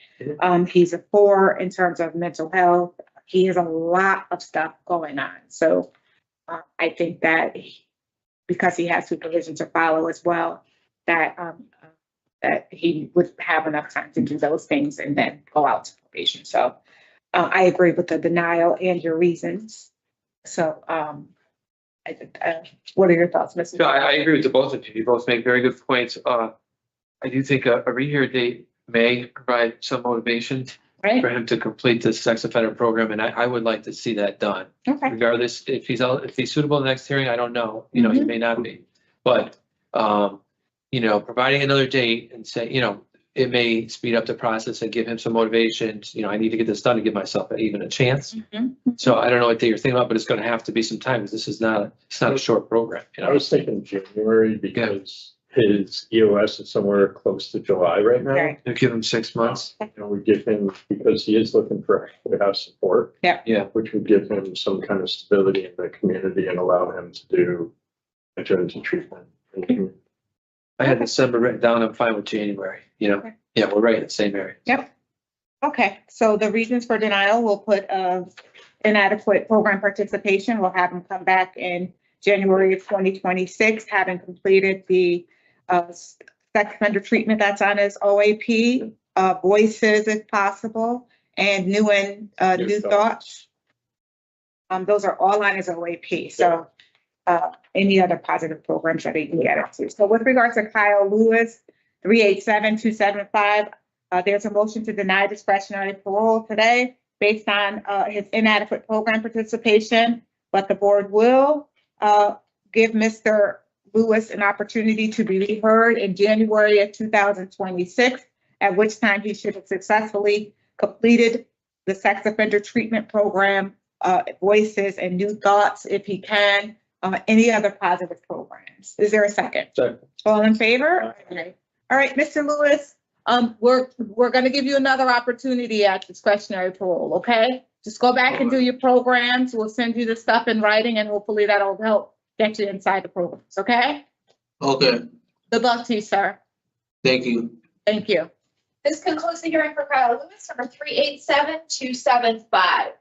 He's a 4 in terms of mental health. He has a lot of stuff going on. So I think that because he has supervision to follow as well, that that he would have enough time to do those things and then go out to probation. So I agree with the denial and your reasons. So what are your thoughts, Mr.? No, I agree with the both of you. You both make very good points. I do think a rehear date may provide some motivation Right? for him to complete the sex offender program, and I would like to see that done. Okay. Regardless, if he's suitable in the next hearing, I don't know. You know, he may not be. But you know, providing another date and say, you know, it may speed up the process and give him some motivation. You know, I need to get this done to give myself even a chance. So I don't know what day you're thinking about, but it's going to have to be some time because this is not a short program. You I know? was thinking January because his EOS is somewhere close to July right now. Right. They'll give him 6 months. You know, we give him, because he is looking for to have support. Yeah. Which would give him some kind of stability in the community and allow him to enter into treatment. I had December written down. I'm fine with January. You know, Okay. yeah, we're right in the same area. Yep. Okay, so the reasons for denial, we'll put inadequate program participation. We'll have them come back in January of 2026, having completed the sex offender treatment that's on his OAP, voices if possible, and new thoughts. Those are all on his OAP. So any other positive programs that he can get into. So with regards to Kyle Lewis, 387-275, there's a motion to deny discretionary parole today based on his inadequate program participation, but the board will give Mr. Lewis an opportunity to be heard in January of 2026, at which time he should have successfully completed the sex offender treatment program, voices and new thoughts if he can, any other positive programs. Is there a second? Second. All in favor? Okay. All right, Mr. Lewis, we're gonna give you another opportunity at discretionary parole, okay? Just go back and do your programs. We'll send you the stuff in writing and hopefully that'll help get you inside the programs, okay? Okay, Good luck to you, sir. thank you. Thank you. This concludes the hearing for Kyle Lewis, number 387-275.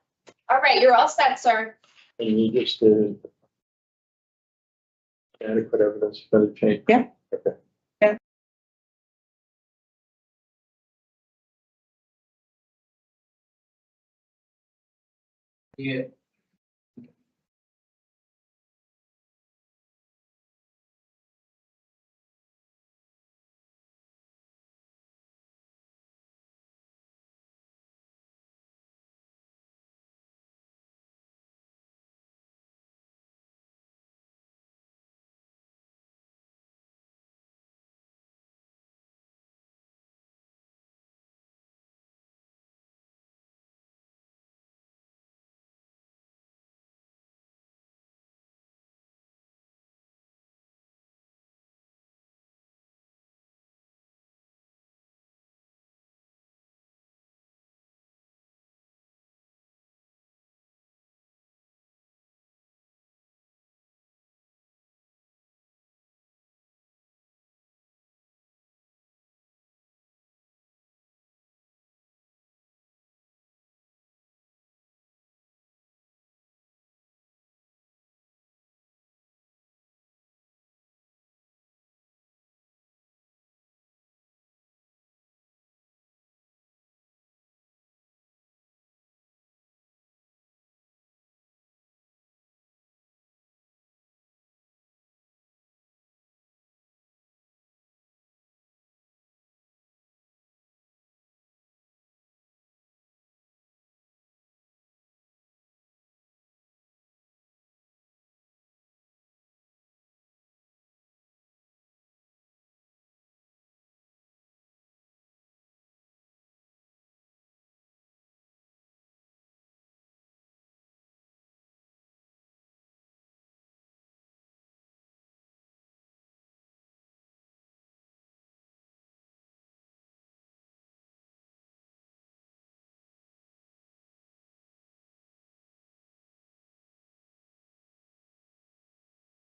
All right, you're all set, sir. And you just did adequate evidence for the change? Yeah. Okay. Yeah.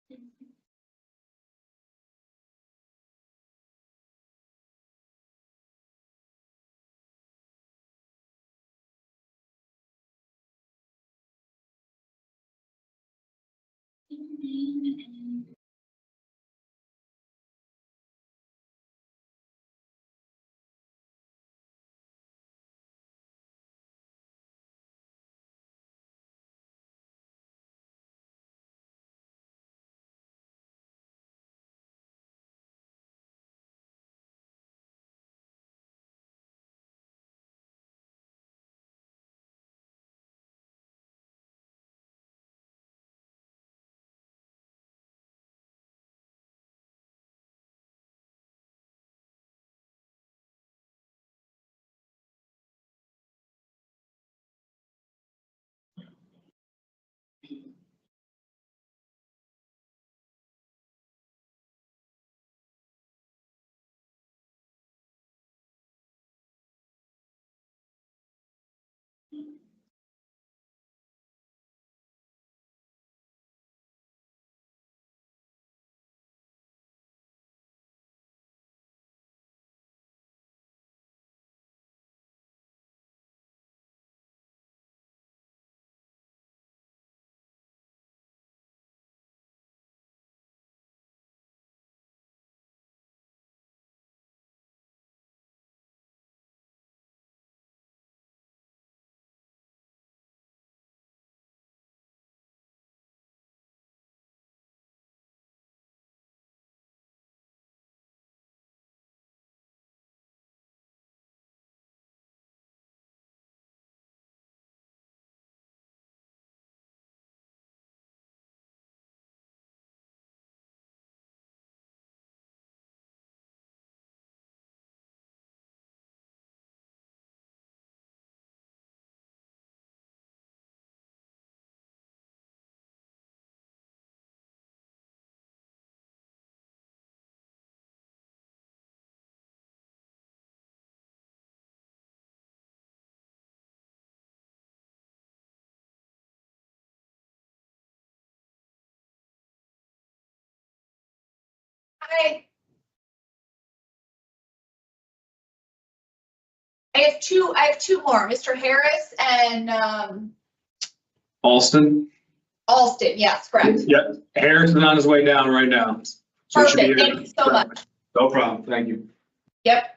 Hi. I have two more, Mr. Harris and, Alston? Alston, yes, correct. Yep, Harris is on his way down right now. So it should be Perfect, here. thank you so much. No problem, thank you. Yep.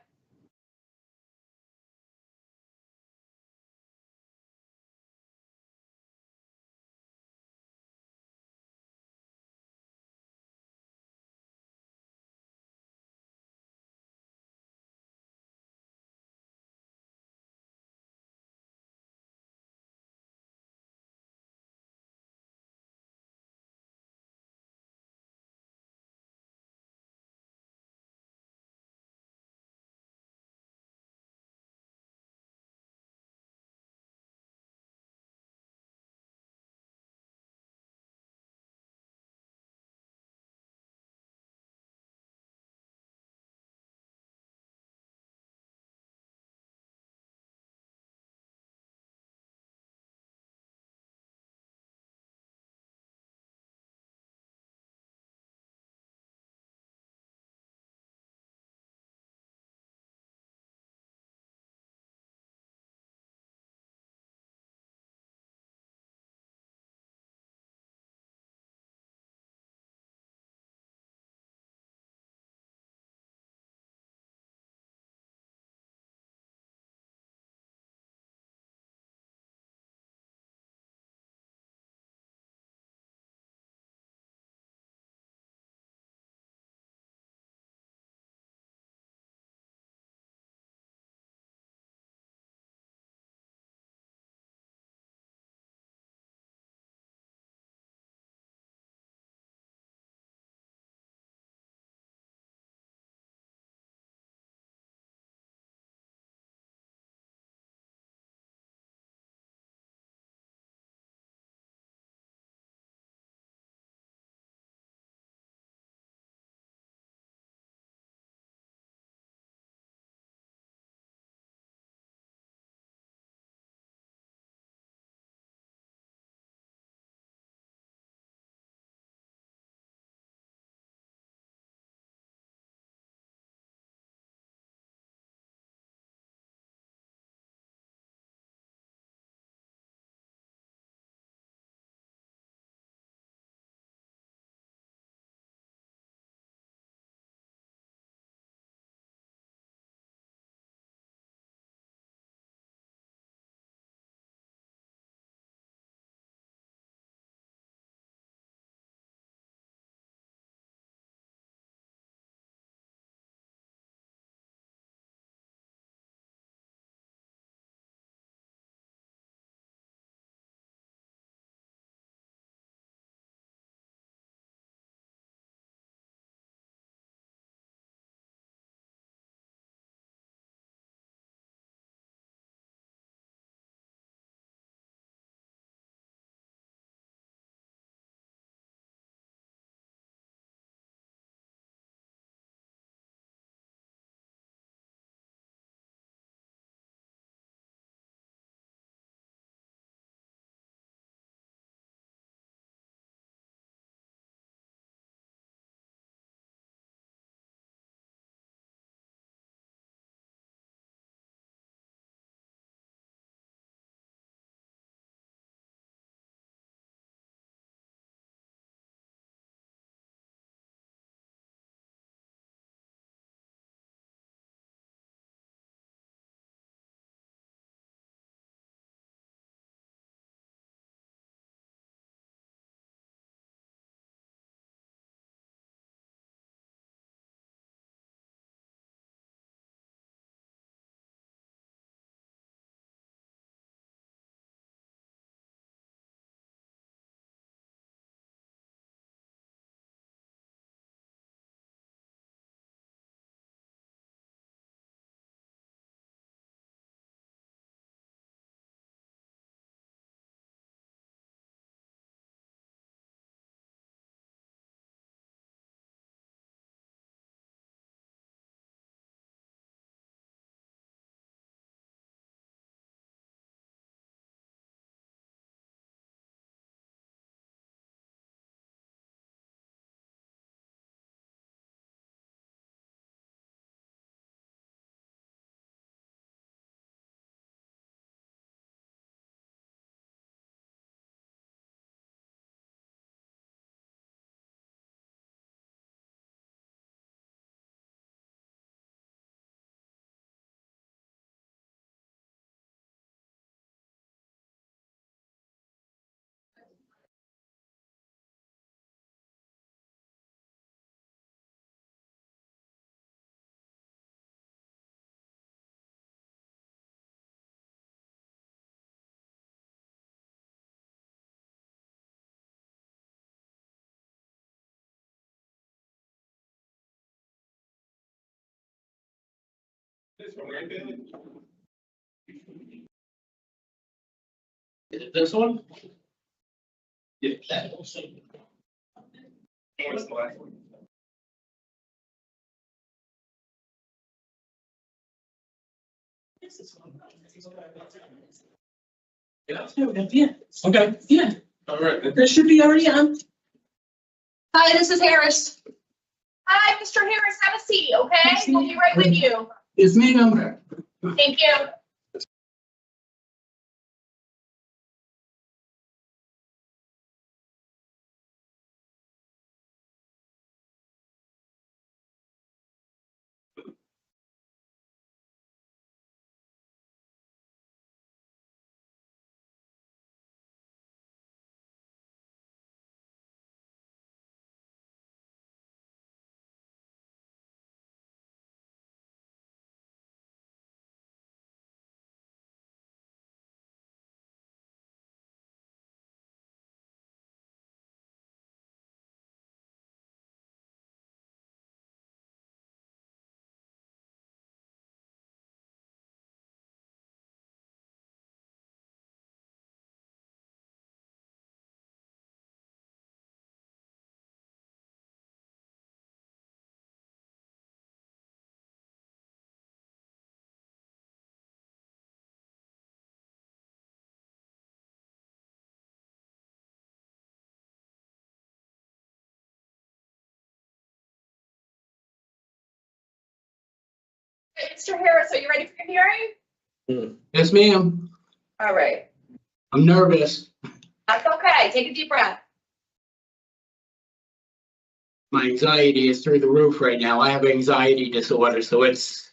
Is it this one? Yeah. Yeah, Okay. yeah, All right. that should be already on. Hi, this is Harris. Hi, Mr. Harris, have a seat, okay? We'll be right with you. It's me, number. Thank you. Okay, Mr. Harris, are you ready for your hearing? Yes, ma'am. All right. I'm nervous. That's okay. Take a deep breath. My anxiety is through the roof right now. I have anxiety disorder, so it's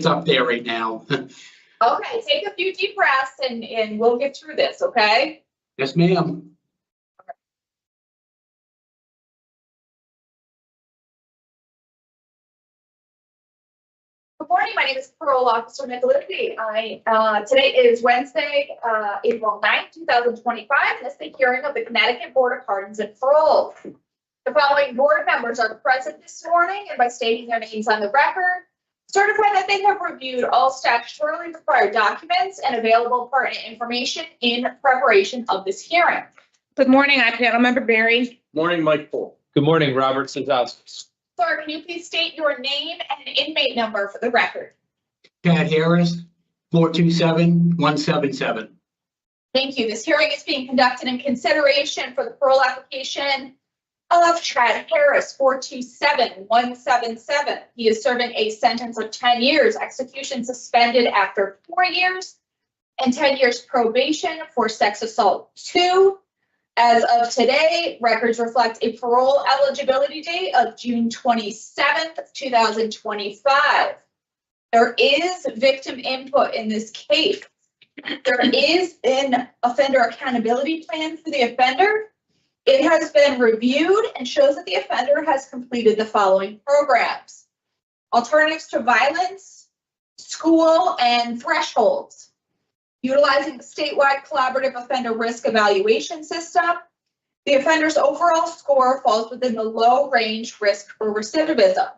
up there right now. Okay, take a few deep breaths and we'll get through this, okay? Yes, ma'am. Good morning, my name is Parole Officer Nicolisi. Today is Wednesday, April 9th, 2025, and this is the hearing of the Connecticut Board of Pardons and Paroles. The following board members are present this morning and by stating their names on the record, certify that they have reviewed all statutorily required documents and available pertinent information in preparation of this hearing. Good morning, I'm Panel Member Barry. Morning, Mike Poole. Good morning, Robert Santos. Sir, can you please state your name and inmate number for the record? Chad Harris, 427-177. Thank you. This hearing is being conducted in consideration for the parole application of Chad Harris, 427-177. He is serving a sentence of 10 years, execution suspended after 4 years, and 10 years probation for sex assault 2. As of today, records reflect a parole eligibility date of June 27th, 2025. There is victim input in this case. There is an offender accountability plan for the offender. It has been reviewed and shows that the offender has completed the following programs: alternatives to violence, school, and thresholds. Utilizing the statewide collaborative offender risk evaluation system, the offender's overall score falls within the low range risk for recidivism.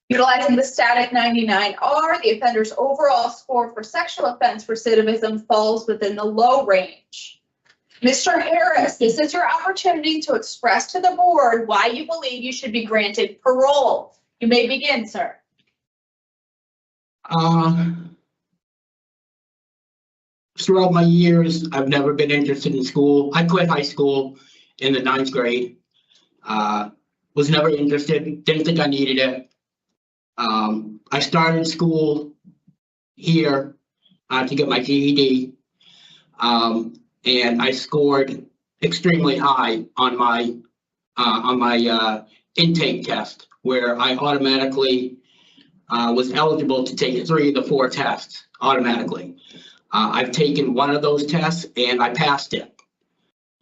Utilizing the static 99R, the offender's overall score for sexual offense recidivism falls within the low range. Mr. Harris, this is your opportunity to express to the board why you believe you should be granted parole. You may begin, sir. Throughout my years, I've never been interested in school. I quit high school in the 9th grade. Was never interested, didn't think I needed it. I started school here to get my GED. And I scored extremely high on my intake test, where I automatically was eligible to take 3 of the 4 tests automatically. I've taken one of those tests and I passed it.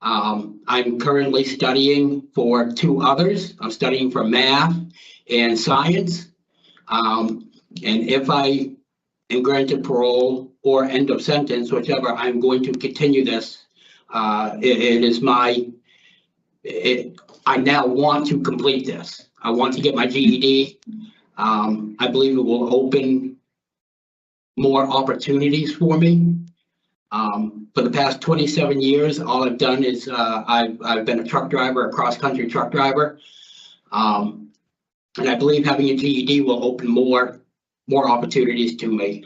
I'm currently studying for 2 others. I'm studying for math and science. And if I am granted parole or end of sentence, whichever, I'm going to continue this. I now want to complete this. I want to get my GED. I believe it will open more opportunities for me. For the past 27 years, all I've done is I've been a truck driver, a cross-country truck driver. And I believe having a GED will open more opportunities to me.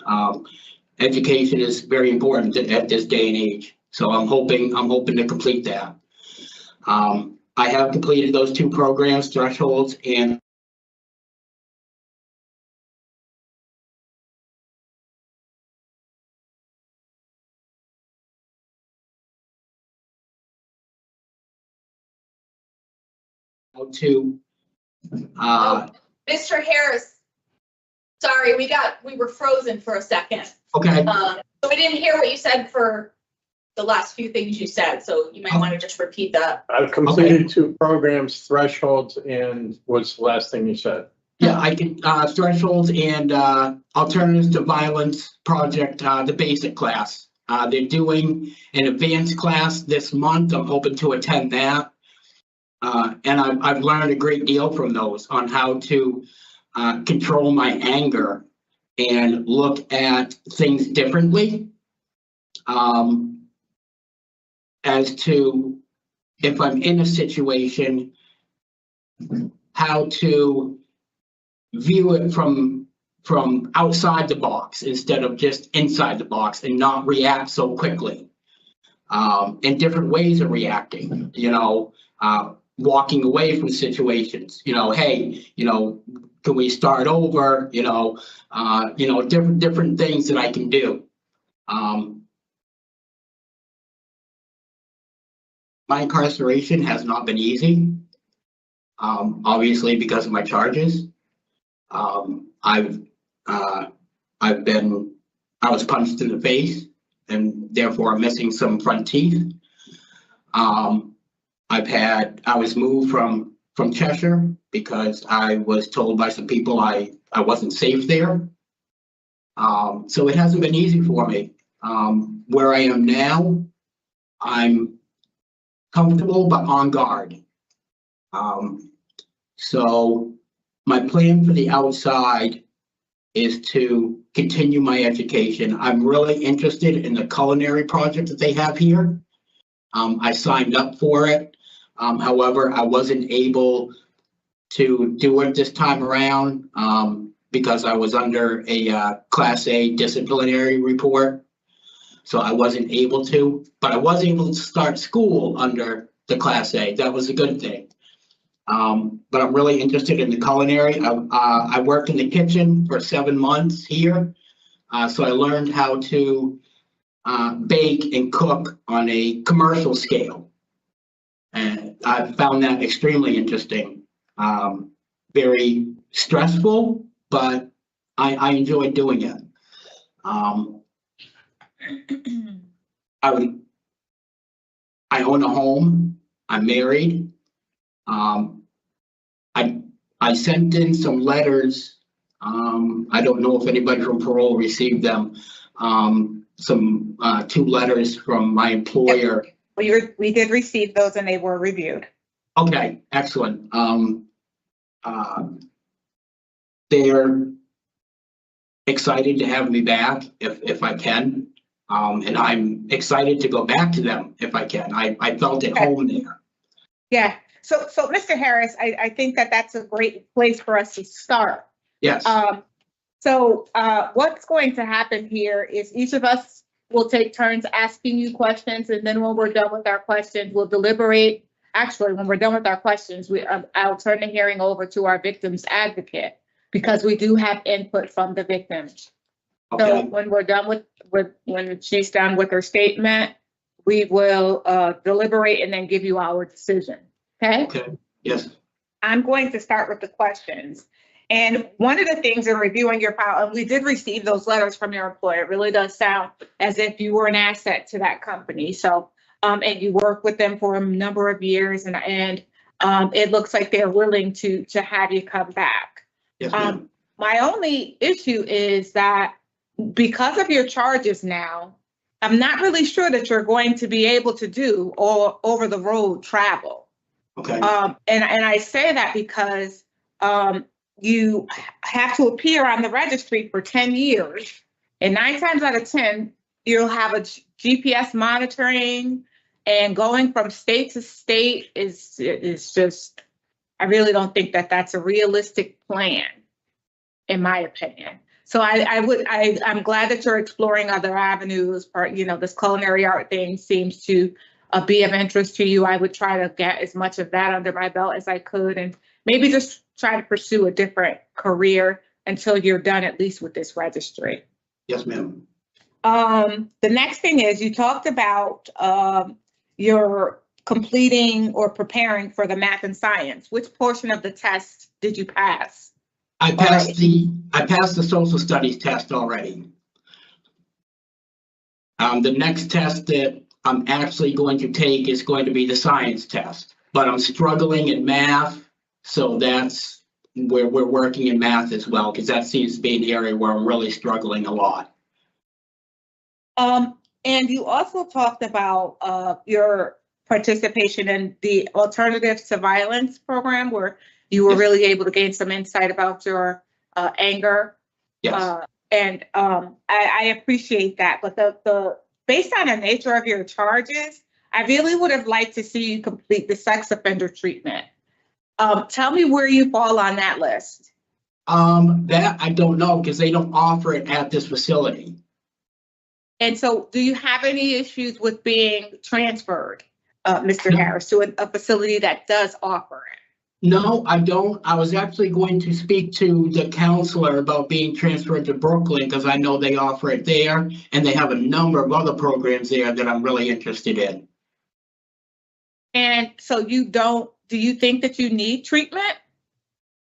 Education is very important at this day and age. So I'm hoping to complete that. I have completed those 2 programs, thresholds and how to Mr. Harris, sorry, we were frozen for a second. okay. So we didn't hear what you said for the last few things you said, so you might want to just repeat that. I've completed 2 programs, thresholds, and what's the last thing you said? Yeah, I can, thresholds and alternatives to violence project, the basic class. They're doing an advanced class this month. I'm hoping to attend that. And I've learned a great deal from those on how to control my anger and look at things differently. As to if I'm in a situation, how to view it from outside the box instead of just inside the box and not react so quickly. And different ways of reacting, walking away from situations, hey, can we start over? Different things that I can do. My incarceration has not been easy, obviously because of my charges. I was punched in the face and therefore I'm missing some front teeth. I was moved from Cheshire because I was told by some people I wasn't safe there. So it hasn't been easy for me. Where I am now, I'm comfortable but on guard. So my plan for the outside is to continue my education. I'm really interested in the culinary project that they have here. I signed up for it. However, I wasn't able to do it this time around because I was under a Class A disciplinary report. So I wasn't able to, but I was able to start school under the Class A. That was a good thing. But I'm really interested in the culinary. I worked in the kitchen for 7 months here. So I learned how to bake and cook on a commercial scale. And I found that extremely interesting. Very stressful, but I enjoyed doing it. I own a home. I'm married. I sent in some letters. I don't know if anybody from Parole received them. Some 2 letters from my employer. We did receive those and they were reviewed. Okay, excellent. They're excited to have me back if I can. And I'm excited to go back to them if I can. I felt at home there. Yeah. So Mr. Harris, I think that's a great place for us to start. Yes. So what's going to happen here is each of us will take turns asking you questions, and then when we're done with our questions, we'll deliberate. Actually, when we're done with our questions, I'll turn the hearing over to our victim's advocate because we do have input from the victims. Okay. So when we're done when she's done with her statement, we will deliberate and then give you our decision. Okay? Okay. Yes. I'm going to start with the questions. And one of the things in reviewing your file, and we did receive those letters from your employer, it really does sound as if you were an asset to that company. So, and you work with them for a number of years, and it looks like they're willing to have you come back. Yes, my only issue is that because of your charges now, I'm not really sure that you're going to be able to do all over the road travel. Okay. And I say that because you have to appear on the registry for 10 years. And 9 times out of 10, you'll have a GPS monitoring, and going from state to state is just, I really don't think that that's a realistic plan, in my opinion. So I'm glad that you're exploring other avenues, or, you know, this culinary art thing seems to be of interest to you. I would try to get as much of that under my belt as I could, and maybe just try to pursue a different career until you're done, at least with this registry. Yes, ma'am. The next thing is, you talked about your completing or preparing for the math and science. Which portion of the test did you pass? I passed the social studies test already. The next test that I'm actually going to take is going to be the science test, but I'm struggling in math. So that's where we're working in math as well, because that seems to be an area where I'm really struggling a lot. And you also talked about your participation in the Alternatives to Violence program, where you were really able to gain some insight about your anger. Yes. I appreciate that. But the based on the nature of your charges, I really would have liked to see you complete the sex offender treatment. Tell me where you fall on that list. That I don't know, because they don't offer it at this facility. And so, do you have any issues with being transferred, Mr. No. Harris, to a facility that does offer it? No, I don't. I was actually going to speak to the counselor about being transferred to Brooklyn, because I know they offer it there, and they have a number of other programs there that I'm really interested in. And so do you think that you need treatment?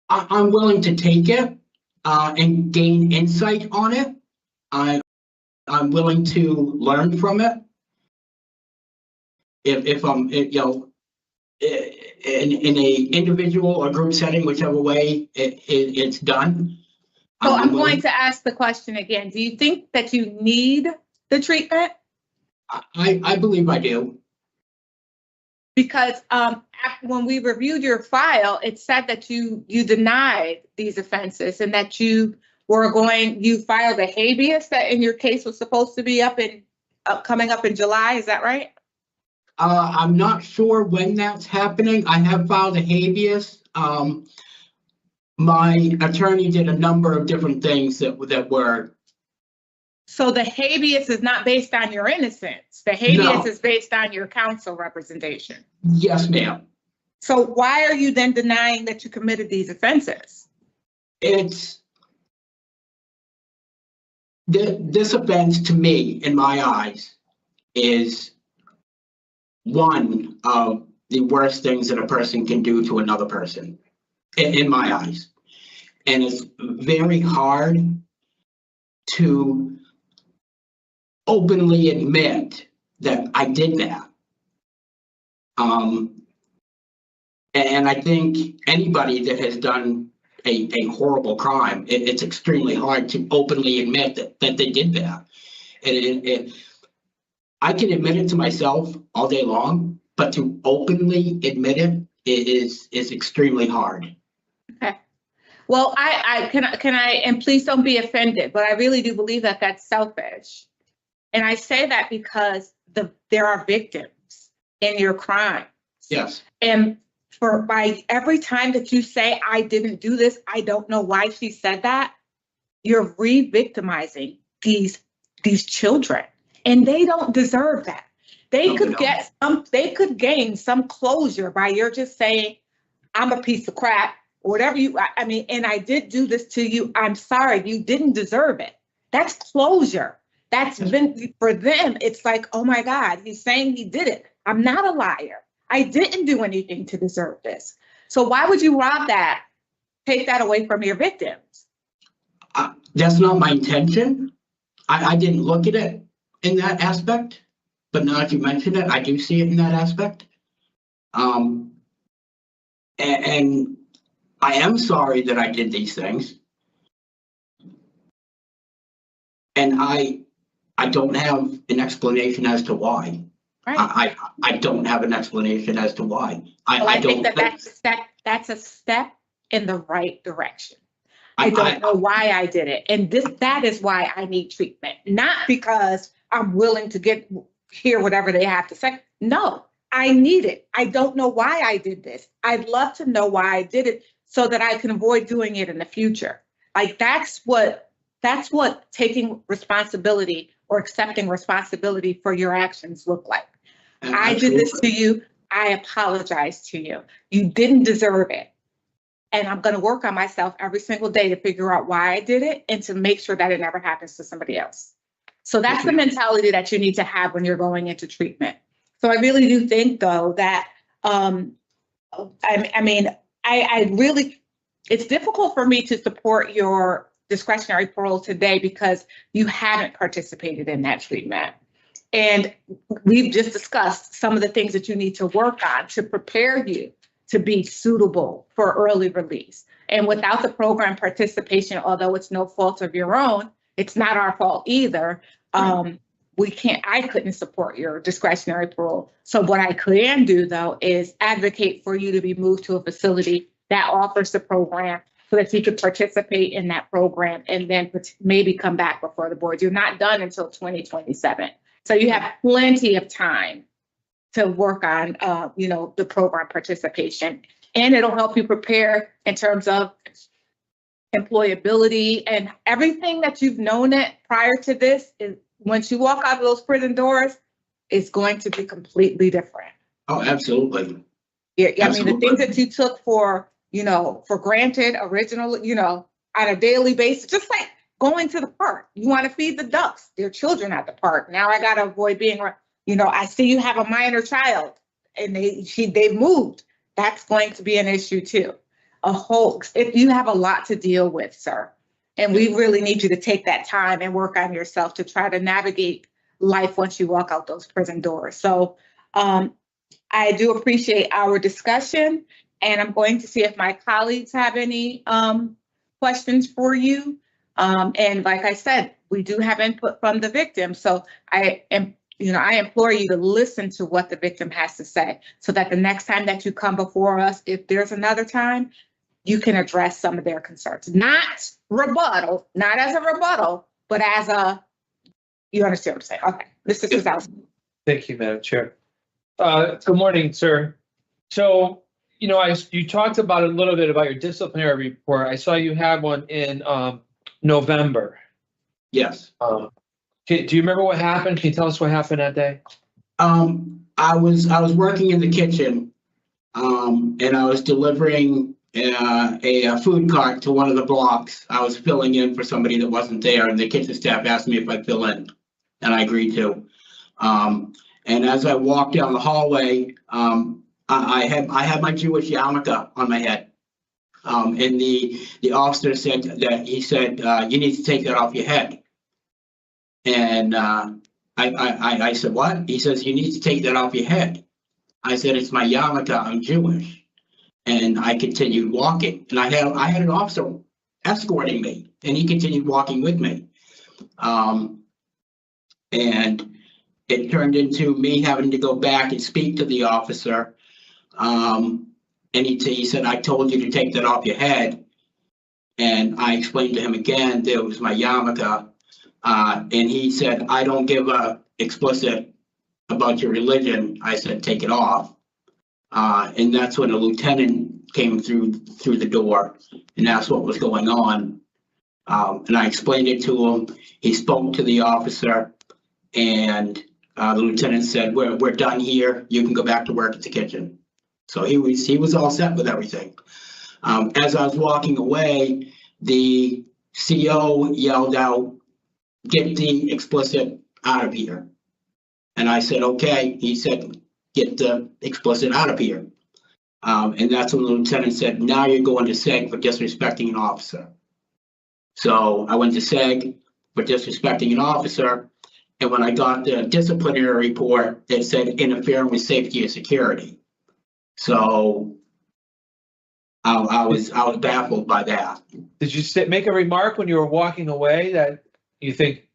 I'm willing to take it and gain insight on it. I'm willing to learn from it. If I'm, you know, in a individual or group setting, whichever way it's done. So I'm going to ask the question again. Do you think that you need the treatment? I believe I do. Because when we reviewed your file, it said that you denied these offenses, and that you filed a habeas that in your case was supposed to be coming up in July. Is that right? I'm not sure when that's happening. I have filed a habeas. My attorney did a number of different things that were. So the habeas is not based on your innocence. The habeas is based on your counsel representation. Yes, ma'am. So why are you then denying that you committed these offenses? This offense, to me, in my eyes, is one of the worst things that a person can do to another person, in my eyes. And it's very hard to openly admit that I did that. And I think anybody that has done a horrible crime, it's extremely hard to openly admit that they did that. And I can admit it to myself all day long, but to openly admit it is extremely hard. Okay. Well, can I, and please don't be offended, but I really do believe that that's selfish. And I say that because there are victims in your crime. Yes. And by every time that you say, I didn't do this, I don't know why she said that, you're re-victimizing these children, and they don't deserve that. They could gain some closure by your just saying, I'm a piece of crap, or whatever and I did do this to you. I'm sorry, you didn't deserve it. That's closure. That's been, for them, it's like, oh my God, he's saying he did it. I'm not a liar. I didn't do anything to deserve this. So why would you take that away from your victims? That's not my intention. I didn't look at it in that aspect, but now that you mention it, I do see it in that aspect. And I am sorry that I did these things. And I don't have an explanation as to why. Right. I don't have an explanation as to why. I think that's a step in the right direction. I don't know why I did it. And that is why I need treatment, not because I'm willing to hear whatever they have to say. No, I need it. I don't know why I did this. I'd love to know why I did it so that I can avoid doing it in the future. Like that's what taking responsibility or accepting responsibility for your actions look like. I did this to you. I apologize to you. You didn't deserve it. And I'm going to work on myself every single day to figure out why I did it and to make sure that it never happens to somebody else. So that's the mentality that you need to have when you're going into treatment. So I really do think, though, that, I mean, it's difficult for me to support your discretionary parole today because you haven't participated in that treatment. And we've just discussed some of the things that you need to work on to prepare you to be suitable for early release. And without the program participation, although it's no fault of your own, it's not our fault either. I couldn't support your discretionary parole. So what I can do, though, is advocate for you to be moved to a facility that offers the program so that you could participate in that program and then maybe come back before the board. You're not done until 2027. So you have plenty of time to work on, the program participation, and it'll help you prepare in terms of employability and everything that you've known it prior to this. Is once you walk out of those prison doors, it's going to be completely different. Oh, absolutely. Yeah, I Absolutely. mean, the things that you took for granted, on a daily basis, just like going to the park. You want to feed the ducks. There are children at the park. Now I got to avoid being, I see you have a minor child and they've moved. That's going to be an issue too. If you have a lot to deal with, sir, and we really need you to take that time and work on yourself to try to navigate life once you walk out those prison doors. So I do appreciate our discussion, and I'm going to see if my colleagues have any questions for you. And like I said, we do have input from the victim. So I implore you to listen to what the victim has to say so that the next time that you come before us, if there's another time, you can address some of their concerns. Not as a rebuttal, but you understand what I'm saying? Okay, Mr. Gonzales. Thank you, Madam Chair. Good morning, sir. So, you talked about a little bit about your disciplinary report. I saw you had one in November. Yes. Do you remember what happened? Can you tell us what happened that day? I was working in the kitchen, and I was delivering a food cart to one of the blocks. I was filling in for somebody that wasn't there, and the kitchen staff asked me if I'd fill in, and I agreed to. And as I walked down the hallway, I had my Jewish yarmulke on my head. And the officer said that you need to take that off your head. And I said, what? He says, you need to take that off your head. I said, it's my yarmulke, I'm Jewish. And I continued walking, and I had an officer escorting me, and he continued walking with me. And it turned into me having to go back and speak to the officer. And he said, I told you to take that off your head. And I explained to him again that it was my yarmulke. And he said, I don't give a explicit about your religion. I said, take it off. And that's when a lieutenant came through the door and asked what was going on. And I explained it to him. He spoke to the officer, and the lieutenant said, we're done here. You can go back to work at the kitchen. So he was all set with everything. As I was walking away, the CO yelled out, get the explicit out of here. And I said, okay. He said, get the explicit out of here. And that's when the lieutenant said, now you're going to SEG for disrespecting an officer. So I went to SEG for disrespecting an officer. And when I got the disciplinary report, it said interfering with safety and security. So I was baffled by that. Did you make a remark when you were walking away that you think,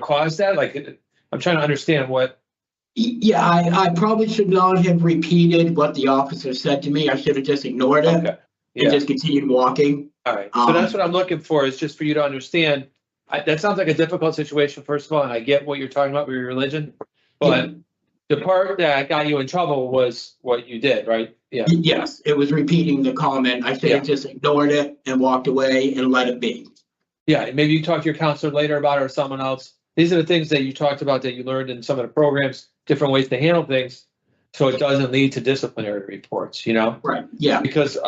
caused that? Like, I'm trying to understand what. Yeah, I probably should not have repeated what the officer said to me. I should have just ignored it. Okay. and just continued walking. All right, so that's what I'm looking for, is just for you to understand. That sounds like a difficult situation, first of all, and I get what you're talking about with your religion. But the part that got you in trouble was what you did, right? Yeah. Yes, it was repeating the comment. I should have just ignored it and walked away and let it be. Yeah, maybe you talk to your counselor later about it, or someone else. These are the things that you talked about that you learned in some of the programs, different ways to handle things, so it doesn't lead to disciplinary reports, you know? Right, yeah. Because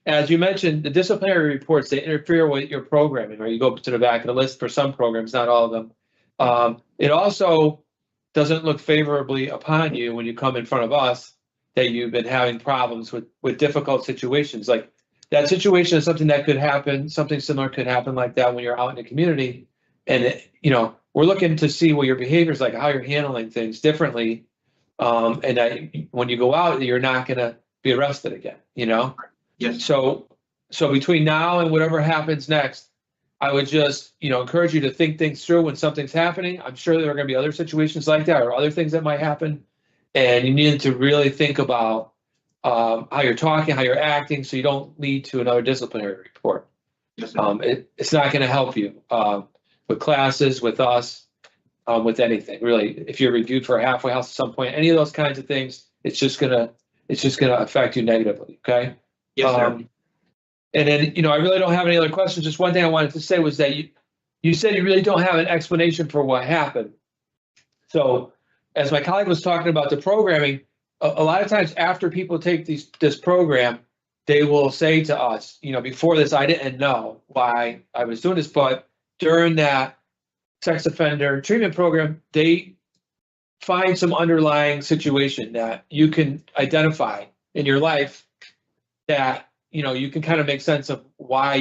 as you mentioned, the disciplinary reports, they interfere with your programming, or you go to the back of the list for some programs, not all of them. It also doesn't look favorably upon you when you come in front of us that you've been having problems with difficult situations. Like that situation is something that could happen, something similar could happen like that when you're out in the community. And, you know, we're looking to see what your behavior is like, how you're handling things differently. And that when you go out, you're not going to be arrested again, you know? Yes. So between now and whatever happens next, I would just, you know, encourage you to think things through when something's happening. I'm sure there are going to be other situations like that or other things that might happen. And you need to really think about how you're talking, how you're acting, so you don't lead to another disciplinary report. Yes, it's not going to help you with classes, with us, with anything really. If you're reviewed for a halfway house at some point, any of those kinds of things, it's just gonna affect you negatively. Okay. Yes, sir. And then, you know, I really don't have any other questions. Just one thing I wanted to say was that you said you really don't have an explanation for what happened. So as my colleague was talking about the programming, a lot of times after people take this program, they will say to us, you know, before this, I didn't know why I was doing this, but during that sex offender treatment program, they find some underlying situation that you can identify in your life that, you know, you can kind of make sense of why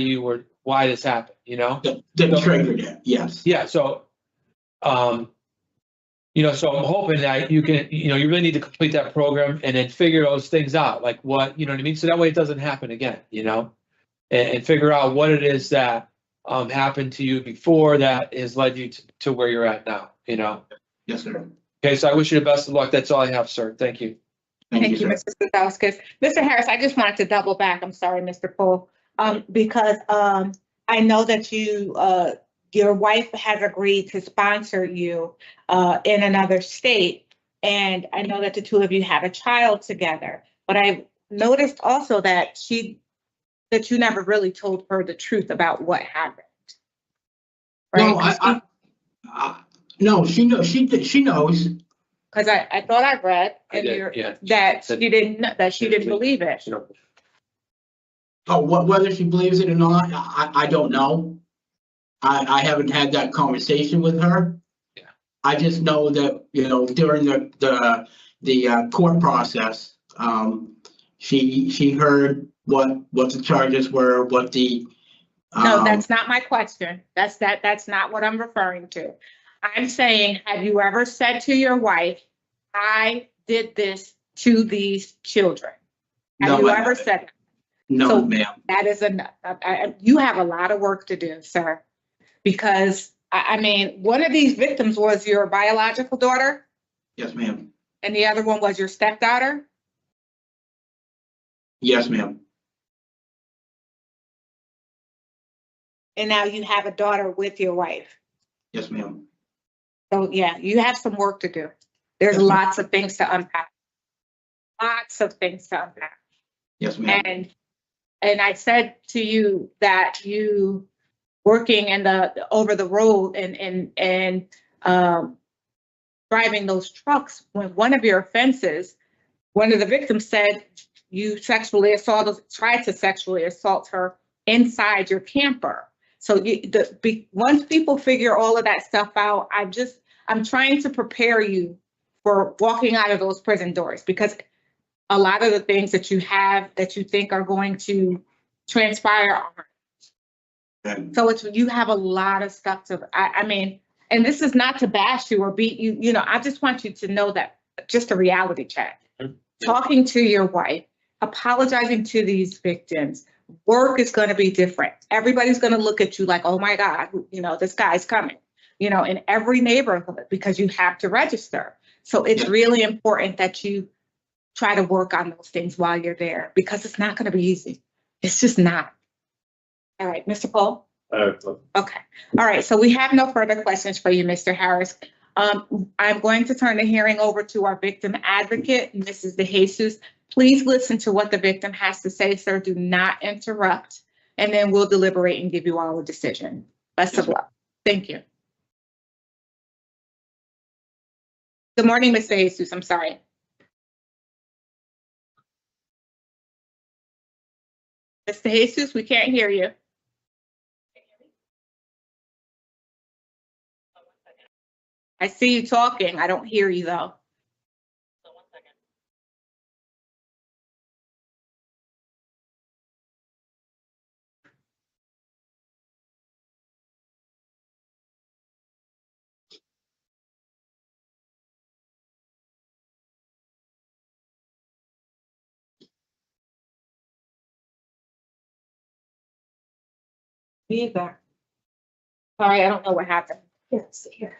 this happened, you know? That triggered it, yes. Yeah, so, you know, so I'm hoping that you can, you know, you really need to complete that program and then figure those things out, like what, you know what I mean? So that way it doesn't happen again, you know? And figure out what it is that happened to you before that has led you to where you're at now, you know? Yes, sir. Okay, so I wish you the best of luck. That's all I have, sir. Thank you. Thank you, Mr. Stauskas. Mr. Harris, I just wanted to double back. I'm sorry, Mr. Poole, because I know that your wife has agreed to sponsor you in another state, and I know that the two of you have a child together. But I noticed also that you never really told her the truth about what happened. Right? No, she knows. She knows. Because I thought I read that she didn't believe it. Oh, whether she believes it or not, I don't know. I haven't had that conversation with her. Yeah. I just know that, you know, during the court process, she heard what the charges were, what the. No, that's not my question. That's not what I'm referring to. I'm saying, have you ever said to your wife, I did this to these children? Have you ever said that? No, ma'am. That is enough. You have a lot of work to do, sir. Because, I mean, one of these victims was your biological daughter? Yes, ma'am. And the other one was your stepdaughter? Yes, ma'am. And now you have a daughter with your wife? Yes, ma'am. So, yeah, you have some work to do. There's lots of things to unpack. Lots of things to unpack. Yes, ma'am. And I said to you that you working in the over the road and driving those trucks, when one of your offenses, one of the victims said you tried to sexually assault her inside your camper. So once people figure all of that stuff out, I'm trying to prepare you for walking out of those prison doors, because a lot of the things that you have that you think are going to transpire aren't. So you have a lot of stuff I mean, and this is not to bash you or beat you, you know, I just want you to know that just a reality check. Talking to your wife, apologizing to these victims, work is going to be different. Everybody's going to look at you like, oh my God, you know, this guy's coming, you know, in every neighborhood, because you have to register. So it's really important that you try to work on those things while you're there, because it's not going to be easy. It's just not. All right, Mr. Paul? Uh, Okay. All right, so we have no further questions for you, Mr. Harris. I'm going to turn the hearing over to our victim advocate, Mrs. De Jesus. Please listen to what the victim has to say, sir. Do not interrupt. And then we'll deliberate and give you all a decision. Best of luck. Thank you. Good morning, Ms. De Jesus. I'm sorry. Ms. De Jesus, we can't hear you. I see you talking. I don't hear you though. Me either. Sorry, I don't know what happened. Yes, here.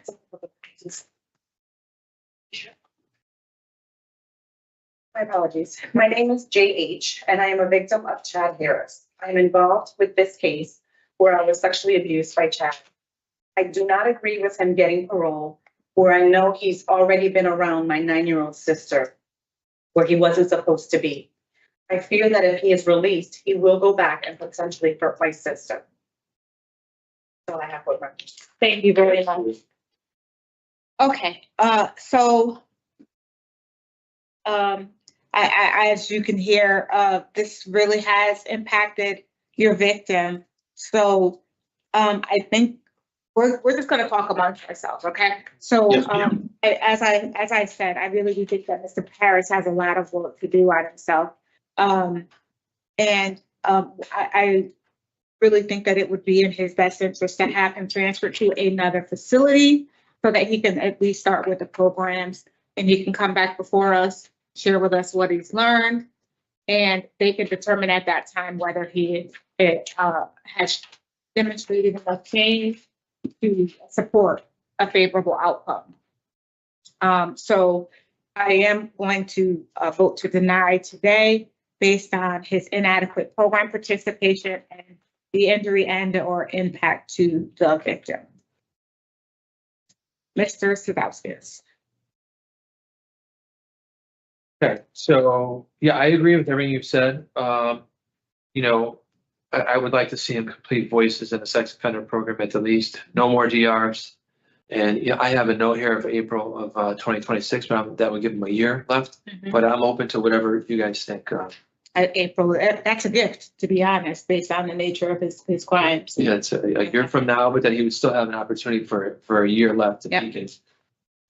My apologies. My name is JH and I am a victim of Chad Harris. I am involved with this case where I was sexually abused by Chad. I do not agree with him getting parole, where I know he's already been around my 9-year-old sister where he wasn't supposed to be. I fear that if he is released, he will go back and potentially hurt my sister. That's all I have for my. Thank you very much. Okay, as you can hear, this really has impacted your victim. So, I think we're just going to talk amongst ourselves, okay? So, Yes, ma'am. as I said, I really do think that Mr. Harris has a lot of work to do on himself, I really think that it would be in his best interest to have him transferred to another facility so that he can at least start with the programs and he can come back before us, share with us what he's learned, and they can determine at that time whether he has demonstrated enough change to support a favorable outcome. So I am going to vote to deny today based on his inadequate program participation and the injury and or impact to the victim. Mr. Sadowskis. Okay, so, yeah, I agree with everything you've said. You know, I would like to see him complete voices in a sex offender program at the least, no more DRs. And, yeah, I have a note here of April of 2026, but that would give him a year left. But I'm open to whatever you guys think. April, that's a gift, to be honest, based on the nature of his crimes. Yeah, it's a year from now, but then he would still have an opportunity for a year left. Yep.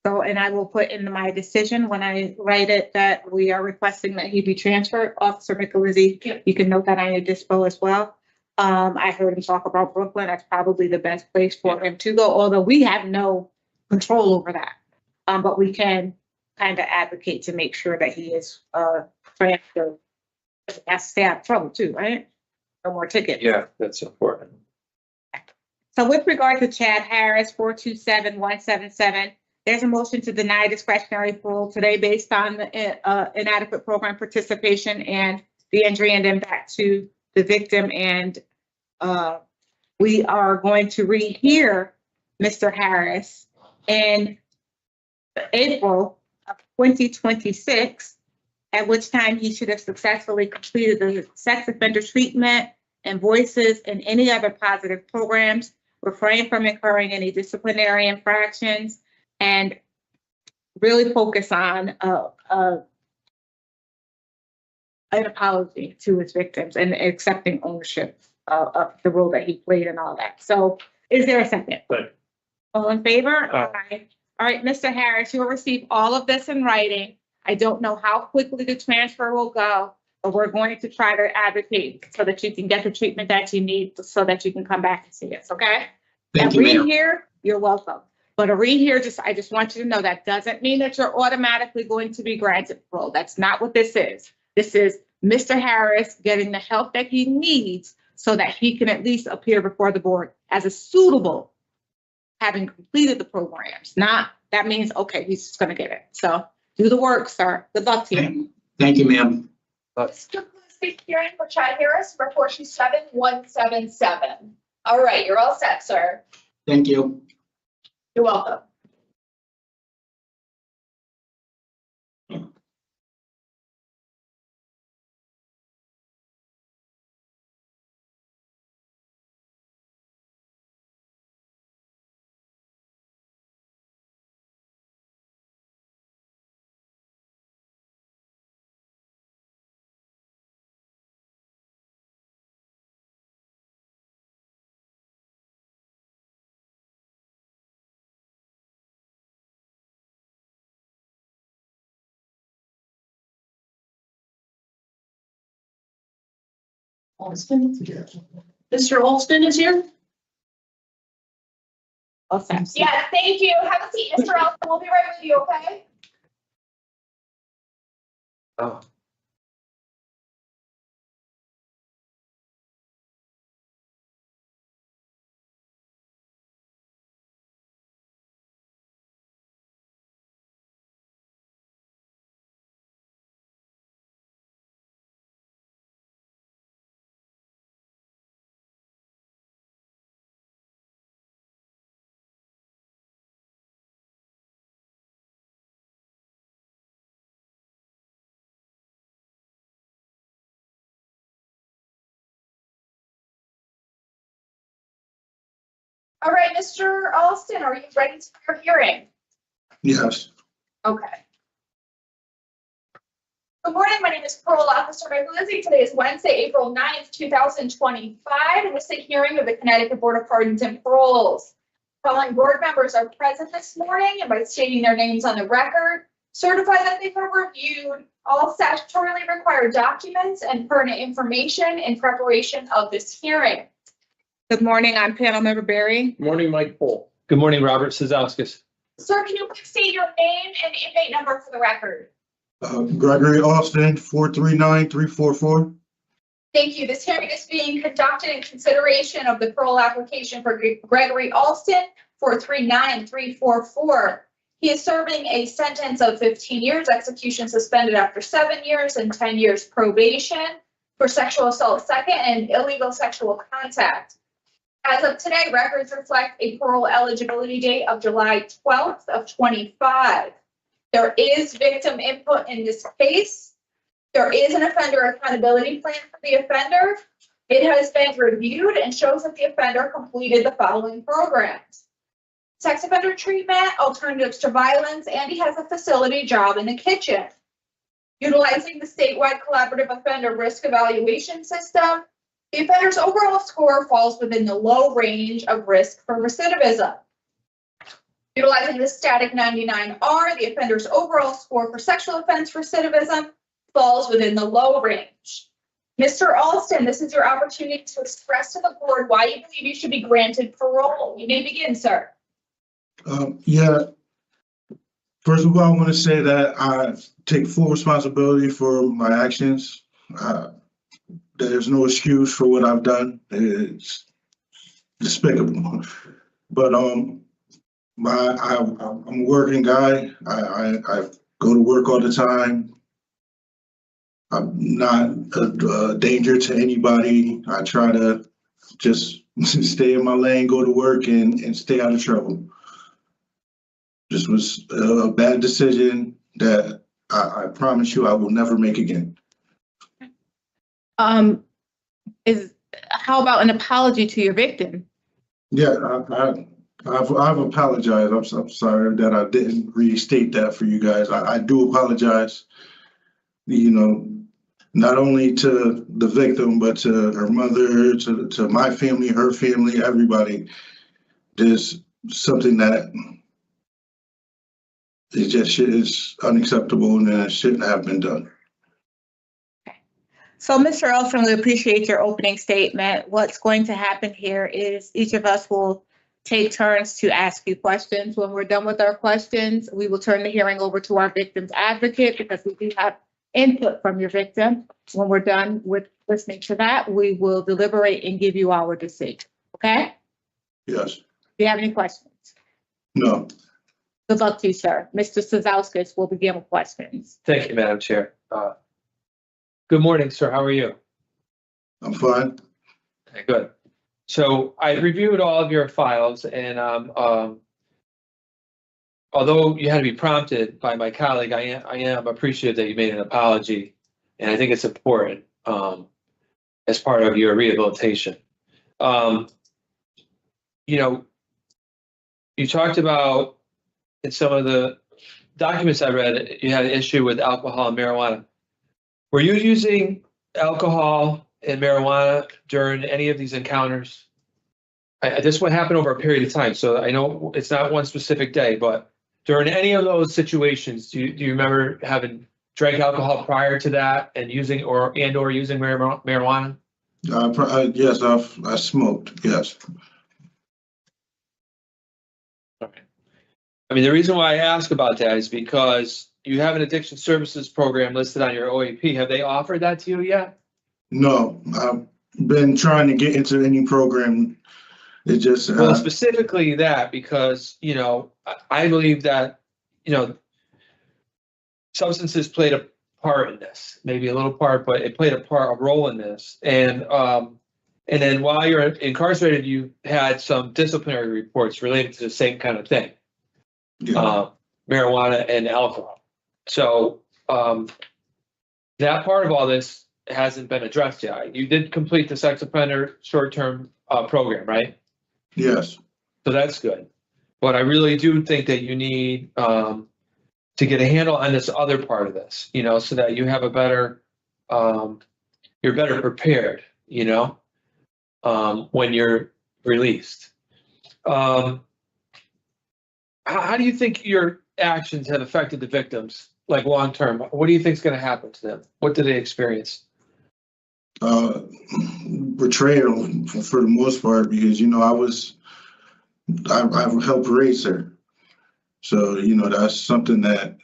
So, and I will put in my decision when I write it that we are requesting that he be transferred. Officer Michelizzi, you can note that on your dispo as well. I heard him talk about Brooklyn. That's probably the best place for him to go, although we have no control over that. But we can kind of advocate to make sure that he is transferred. Has to stay out of trouble too, right? No more tickets. Yeah, that's important. So with regard to Chad Harris, 427177, there's a motion to deny discretionary parole today based on the inadequate program participation and the injury and impact to the victim. And we are going to rehear Mr. Harris in April of 2026, at which time he should have successfully completed the sex offender treatment and voices and any other positive programs, refrain from incurring any disciplinary infractions, and really focus on an apology to his victims and accepting ownership of the role that he played and all that. So is there a second? Second. All in favor? Aye. All right, Mr. Harris, you will receive all of this in writing. I don't know how quickly the transfer will go, but we're going to try to advocate so that you can get the treatment that you need so that you can come back and see us, okay? Thank you, ma'am. Rehear, you're welcome. But a rehear, I just want you to know that doesn't mean that you're automatically going to be granted parole. That's not what this is. This is Mr. Harris getting the help that he needs so that he can at least appear before the board as a suitable, having completed the programs. Not, that means, okay, he's just gonna get it. So do the work, sir. Good luck to you. Thank you, ma'am. Stay speak hearing for Chad Harris, number 47177. All right, you're all set, sir. Thank you. You're welcome. Alston is here. Mr. Alston is here? Awesome. Yeah, thank you. Have a seat, Mr. Alston. We'll be right with you, okay? Oh. All right, Mr. Alston, are you ready for your hearing? Yes. Okay. Good morning. My name is Parole Officer Reggie. Today is Wednesday, April 9th, 2025, and this is a hearing of the Connecticut Board of Pardons and Paroles. Following board members are present this morning, and by stating their names on the record, certify that they have reviewed all statutorily required documents and pertinent information in preparation of this hearing. Good morning, I'm panel member Barry. Morning, Mike Poole. Good morning, Robert Sazowskis. Sir, can you please state your name and inmate number for the record? Gregory Alston, 439-344. Thank you. This hearing is being conducted in consideration of the parole application for Gregory Alston, 439-344. He is serving a sentence of 15 years, execution suspended after 7 years, and 10 years probation for sexual assault second and illegal sexual contact. As of today, records reflect a parole eligibility date of July 12th of 25. There is victim input in this case. There is an offender accountability plan for the offender. It has been reviewed and shows that the offender completed the following programs: sex offender treatment, alternatives to violence, and he has a facility job in the kitchen. Utilizing the statewide collaborative offender risk evaluation system, the offender's overall score falls within the low range of risk for recidivism. Utilizing the static 99R, the offender's overall score for sexual offense recidivism falls within the low range. Mr. Alston, this is your opportunity to express to the board why you believe you should be granted parole. You may begin, sir. Yeah. First of all, I want to say that I take full responsibility for my actions. There's no excuse for what I've done. It's despicable. But I'm a working guy. I go to work all the time. I'm not a danger to anybody. I try to just stay in my lane, go to work, and stay out of trouble. This was a bad decision that I promise you I will never make again. How about an apology to your victim? Yeah, I've apologized. I'm sorry that I didn't restate that for you guys. I do apologize. You know, not only to the victim, but to her mother, to my family, her family, everybody. There's something that is unacceptable and it shouldn't have been done. So, Mr. Alston, we appreciate your opening statement. What's going to happen here is each of us will take turns to ask you questions. When we're done with our questions, we will turn the hearing over to our victim's advocate because we do have input from your victim. When we're done with listening to that, we will deliberate and give you our decision. Okay? Yes. Do you have any questions? No. Good luck to you, sir. Mr. Sazowskis will begin with questions. Thank you, Madam Chair. Good morning, sir. How are you? I'm fine. Okay, good. So I reviewed all of your files and although you had to be prompted by my colleague, I am appreciative that you made an apology. And I think it's important as part of your rehabilitation. You know, you talked about in some of the documents I read, you had an issue with alcohol and marijuana. Were you using alcohol and marijuana during any of these encounters? This would happen over a period of time, so I know it's not one specific day, but during any of those situations, do you remember having drank alcohol prior to that and using or using marijuana? Yes, I smoked, yes. Okay. I mean, the reason why I ask about that is because you have an addiction services program listed on your OAP. Have they offered that to you yet? No, I've been trying to get into any program. It just well, specifically that, because you know, I believe that substances played a part in this, maybe a little part, but it played a role in this. And then while you're incarcerated, you had some disciplinary reports related to the same kind of thing, marijuana and alcohol. So that part of all this hasn't been addressed yet. You did complete the sex offender short-term program, right? Yes. So that's good. But I really do think that you need to get a handle on this other part of this, so that you have a better, you're better prepared, when you're released. How do you think your actions have affected the victims, like long term? What do you think is going to happen to them? What do they experience? Betrayal for the most part, because I've helped raise her, so that's something that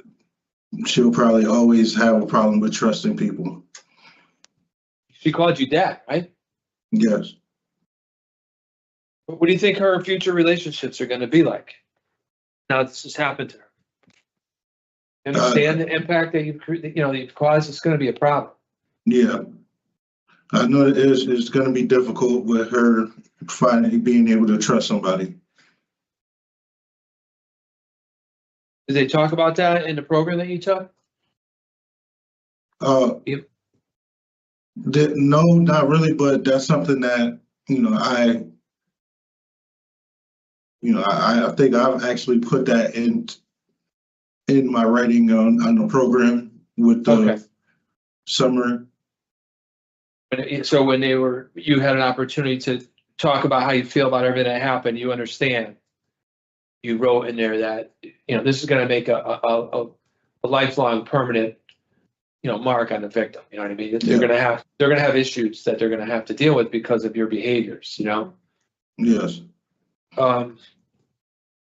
she'll probably always have a problem with trusting people. She called you dad, right? Yes. What do you think her future relationships are going to be like now this has happened to her? You understand the impact that you've caused? It's going to be a problem. Yeah. I know it's going to be difficult with her finally being able to trust somebody. Did they talk about that in the program that you took? No, not really, but that's something that, I think I've actually put that in my writing on the program with the summer. So when you had an opportunity to talk about how you feel about everything that happened, you understand. You wrote in there that this is going to make a lifelong, permanent, mark on the victim. You know what I mean? They're going to have issues that they're going to have to deal with because of your behaviors. Yes. And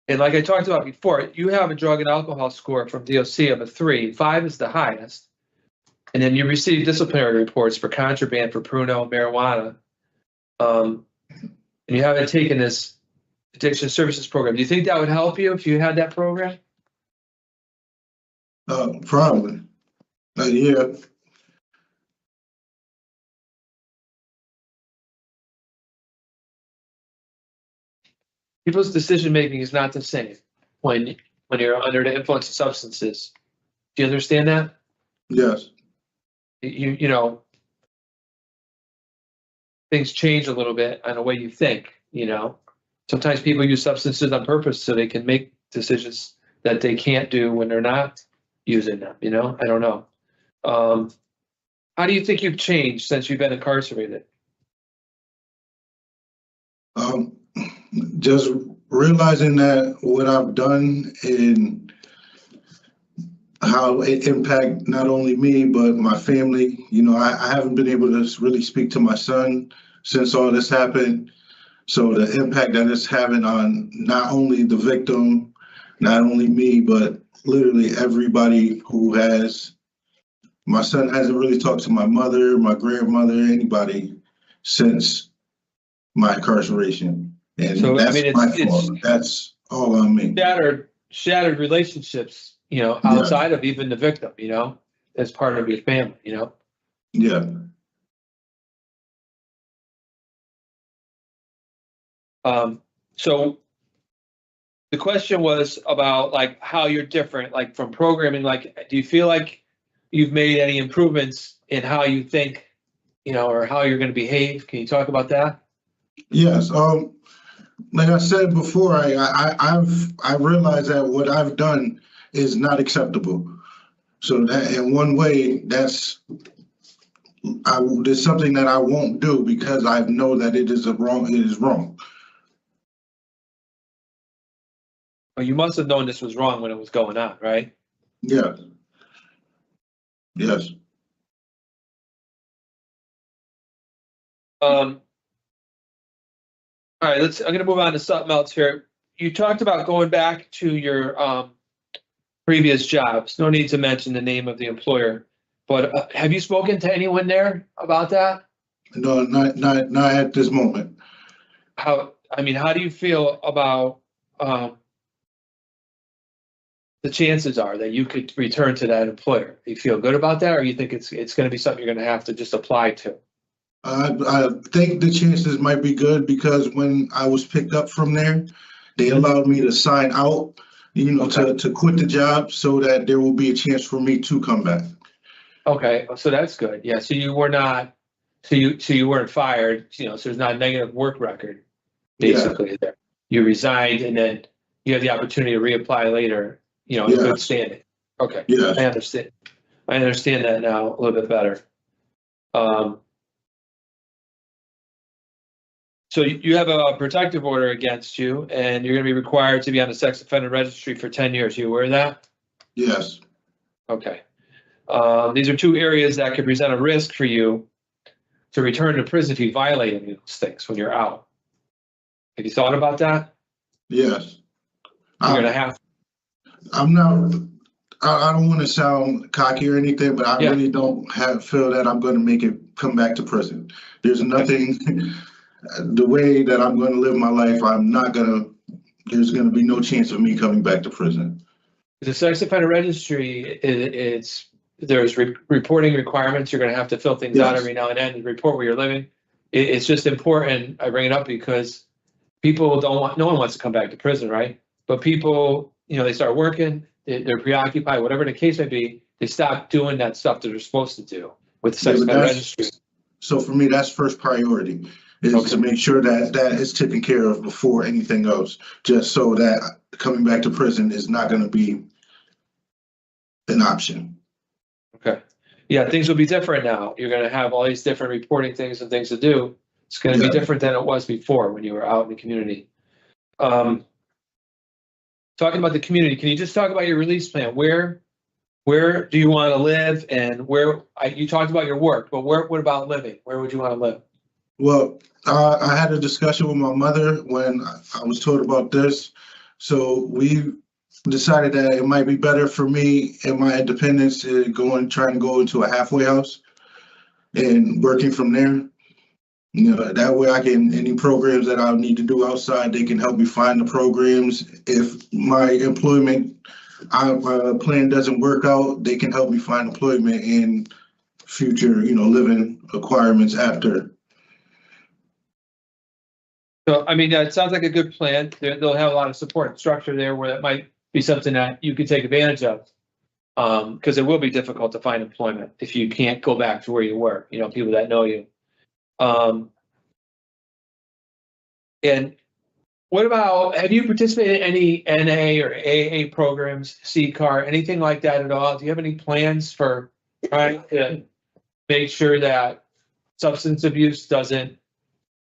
like I talked about before, you have a drug and alcohol score from DOC of a 3. 5 is the highest. And then you receive disciplinary reports for contraband for Pruno, marijuana. And you haven't taken this addiction services program. Do you think that would help you if you had that program? Probably. Yeah. People's decision making is not the same when you're under the influence of substances. Do you understand that? Yes. Things change a little bit on the way you think. Sometimes people use substances on purpose so they can make decisions that they can't do when they're not using them. I don't know. How do you think you've changed since you've been incarcerated? Just realizing that what I've done and how it impacts not only me, but my family. I haven't been able to really speak to my son since all this happened. So the impact that it's having on not only the victim, not only me, but literally everybody who has. My son hasn't really talked to my mother, my grandmother, anybody since my incarceration. And So, that's my it's fault. That's all on me. shattered relationships, outside of even the victim, as part of your family, Yeah. So the question was about like how you're different, like from programming, like, do you feel like you've made any improvements in how you think, you know, or how you're going to behave? Can you talk about that? Yes. Like I said before, I realized that what I've done is not acceptable. So that in one way, there's something that I won't do because I know that it is wrong. Well, you must have known this was wrong when it was going on, right? Yeah. Yes. All right, I'm gonna move on to something else here. You talked about going back to your previous jobs. No need to mention the name of the employer, but have you spoken to anyone there about that? No, not at this moment. How do you feel about the chances are that you could return to that employer? Do you feel good about that, or you think it's going to be something you're going to have to just apply to? I think the chances might be good because when I was picked up from there, they allowed me to sign out, you know, to quit the job so that there will be a chance for me to come back. Okay, so that's good. Yeah, so you were not, so you weren't fired, you know, so there's not a negative work record, basically there. You resigned and then you had the opportunity to reapply later, you know, in good standing. Okay, I understand. I understand that now a little bit better. So you have a protective order against you and you're going to be required to be on the sex offender registry for 10 years. You aware of that? Yes. Okay. These are two areas that could present a risk for you to return to prison if you violate any of those things when you're out. Have you thought about that? Yes. You're going to have. I'm not, I don't want to sound cocky or anything, but I really don't feel that I'm going to make it come back to prison. There's nothing, the way that I'm going to live my life, there's going to be no chance of me coming back to prison. The sex offender registry, there's reporting requirements. You're going to have to fill things out every now and then and report where you're living. It's just important. I bring it up because people no one wants to come back to prison, right? But people, you know, they start working, they're preoccupied, whatever the case may be, they stop doing that stuff that they're supposed to do with the sex offender registry. So for me, that's first priority, is to make sure that is taken care of before anything else, just so that coming back to prison is not going to be an option. Okay. Yeah, things will be different now. You're going to have all these different reporting things and things to do. It's going to be different than it was before when you were out in the community. Talking about the community, can you just talk about your release plan? Where do you want to live, and you talked about your work, but what about living? Where would you want to live? Well, I had a discussion with my mother when I was told about this. So we decided that it might be better for me and my independence to try and go into a halfway house and working from there. You know, that way any programs that I need to do outside, they can help me find the programs. If my employment plan doesn't work out, they can help me find employment in future, you know, living requirements after. So, I mean, it sounds like a good plan. They'll have a lot of support and structure there where that might be something that you could take advantage of. Because it will be difficult to find employment if you can't go back to where you were, you know, people that know you. And what about, have you participated in any NA or AA programs, CCAR, anything like that at all? Do you have any plans for trying to make sure that substance abuse doesn't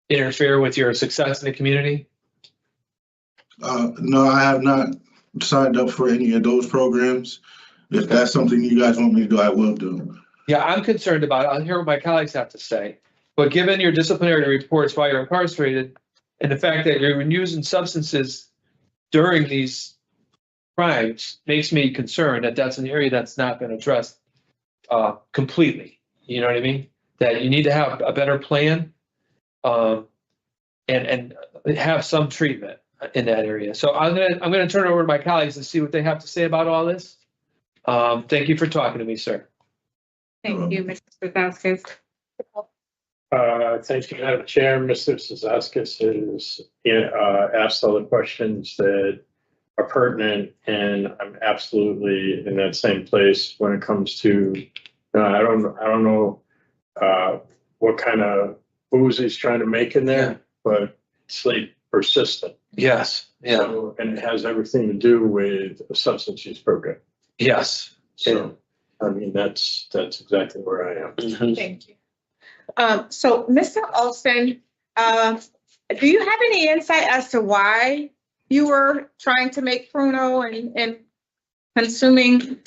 interfere with your success in the community? No, I have not signed up for any of those programs. If that's something you guys want me to do, I will do. Yeah, I'm concerned about it. I'll hear what my colleagues have to say. But given your disciplinary reports while you're incarcerated and the fact that you're using substances during these crimes makes me concerned that that's an area that's not been addressed completely. You know what I mean? That you need to have a better plan and have some treatment in that area. So I'm gonna turn it over to my colleagues and see what they have to say about all this. Thank you for talking to me, sir. Thank you, Mr. Vasquez. Thank you, Madam Chair. Mr. Suzaskis has asked all the questions that are pertinent, and I'm absolutely in that same place when it comes to, I don't know what kind of booze he's trying to make in there, but it's like persistent. Yes, yeah, So, and it has everything to do with a substance use program. yes. So, I mean, that's exactly where I am. Thank you. So, Mr. Alston, do you have any insight as to why you were trying to make pruno and consuming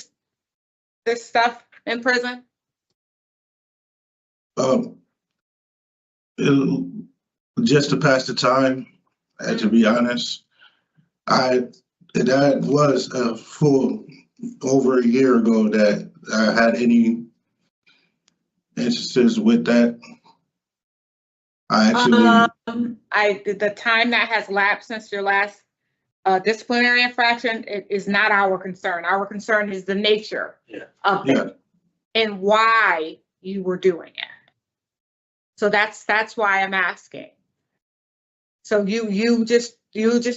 this stuff in prison? Just to pass the time, and to be honest, that was a full over a year ago that I had any instances with that. I actually, the time that has lapsed since your last disciplinary infraction, it is not our concern. Our concern is the nature of it and why you were doing it. So that's why I'm asking. So you just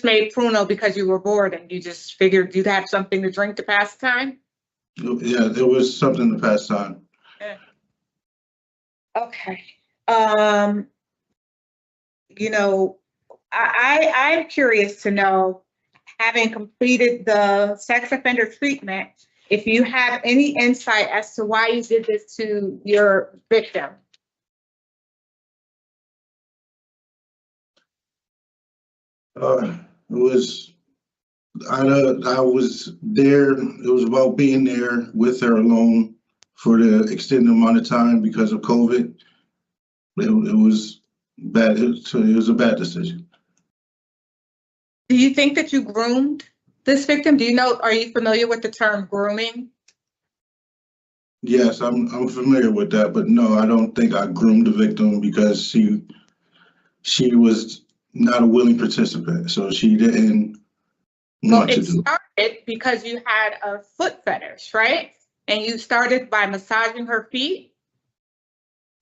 made pruno because you were bored and you just figured you'd have something to drink to pass the time? Yeah, there was something to pass time. Yeah. Okay. You know, I'm curious to know, having completed the sex offender treatment, if you have any insight as to why you did this to your victim. I was there. It was about being there with her alone for the extended amount of time because of COVID. It was bad. It was a bad decision. Do you think that you groomed this victim? Do you know, are you familiar with the term grooming? Yes, I'm familiar with that, but no, I don't think I groomed the victim because she was not a willing participant, so she didn't want to do. It started because you had a foot fetish, right? And you started by massaging her feet.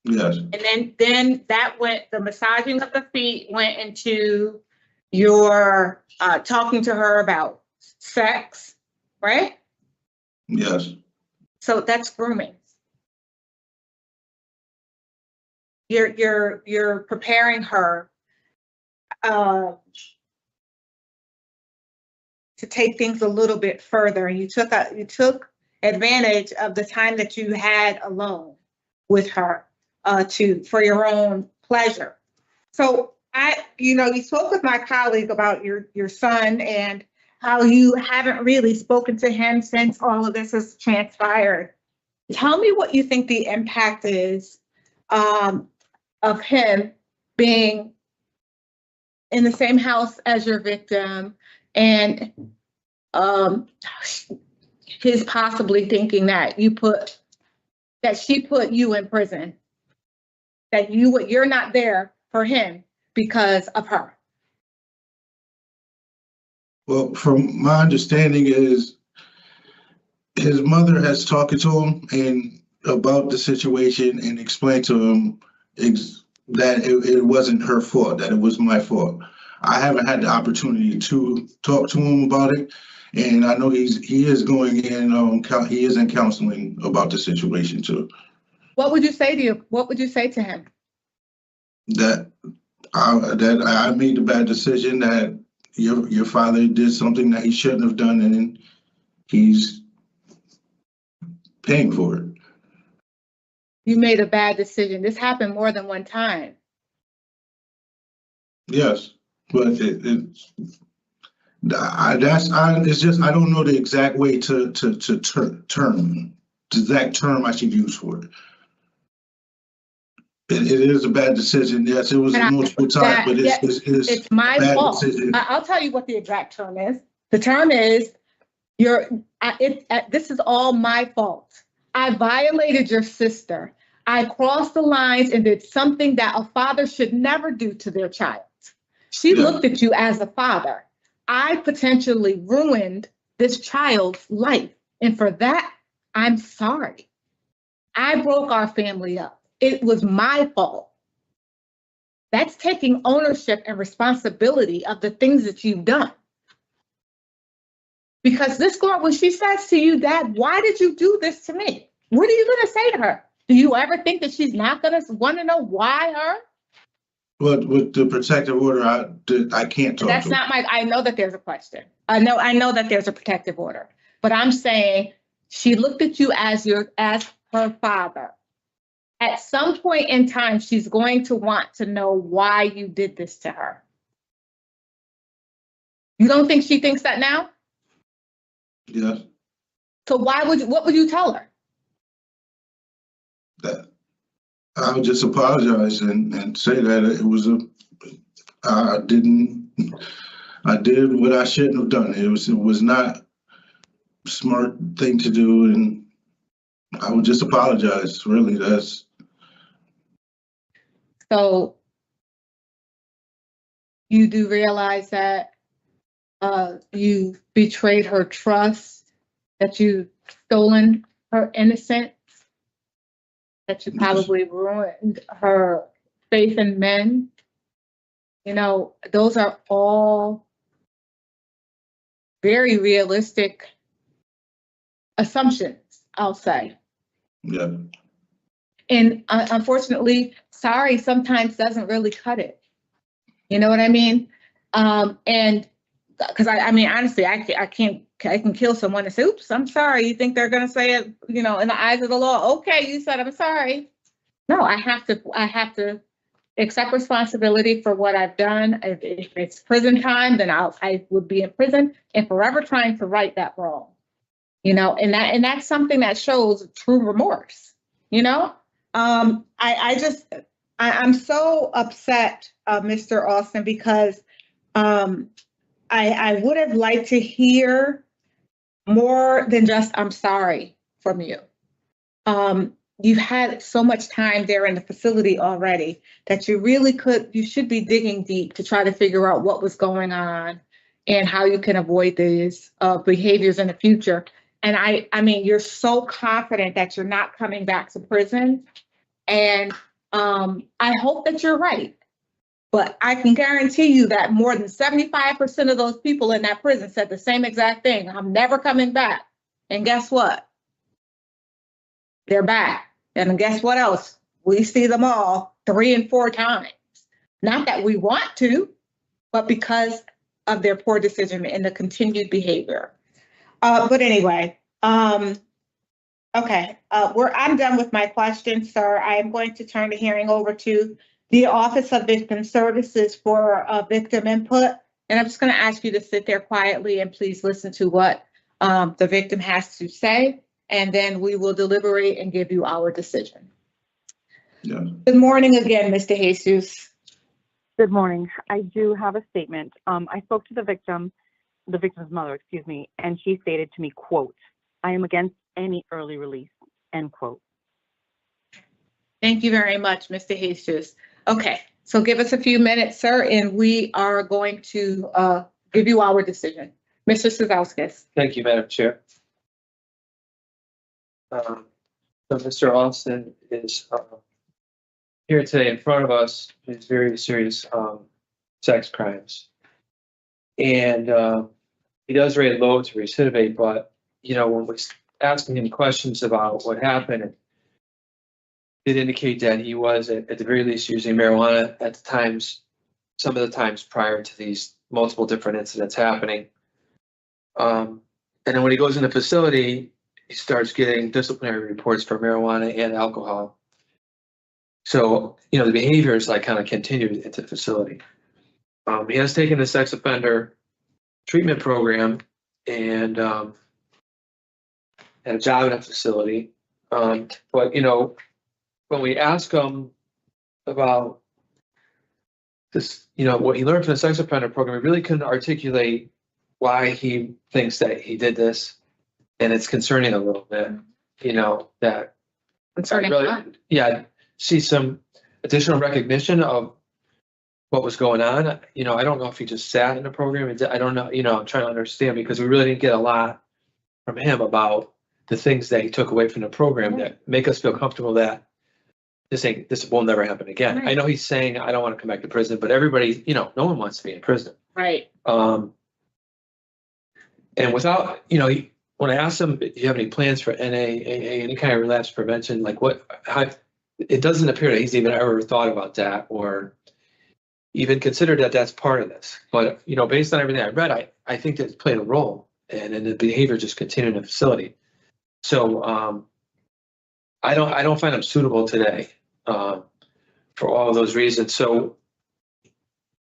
Yes. And then that went, the massaging of the feet went into your talking to her about sex, right? Yes. So that's grooming. You're preparing her to take things a little bit further, and you took advantage of the time that you had alone with her for your own pleasure. So you spoke with my colleague about your son and how you haven't really spoken to him since all of this has transpired. Tell me what you think the impact is of him being in the same house as your victim, and his possibly thinking that she put you in prison, that you're not there for him because of her. Well, from my understanding is his mother has talked to him and about the situation and explained to him that it wasn't her fault, that it was my fault. I haven't had the opportunity to talk to him about it, and I know he is going in. He is in counseling about the situation too. What would you say to you? What would you say to him? That I made the bad decision. That your father did something that he shouldn't have done, and he's paying for it. You made a bad decision. This happened more than one time. Yes, but it's just I don't know the exact way to term the exact term I should use for it. It is a bad decision. Yes, it was multiple times, but it's my bad fault. decision. I'll tell you what the exact term is. The term is this is all my fault. I violated your sister. I crossed the lines and did something that a father should never do to their child. She looked at you as a father. I potentially ruined this child's life. And for that, I'm sorry. I broke our family up. It was my fault. That's taking ownership and responsibility of the things that you've done. Because this girl, when she says to you, Dad, why did you do this to me? What are you going to say to her? Do you ever think that she's not going to want to know why her? But with the protective order, I can't talk That's to her. not my, I know that there's a question. I know that there's a protective order, but I'm saying she looked at you as her father. At some point in time, she's going to want to know why you did this to her. You don't think she thinks that now? Yes. So what would you tell her? That I would just apologize and say that it was I did what I shouldn't have done. It was not a smart thing to do, and I would just apologize. Really, that's. So you do realize that you betrayed her trust, that you've stolen her innocence, that you probably ruined her faith in men. You know, those are all very realistic assumptions, I'll say. Yeah. And unfortunately, sorry sometimes doesn't really cut it. You know what I mean? And because I mean, honestly, I can kill someone and say, oops, I'm sorry. You think they're going to say it, you know, in the eyes of the law? Okay, you said I'm sorry. No, I have to accept responsibility for what I've done. If it's prison time, then I would be in prison and forever trying to right that wrong. You know, and that's something that shows true remorse. You know, I'm so upset, Mr. Alston, because I would have liked to hear more than just I'm sorry from you. You've had so much time there in the facility already that you should be digging deep to try to figure out what was going on and how you can avoid these behaviors in the future. And I mean, you're so confident that you're not coming back to prison. And I hope that you're right. But I can guarantee you that more than 75% of those people in that prison said the same exact thing. I'm never coming back. And guess what? They're back. And guess what else? We see them all 3 and 4 times. Not that we want to, but because of their poor decision and the continued behavior. But anyway, okay. I'm done with my questions, sir. I am going to turn the hearing over to the Office of Victim Services for victim input. And I'm just going to ask you to sit there quietly and please listen to what the victim has to say. And then we will deliberate and give you our decision. Yeah. Good morning again, Mr. Jesus. Good morning. I do have a statement. I spoke to the victim's mother, excuse me, and she stated to me, quote, I am against any early release, end quote. Thank you very much, Mr. Jesus. Okay, so give us a few minutes, sir, and we are going to give you our decision. Mr. Suzowskis. Thank you, Madam Chair. So Mr. Alston is here today in front of us. His very serious sex crimes, and he does rate low to recidivate. But you know, when we're asking him questions about what happened, it did indicate that he was at the very least using marijuana at the times, some of the times prior to these multiple different incidents happening. And then when he goes in the facility, he starts getting disciplinary reports for marijuana and alcohol. So, you know, the behavior is like kind of continued into the facility. He has taken the sex offender treatment program and had a job in a facility. But, you know, when we ask him about this, you know, what he learned from the sex offender program, he really couldn't articulate why he thinks that he did this. And it's concerning a little bit, you know, that Concerning what? Yeah, see some additional recognition of what was going on. You know, I don't know if he just sat in the program. I don't know, you know, I'm trying to understand because we really didn't get a lot from him about the things that he took away from the program that make us feel comfortable that this will never happen again. I Right. know he's saying, I don't want to come back to prison, but everybody, you know, no one wants to be in prison. Right. And without, you know, when I asked him, do you have any plans for NAAA, any kind of relapse prevention, like how, it doesn't appear that he's even ever thought about that or even considered that that's part of this. But, you know, based on everything I read, I think that it's played a role and the behavior just continued in the facility. So I don't find him suitable today for all of those reasons. So,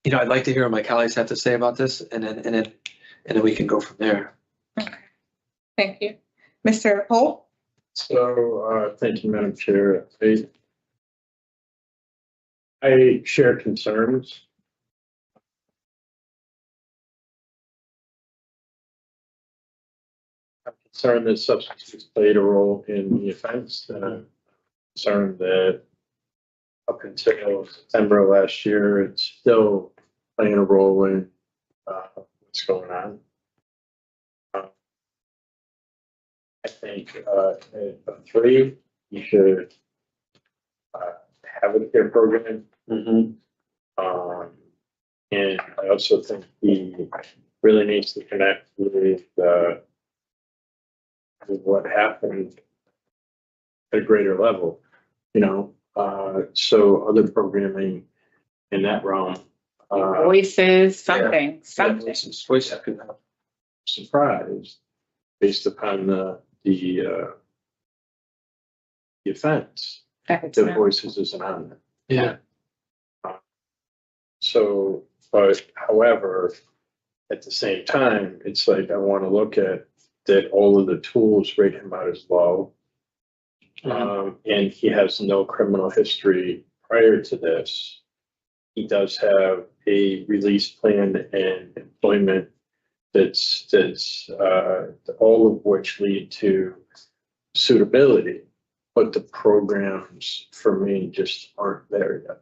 you know, I'd like to hear what my colleagues have to say about this and then we can go from there. Okay. Thank you. Mr. Holt? So, thank you, Madam Chair. I share concerns. I'm concerned that substance use played a role in the offense. I'm concerned that up until September last year, it's still playing a role in what's going on. I think at 3, you should have a care program. And I also think he really needs to connect with what happened at a greater level, you know. So other programming in that realm. Voices, something. Voices could have surprised based upon the offense. The voices isn't on there. Yeah. So, but however, at the same time, it's like I want to look at that all of the tools rate him out as low. And he has no criminal history prior to this. He does have a release plan and employment that's all of which lead to suitability, but the programs for me just aren't there yet.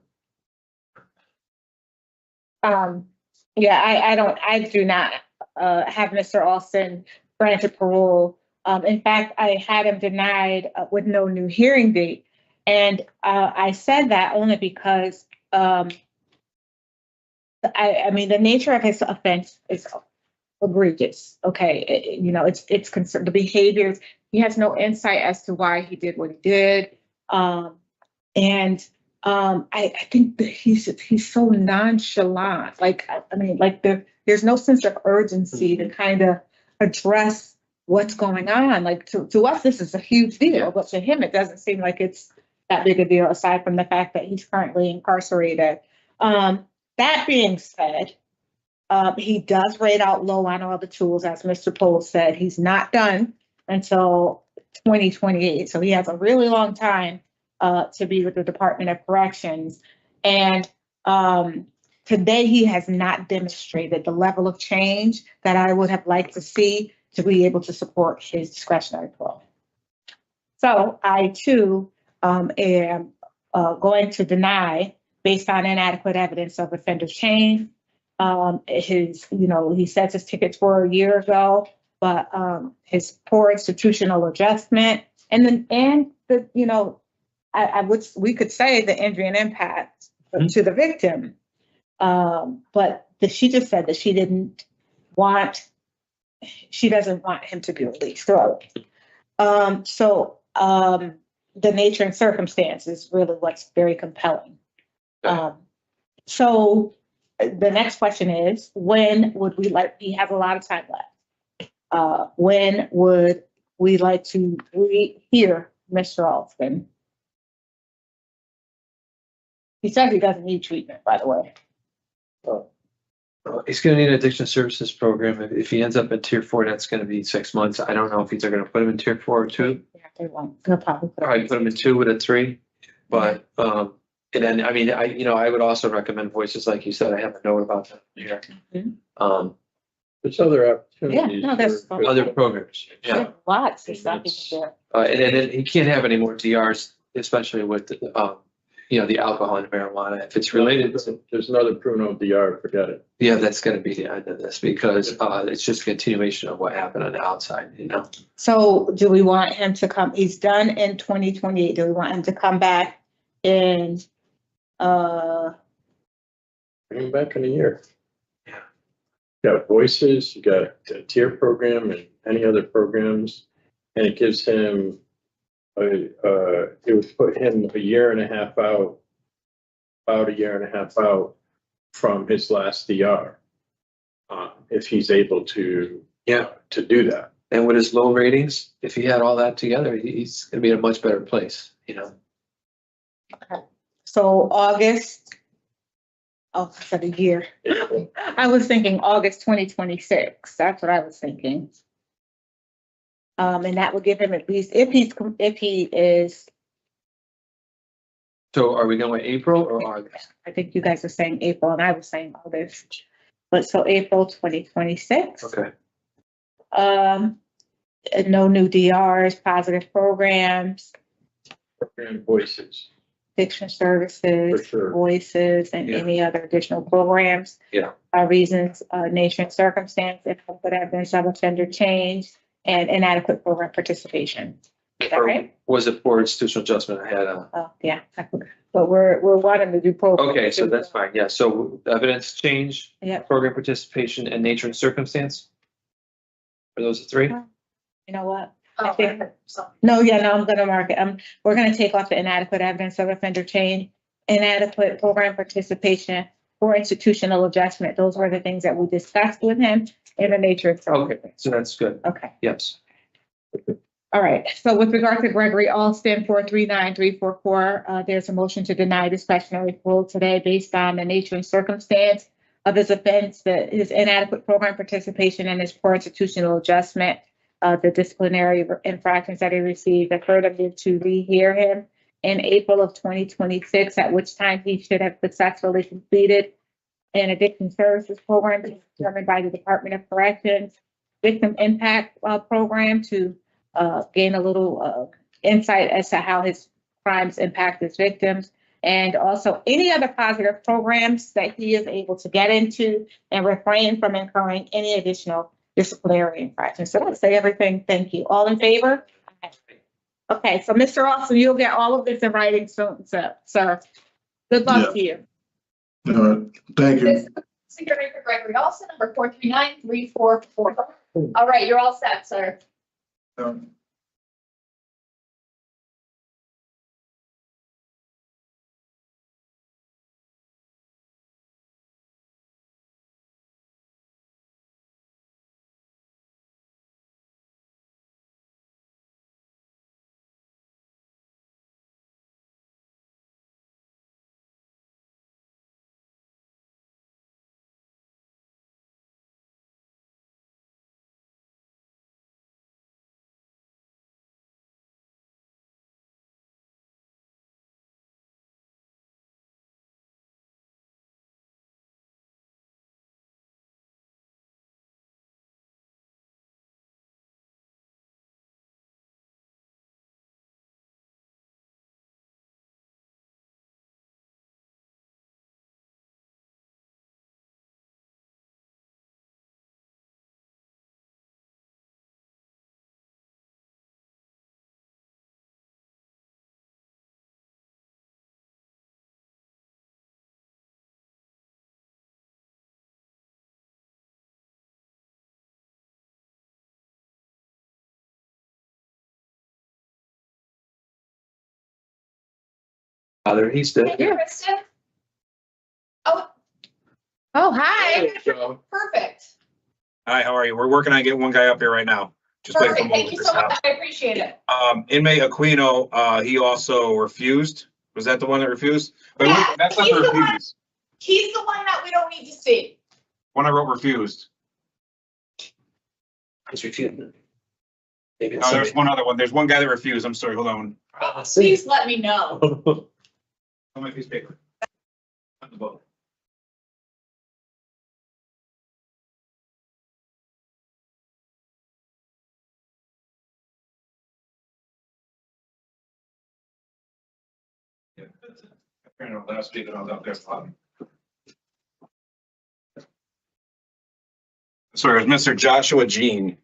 Yeah, I do not have Mr. Alston granted parole. In fact, I had him denied with no new hearing date. And I said that only because I mean, the nature of his offense is egregious. Okay, you know, it's concerned the behaviors. He has no insight as to why he did what he did. I think that he's so nonchalant. Like, I mean, like there's no sense of urgency to kind of address what's going on. Like to us, this is a huge deal, but to him, it doesn't seem like it's that big a deal aside from the fact that he's currently incarcerated. That being said, he does rate out low on all the tools, as Mr. Pohl said. He's not done until 2028. So he has a really long time to be with the Department of Corrections. And today he has not demonstrated the level of change that I would have liked to see to be able to support his discretionary parole. So I too am going to deny based on inadequate evidence of offender change. He says his tickets were a year ago, but his poor institutional adjustment we could say the injury and impact to the victim. But she just said that she doesn't want him to be released. So the nature and circumstance is really what's very compelling. So the next question is, when would we he has a lot of time left. When would we like to hear Mr. Alston? He says he doesn't need treatment, by the way. He's going to need an addiction services program. If he ends up in tier 4, that's going to be 6 months. I don't know if they're going to put him in tier 4 or 2. Yeah, they won't. They'll probably put him in 2 with a 3. But and then I would also recommend voices like you said. I have a note about that here. There's other opportunities. Yeah, no, there's Other programs. Yeah. Lots of stuff he can do. And then he can't have any more DRs, especially with the alcohol and marijuana. If it's related to, There's another Pruno DR, forget it. yeah, that's gonna be the end of this because it's just a continuation of what happened on the outside, So do we want him to come, he's done in 2028, do we want him to come back in, Bring him back in a year. Yeah. You got voices, you got a tier program and any other programs, and it gives him it would put him a year and a half out, about a year and a half out from his last DR. If he's able to do that. And with his low ratings, if he had all that together, he's gonna be in a much better place, okay. So August, for the year. I was thinking August 2026, that's what I was thinking. And that would give him at least, if he is, So are we going with April or August? I think you guys are saying April and I was saying August. But so April 2026. Okay. No new DRs, positive programs, Program voices. addiction services, For sure. voices, and Yeah. any other additional programs. Yeah. Reasons, nature and circumstance, if that evidence of offender change, and inadequate program participation. Is that right? Was it for institutional adjustment? I had a, Oh, yeah. But we're wanting to do program. okay, so that's fine. Yeah, so evidence change, Yeah. program participation and nature and circumstance. Are those the three? You know what? Oh, No, I'm gonna mark it. We're gonna take off the inadequate evidence of offender change, inadequate program participation, or institutional adjustment. Those were the things that we discussed with him in the nature of. Okay, so that's good. Okay, Yes. all right. So with regard to Gregory Alston, 439344, there's a motion to deny discretionary parole today based on the nature and circumstance of his offense, his inadequate program participation, and his poor institutional adjustment. The disciplinary infractions that he received occurred of him to rehear him in April of 2026, at which time he should have successfully completed an addiction services program determined by the Department of Corrections victim impact program to gain a little insight as to how his crimes impact his victims, and also any other positive programs that he is able to get into and refrain from incurring any additional disciplinary infractions. So let's say everything. Thank you. All in favor? Okay, so Mr. Austin, you'll get all of this in writing soon, sir. Good luck to you. All right, thank you. Secretary for Gregory Alston, number 439344. All right, you're all set, sir. Father, he's dead. Thank you, Kristen. Oh, hi. Perfect. Hi, how are you? We're working on getting one guy up here right now. Just waiting for Perfect. Thank him you to so stop. much. I appreciate it. Inmate Aquino, he also refused. Was that the one that refused? Wait, Yeah, that's not he's the the one. refused. He's the one that we don't need to see. One I wrote refused. He's refusing. Maybe No, it's there's somebody. one other one. There's one guy that refused. I'm sorry, hold on. Please let me know. On my piece of paper. On the book. Yeah. Last week, I was out there. Sorry, it was Mr. Joshua Jean.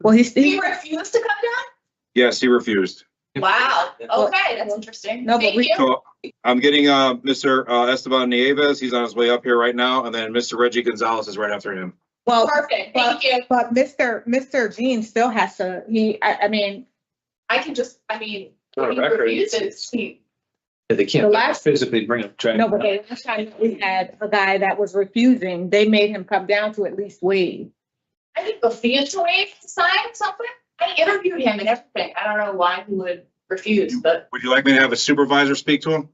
Well, He refused to come down? Yes, he refused. Wow, okay, that's interesting. No, but Thank we- you. So I'm getting Mr. Esteban Nieves. He's on his way up here right now. And then Mr. Reggie Gonzales is right after him. Well, Perfect, thank you. but Mr. Jean still has to, I mean, I can just, I mean, On if he record, refuses, he, They The can't last- physically bring them. no, but the last time we had a guy that was refusing, they made him come down to at least waive. I think refuse to waive to sign something. I interviewed him and everything. I don't know why he would refuse, but, Would you like me to have a supervisor speak to him?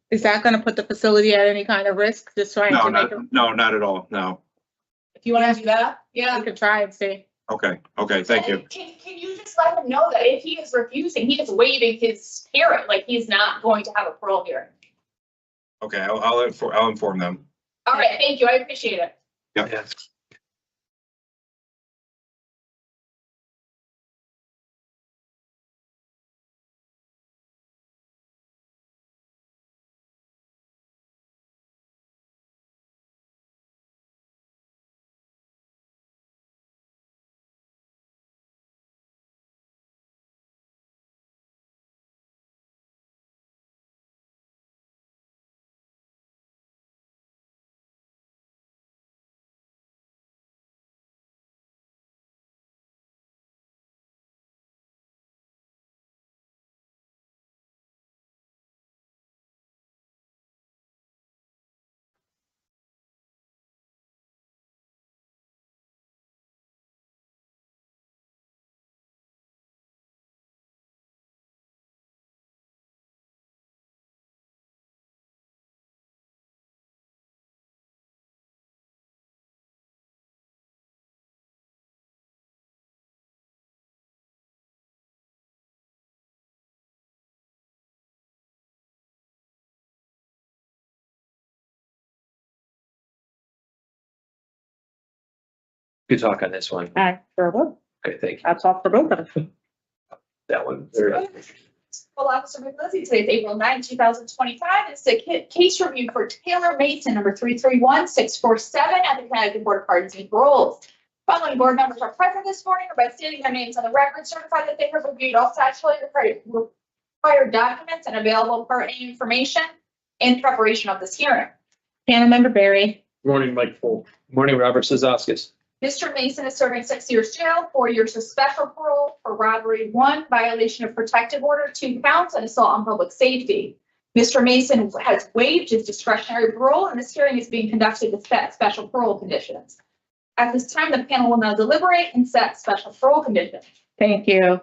Is that gonna put the facility at any kind of risk, just trying No, to make him? not at all. No. if you want to do that, yeah. We could try and see. Okay, thank you. Can you just let him know that if he is refusing, he is waiving his hearing, like he's not going to have a parole hearing? Okay, I'll inform them. All right, thank you. I appreciate it. Yeah. Good talk on this one. Sure will. Okay, thank you. I'll talk for both of them. That one. Very Well, Officer McLizzy, today is April 9, 2025. It's a case review for Taylor Mason, number 331647 at the Connecticut Board of Pardons and Paroles. Following board members are present this morning, by stating their names on the record, certify that they have reviewed all statutorily required documents and available pertinent information in preparation of this hearing. Panel Member Barry. Morning, Mike Folk. Morning, Robert Sazakis. Mr. Mason is serving 6 years jail, 4 years of special parole for robbery, 1 violation of protective order, 2 counts, and assault on public safety. Mr. Mason has waived his discretionary parole, and this hearing is being conducted to set special parole conditions. At this time, the panel will now deliberate and set special parole conditions. Thank you.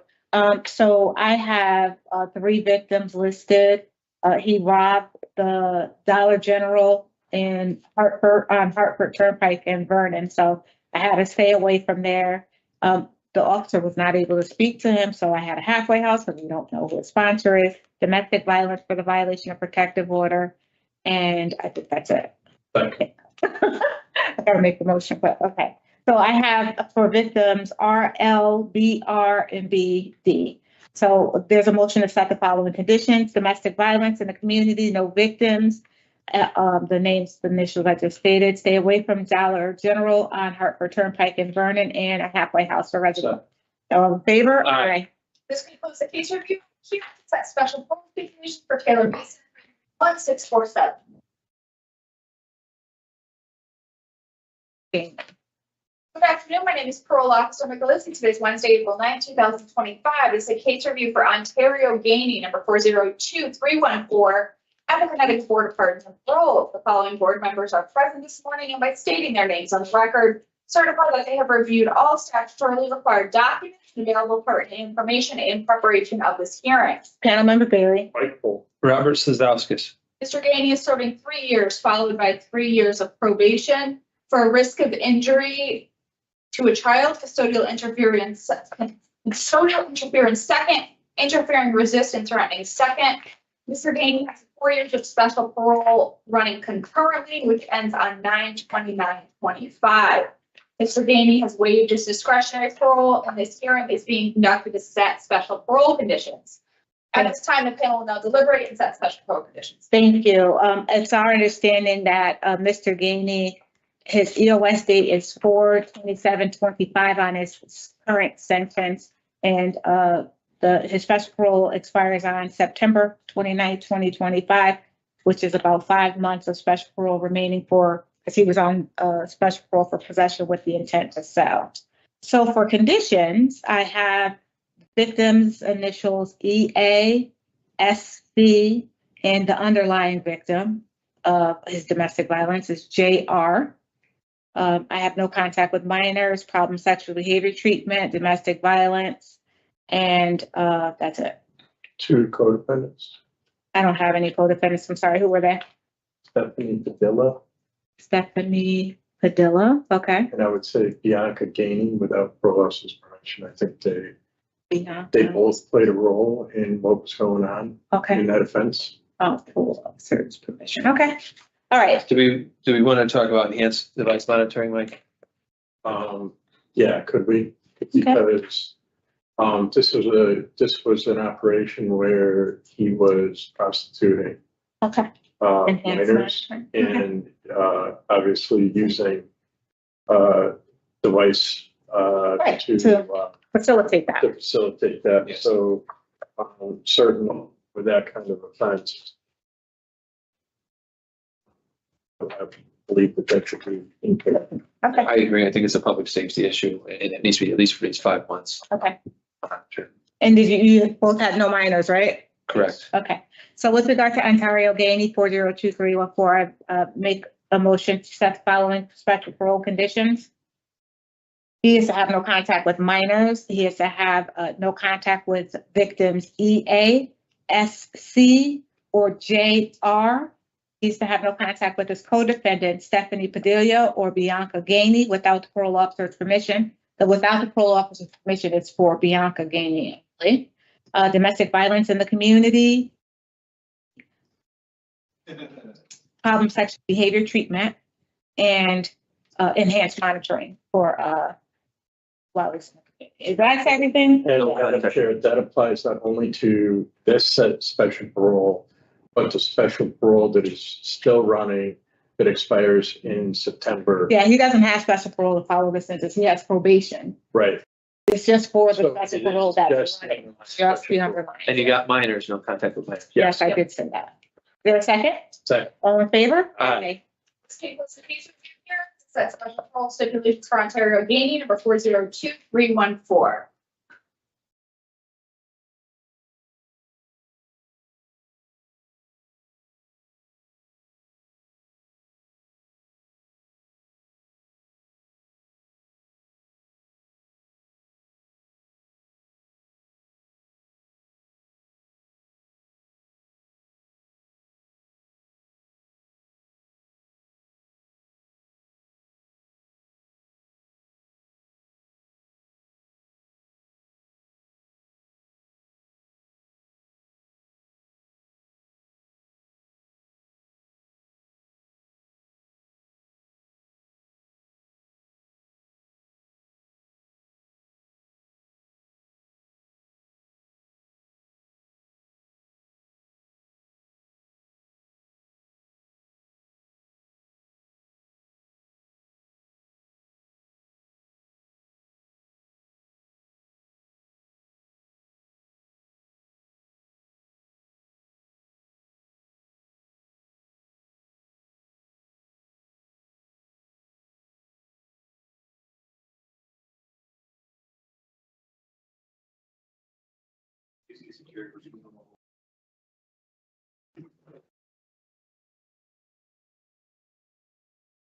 So I have 3 victims listed. He robbed the Dollar General in Hartford, on Hartford Turnpike in Vernon. So I had to stay away from there. The officer was not able to speak to him, so I had a halfway house, because we don't know who his sponsor is. Domestic violence for the violation of protective order, and I think that's it. Thank you. I gotta make the motion, but okay. So I have for victims R, L, B, R, and B, D. So there's a motion to set the following conditions: domestic violence in the community, no victims. The names, the initials I just stated, stay away from Dollar General on Hartford Turnpike in Vernon, and a halfway house for residents. All in favor? Aye. This concludes the case review. Here, set special parole conditions for Taylor Mason, 1647. Okay. Good afternoon. My name is Parole Officer McLizzy. Today is Wednesday, April 9, 2025. This is a case review for Ontario Gainey, number 402314, at the Connecticut Board of Pardons and Parole. The following board members are present this morning, and by stating their names on the record, certify that they have reviewed all statutorily required documents and available pertinent information in preparation of this hearing. Panel Member Barry. Mike Folk. Robert Sazakis. Mr. Gainey is serving 3 years, followed by 3 years of probation for a risk of injury to a child, custodial interference second, interfering resistance threatening second. Mr. Gainey has 4 years of special parole running concurrently, which ends on 9/29/25. Mr. Gainey has waived his discretionary parole, and this hearing is being conducted to set special parole conditions. At this time, the panel will now deliberate and set special parole conditions. Thank you. It's our understanding that Mr. Gainey, his EOS date is 4/27/25 on his current sentence. And his special parole expires on September 29th, 2025, which is about 5 months of special parole remaining because he was on special parole for possession with the intent to sell. So for conditions, I have victim's initials EA, SC, and the underlying victim of his domestic violence is JR. I have no contact with minors, problem sexual behavior treatment, domestic violence, and that's it. 2 co-defendants, I don't have any co-defendants. I'm sorry, who were they? Stephanie Padilla, Stephanie Padilla, okay. and I would say Bianca Gainey without Paroles' permission. I think they Bianca. both played a role in what was going on Okay. in that offense. Oh, parole officer's permission. Okay. All right. Do we want to talk about enhanced device monitoring, Mike? Yeah, could we? Because this was an operation where he was prostituting Okay. Enhanced minors monitoring. and obviously using device Right, to facilitate that. to facilitate that. Yes. So certainly with that kind of offense, I believe that should be included. Okay. I agree. I think it's a public safety issue and it needs to be at least for these 5 months. Okay. Sure. And did you both had no minors, right? Correct. Okay. So with regard to Ontario Gainey 402314, I make a motion to set the following special parole conditions. He is to have no contact with minors. He is to have no contact with victims EA, SC, or JR. He's to have no contact with his co-defendant, Stephanie Padilla or Bianca Gainey, without the parole officer's permission. The without the parole officer's permission is for Bianca Gainey. Right? Domestic violence in the community, problem sexual behavior treatment, and enhanced monitoring for is that everything? And Madam Chair, that applies not only to this set special parole, but to special parole that is still running, that expires in September. Yeah, he doesn't have special parole to follow the sentence. He has probation. Right. It's just for the So special it parole is that's just running. special Just be underlined. And you got minors, no contact with minors. Yes, I did say that. Is there a second? Second. All in favor? Aye. This case was the case review here. Set special parole stipulations for Ontario Gainey, number 402314.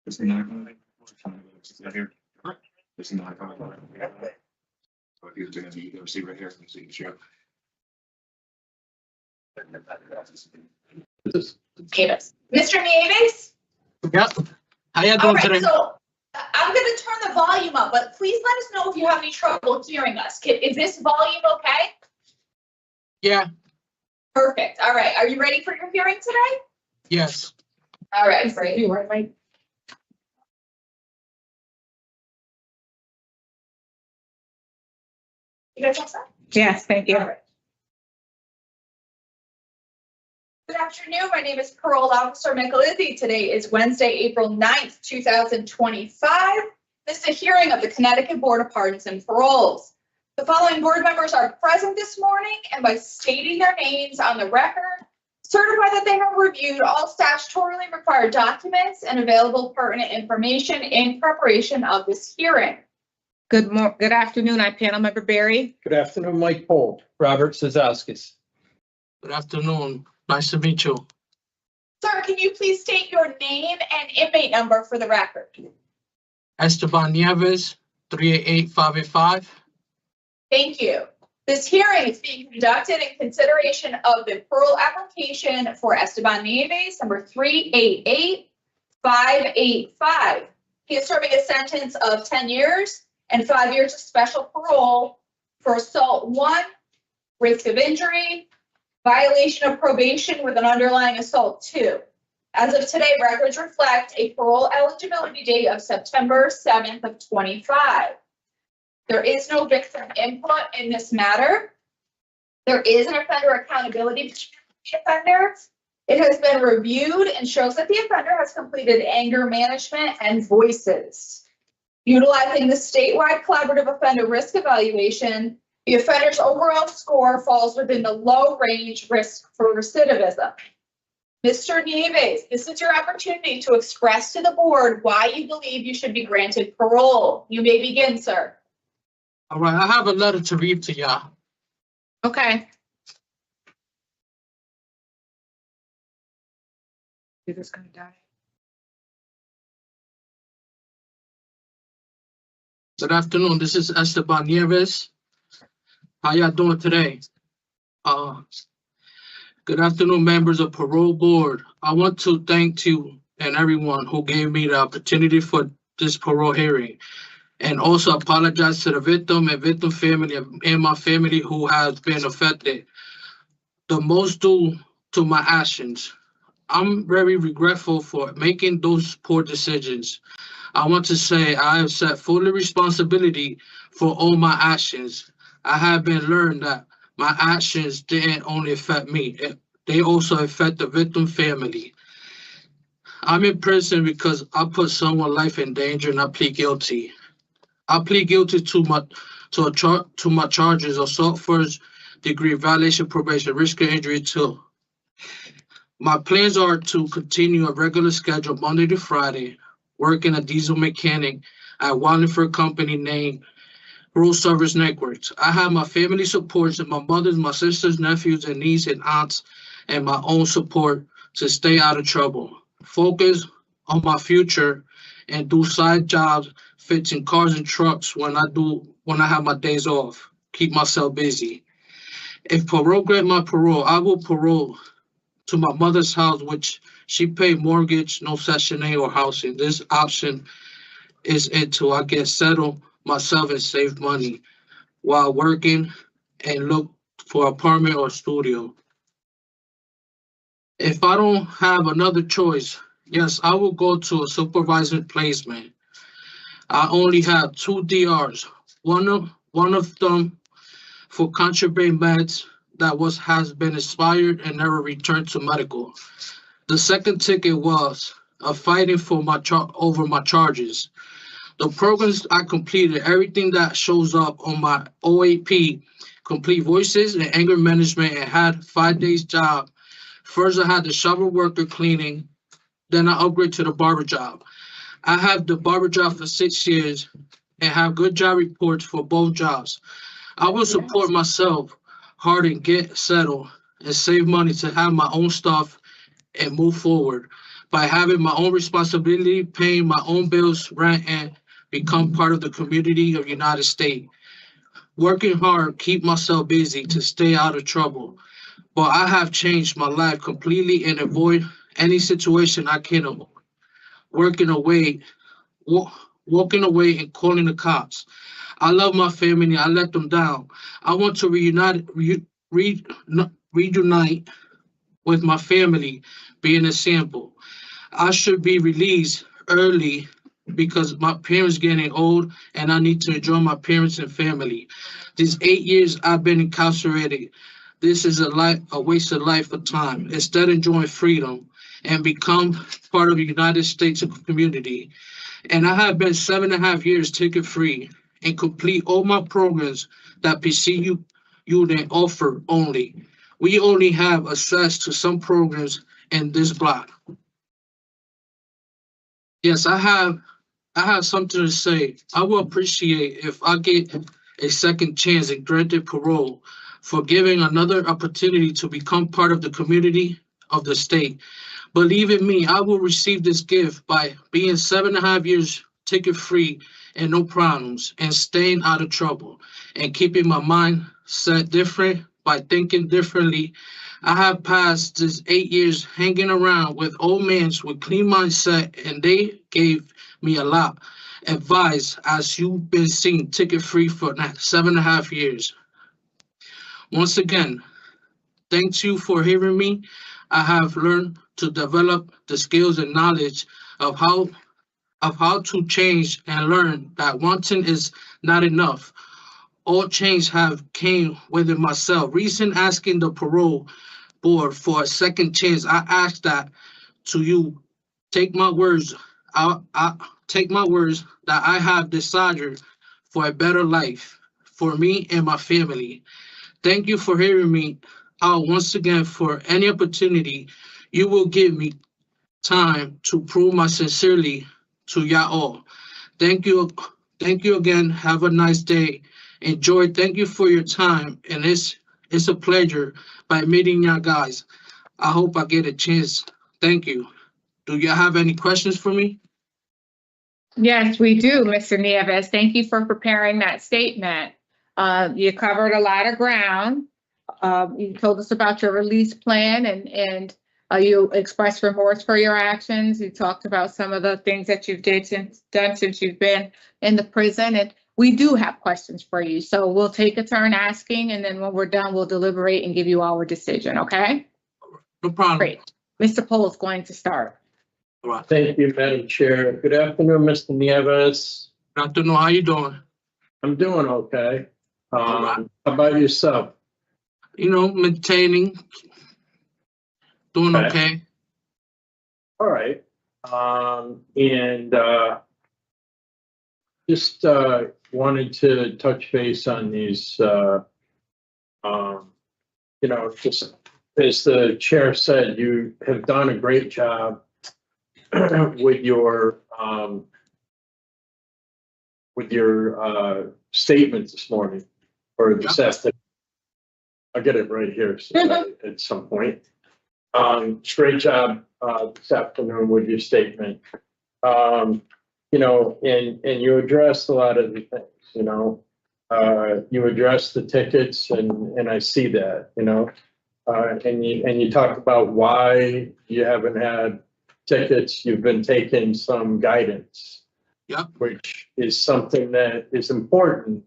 Is he not going to? Here. Is he not going to? So if he's doing it, you can see right here, you can see the show. Nieves. Mr. Nieves? Yep. How you All doing right, today? so I'm gonna turn the volume up, but please let us know if you have any trouble hearing us. Is this volume okay? Yeah, Perfect. All right. Are you ready for your hearing today? yes. All right, great. You were right. You guys all set? Yes, thank you. All right. afternoon. My name is Parole Officer Michelizzi. Today is Wednesday, April 9th, 2025. This is a hearing of the Connecticut Board of Pardons and Paroles. The following board members are present this morning and by stating their names on the record, certify that they have reviewed all statutorily required documents and available pertinent information in preparation of this hearing. Good afternoon. I'm panel member Barry. Good afternoon, Mike Pohl. Robert Sazowskis. Good afternoon. Nice to meet you. Sir, can you please state your name and inmate number for the record? Esteban Nieves, 388-585. Thank you. This hearing is being conducted in consideration of the parole application for Esteban Nieves, number 388-585. He is serving a sentence of 10 years and 5 years of special parole for assault 1, risk of injury, violation of probation with an underlying assault 2. As of today, records reflect a parole eligibility date of September 7th of 25. There is no victim input in this matter. There is an offender accountability between the offender. It has been reviewed and shows that the offender has completed anger management and voices. Utilizing the statewide collaborative offender risk evaluation, the offender's overall score falls within the low range risk for recidivism. Mr. Nieves, this is your opportunity to express to the board why you believe you should be granted parole. You may begin, sir. All right, I have a letter to read to y'all. Okay. You're just gonna die. Good afternoon. This is Esteban Nieves. How y'all doing today? Good afternoon, members of Parole Board. I want to thank you and everyone who gave me the opportunity for this parole hearing, and also apologize to the victim and victim family and my family who has been affected the most due to my actions. I'm very regretful for making those poor decisions. I want to say I have set full responsibility for all my actions. I have been learned that my actions didn't only affect me, they also affect the victim family. I'm in prison because I put someone's life in danger and I plead guilty. I plead guilty to my charges: assault, first degree, violation, probation, risk of injury 2. My plans are to continue a regular schedule Monday to Friday, working a diesel mechanic at Wallingford company named Road Service Networks. I have my family supports and my mother's, my sisters, nephews, and nieces and aunts, and my own support to stay out of trouble. Focus on my future and do side jobs, fixing cars and trucks when I have my days off. Keep myself busy. If parole grant my parole, I will parole to my mother's house, which she paid mortgage, no Section 8 or housing. This option is until I get settled myself and save money while working and look for apartment or studio. If I don't have another choice, yes, I will go to a supervisor placement. I only have 2 DRs. One of them for contraband meds that has been expired and never returned to medical. The second ticket was a fighting for over my charges. The programs I completed, everything that shows up on my OAP, complete voices and anger management, and had 5 days job. First, I had the shovel worker cleaning, then I upgraded to the barber job. I have the barber job for 6 years and have good job reports for both jobs. I will support myself hard and get settled and save money to have my own stuff and move forward by having my own responsibility, paying my own bills, rent, and become part of the community of United States. Working hard, keep myself busy to stay out of trouble. But I have changed my life completely and avoid any situation I can avoid. Walking away and calling the cops. I love my family. I let them down. I want to reunite with my family, being a sample. I should be released early because my parents getting old and I need to enjoy my parents and family. These 8 years I've been incarcerated. this is a wasted life of time. Instead, enjoy freedom and become part of the United States community. And I have been 7.5 years ticket free and complete all my programs that PCU unit offer only. We only have access to some programs in this block. Yes, I have something to say. I will appreciate if I get a second chance and granted parole for giving another opportunity to become part of the community of the state. Believe in me, I will receive this gift by being 7.5 years ticket free and no problems and staying out of trouble and keeping my mind set different by thinking differently. I have passed this 8 years hanging around with old men with clean mindset, and they gave me a lot advice as you've been seeing ticket free for 7.5 years. Once again, thanks you for hearing me. I have learned to develop the skills and knowledge of how to change and learn that wanting is not enough. All change have came within myself. Recent asking the parole board for a second chance, I ask that to you. Take my words. I take my words that I have decided for a better life for me and my family. Thank you for hearing me out once again. For any opportunity you will give me time to prove my sincerely to y'all all. Thank you again. Have a nice day. Enjoy. Thank you for your time, and it's a pleasure by meeting y'all guys. I hope I get a chance. Thank you. Do you have any questions for me? Yes, we do, Mr. Nieves. Thank you for preparing that statement. You covered a lot of ground. You told us about your release plan and you expressed remorse for your actions. You talked about some of the things that you've done since you've been in the prison, and we do have questions for you. So we'll take a turn asking, and then when we're done, we'll deliberate and give you our decision, okay? No problem. Great. Mr. Pohl is going to start. Thank you, Madam Chair. Good afternoon, Mr. Nieves. Good afternoon. How you doing? I'm doing okay. How about yourself? You know, maintaining, doing okay. All right. Just wanted to touch base on these, just as the chair said, you have done a great job with your statement this morning or this afternoon. I'll get it right here at some point. Great job this afternoon with your statement. And you addressed a lot of the things, you addressed the tickets and I see that, and you talked about why you haven't had tickets. You've been taking some guidance, which is something that is important,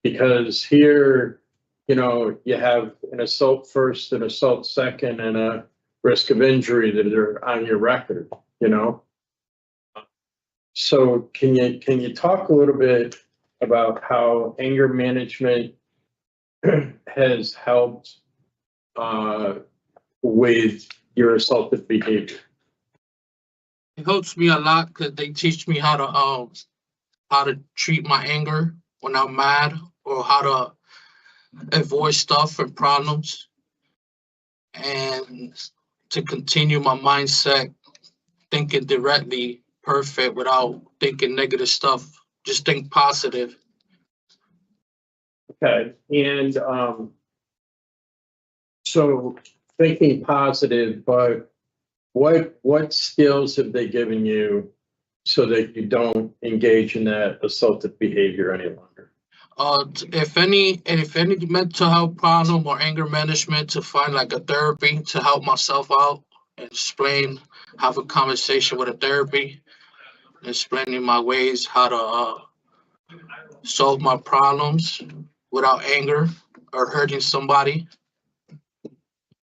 because here, you have an assault first, an assault second, and a risk of injury that are on your record, So can you talk a little bit about how anger management has helped with your assaultive behavior? It helps me a lot because they teach me how to treat my anger when I'm mad, or how to avoid stuff and problems, and to continue my mindset, thinking directly perfect without thinking negative stuff. Just think positive. Okay, and so thinking positive, but what skills have they given you so that you don't engage in that assaultive behavior any longer? If any mental health problem or anger management, to find like a therapy to help myself out, and explain, have a conversation with a therapy, explaining my ways, how to solve my problems without anger or hurting somebody.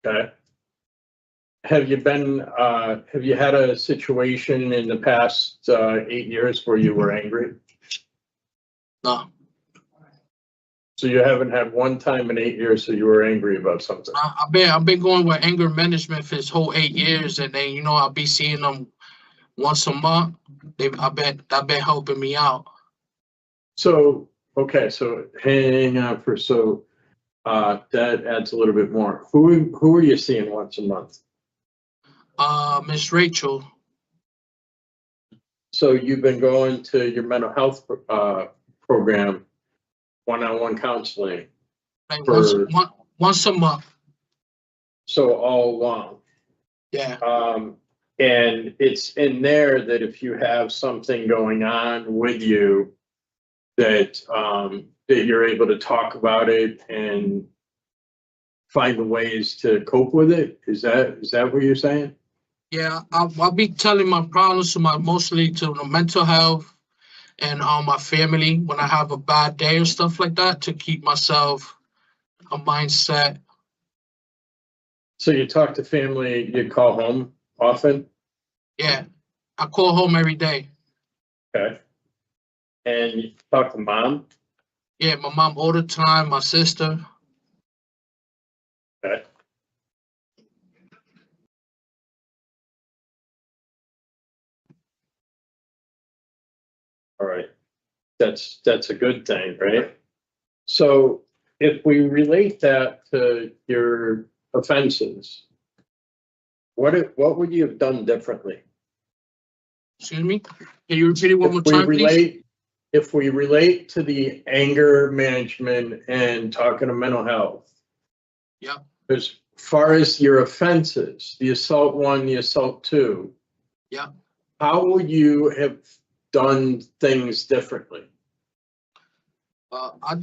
Okay. Have you had a situation in the past 8 years where you were angry? No. So you haven't had one time in 8 years, so you were angry about something? I've been going with anger management for this whole 8 years, and then, you know, I'll be seeing them once a month. I've been helping me out. So, okay, so hang on that adds a little bit more. Who are you seeing once a month? Miss Rachel. So you've been going to your mental health program, one-on-one counseling? Like once a month. So all along? Yeah. And it's in there that if you have something going on with you, that that you're able to talk about it and find the ways to cope with it. Is that what you're saying? Yeah, I'll be telling my problems to mostly to the mental health and my family when I have a bad day or stuff like that, to keep myself a mindset. So you talk to family, you call home often? Yeah, I call home every day. Okay. And you talk to mom? Yeah, my mom all the time, my sister. Okay. All right. That's a good thing, right? So if we relate that to your offenses, what would you have done differently? Excuse me? Can you repeat it one more time, please? If we relate to the anger management and talking to mental health. Yeah. As far as your offenses, the assault 1, the assault 2. Yeah. How would you have done things differently? It's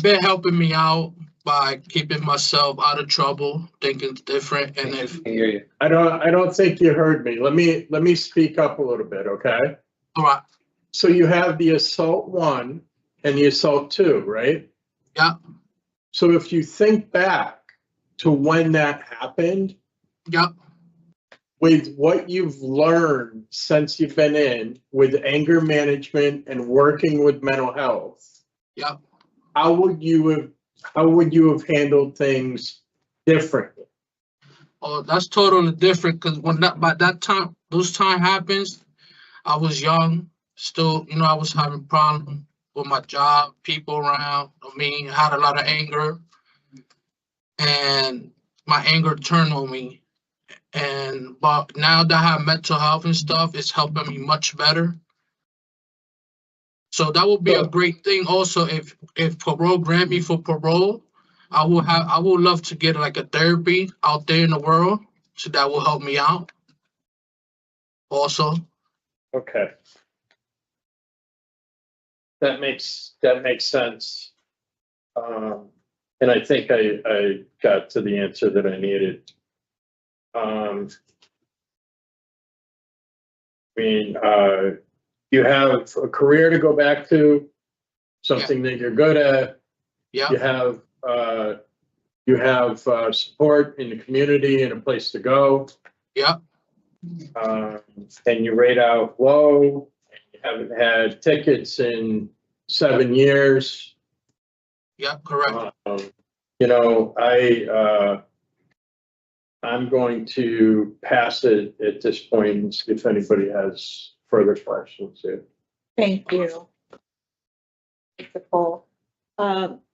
been helping me out by keeping myself out of trouble, thinking different. And if I hear you. I don't think you heard me. Let me speak up a little bit, okay? All right. So you have the assault 1 and the assault 2, right? Yeah. So if you think back to when that happened, yeah, with what you've learned since you've been in with anger management and working with mental health, yeah, how would you have handled things differently? Oh, that's totally different, because by that time, those time happens, I was young, still, you know, I was having problems with my job, people around. I had a lot of anger, and my anger turned on me. But now that I have mental health and stuff, it's helping me much better. So that would be a great thing. Also, if parole grant me for parole, I would love to get like a therapy out there in the world, so that will help me out. Also. Okay. That makes sense. And I think I got to the answer that I needed. You have a career to go back to, something that you're good at. Yeah. You have support in the community and a place to go. Yeah. And you rate out low. You haven't had tickets in 7 years. Yeah, correct. You know, I'm going to pass it at this point and see if anybody has further questions. Thank you.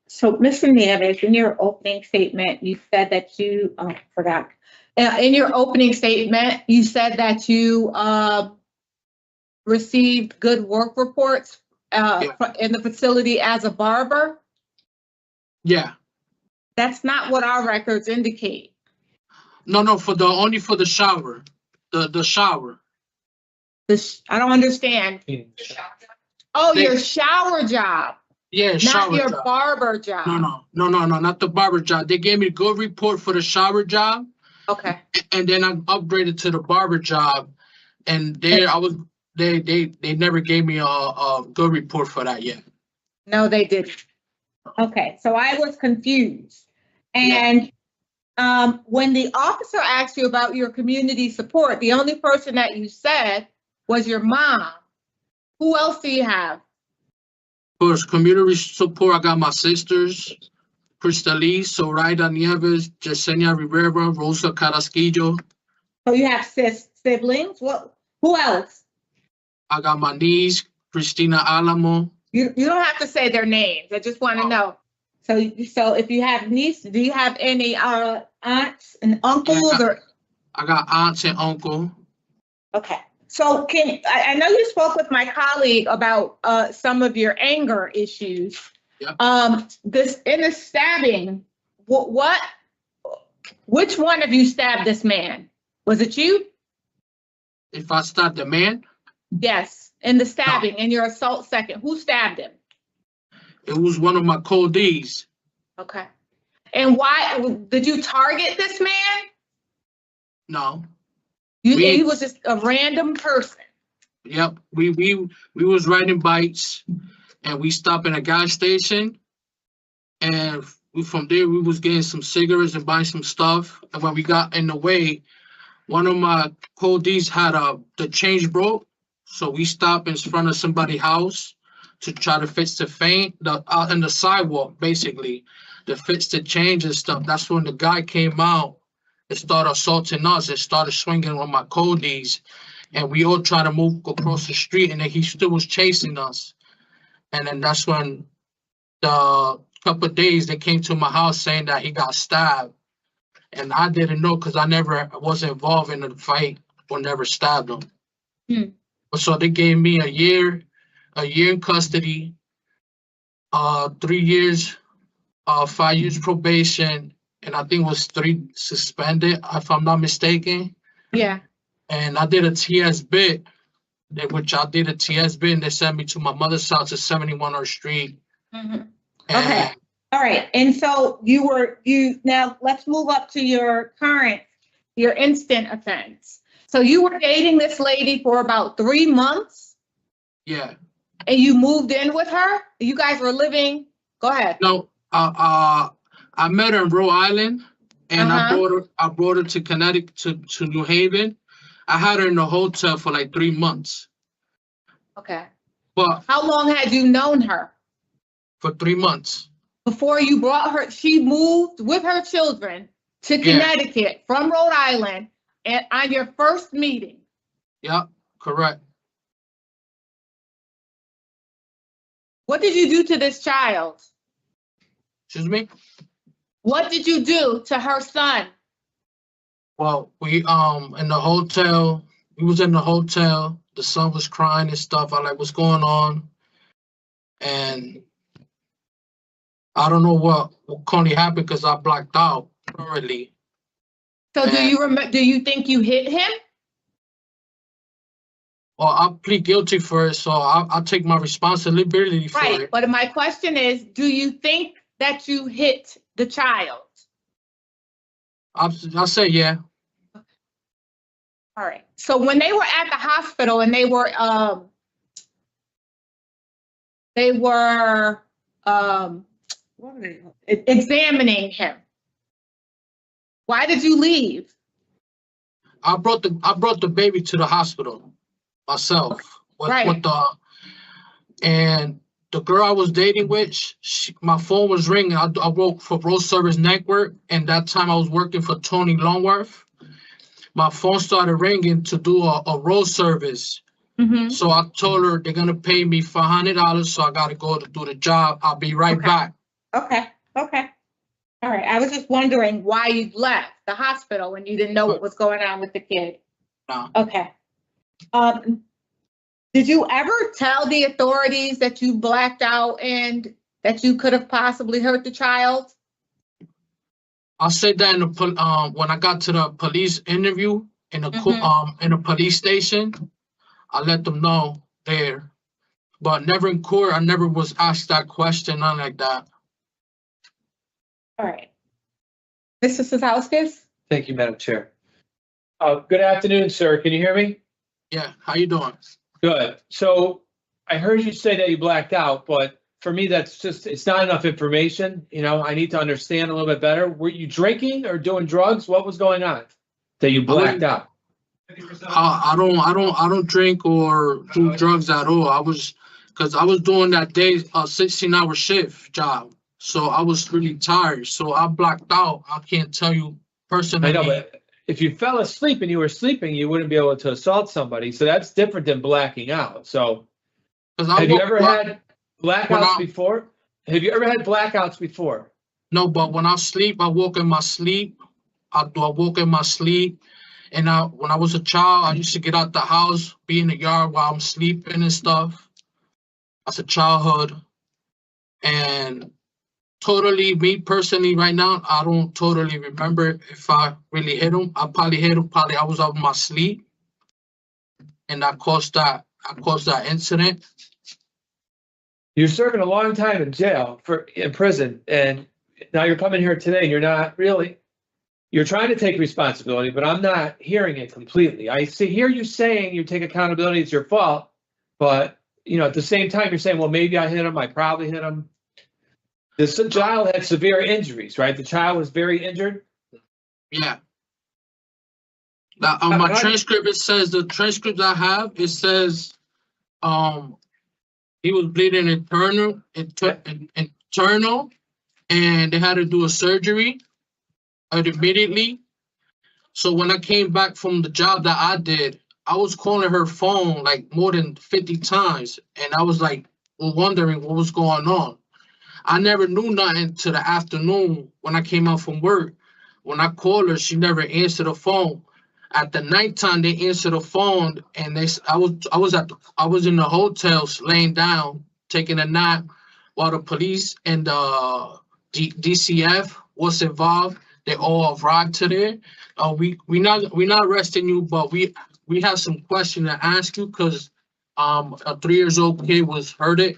So, Mr. Nieves, in your opening statement, you said that you, forgot. In your opening statement, you said that you received good work reports in the facility as a barber. Yeah. That's not what our records indicate. No, only for the shower. The shower. I don't understand. Oh, your shower job. Yeah, shower not your job. Barber job. No, not the barber job. They gave me a good report for the shower job. Okay. And then I upgraded to the barber job, and they never gave me a good report for that yet. No, they didn't. Okay, so I was confused. And when the officer asked you about your community support, the only person that you said was your mom. Who else do you have? For community support, I got my sisters, Cristaliz, Zoraida Nieves, Yesenia Rivera, Rosa Carrasquillo. Oh, you have siblings? Who else? I got my niece, Cristina Alamo. You don't have to say their names. I just want to know. So if you have nieces, do you have any aunts and uncles or? I got aunts and uncle. Okay. So I know you spoke with my colleague about some of your anger issues. Yep. This in the stabbing, which one of you stabbed this man? Was it you? If I stabbed the man? Yes, in the stabbing, in your assault second. Who stabbed him? It was one of my colleagues. Okay. And why did you target this man? No. He was just a random person. Yep. We was riding bikes and we stopped in a gas station. And from there we was getting some cigarettes and buying some stuff. And when we got in the way, one of my colleagues had the change broke. So we stopped in front of somebody's house to try to fix the in the sidewalk, basically, to fix the change and stuff. That's when the guy came out and started assaulting us and started swinging on my colleagues. And we all tried to move across the street, and then he still was chasing us. And then that's when the couple of days they came to my house saying that he got stabbed. And I didn't know because I never was involved in the fight or never stabbed him. Hmm. So they gave me a year in custody, 3 years, 5 years probation, and I think it was 3 suspended, if I'm not mistaken. Yeah. And I did a TS bid, which I did a TS bid, and they sent me to my mother's house at 71 R Street. Mm-hmm. Okay. All right. And so now let's move up to your instant offense. So you were dating this lady for about 3 months? Yeah. And you moved in with her? You guys were living, go ahead. No, I met her in Rhode Island, and I brought her to Connecticut, to New Haven. I had her in the hotel for like 3 months. Okay. But how long had you known her? For 3 months. Before you brought her, she moved with her children to Connecticut from Rhode Island and on your first meeting. Yeah, correct. What did you do to this child? Excuse me? What did you do to her son? Well, we in the hotel, we was in the hotel, the son was crying and stuff. I like, what's going on? And I don't know what currently happened because I blacked out thoroughly. So do you think you hit him? Well, I'll plead guilty for it, so I'll take my responsibility for it. But my question is, do you think that you hit the child? I'll say yeah. All right. So when they were at the hospital and they were examining him, why did you leave? I brought the baby to the hospital myself. And the girl I was dating with, my phone was ringing. I worked for Road Service Network, and that time I was working for Tony Longworth. My phone started ringing to do a road service. Mm-hmm. So I told her they're gonna pay me $500, so I gotta go to do the job. I'll be right back. Okay. All right. I was just wondering why you left the hospital when you didn't know what was going on with the kid. No. Okay. Did you ever tell the authorities that you blacked out and that you could have possibly hurt the child? I said that when I got to the police interview in the police station. I let them know there, but never in court. I never was asked that question, nothing like that. All right. Mr. Sosowskis? Thank you, Madam Chair. Good afternoon, sir. Can you hear me? Yeah. How you doing? Good. So I heard you say that you blacked out, but for me, it's not enough information. You know, I need to understand a little bit better. Were you drinking or doing drugs? What was going on that you blacked out? I don't drink or do drugs at all. I was because I was doing that day, 16-hour shift job. So I was really tired. So I blacked out. I can't tell you personally. I know, but if you fell asleep and you were sleeping, you wouldn't be able to assault somebody. So that's different than blacking out. So have you ever had blackouts before? Have you ever had blackouts before? No, but when I sleep, I woke in my sleep. I woke in my sleep. And when I was a child, I used to get out the house, be in the yard while I'm sleeping and stuff. That's a childhood. And totally, me personally, right now, I don't totally remember if I really hit him. I probably hit him. Probably I was out of my sleep, and I caused that incident. You're serving a long time in jail in prison, and now you're coming here today. And you're not really. You're trying to take responsibility, but I'm not hearing it completely. I hear you saying you take accountability. It's your fault, but at the same time, you're saying, well, maybe I hit him. I probably hit him. This child had severe injuries, right? The child was very injured. Yeah. Now, on my transcript, it says the transcript I have. It says, he was bleeding internal, and they had to do a surgery immediately. So when I came back from the job that I did, I was calling her phone like more than 50 times, and I was like wondering what was going on. I never knew nothing till the afternoon when I came out from work. When I called her, she never answered the phone. At the nighttime, they answered the phone, and I was in the hotel laying down, taking a nap, while the police and the DCF was involved. They all arrived to there. We not arresting you, but we have some questions to ask you because a 3-year-old kid was hurted.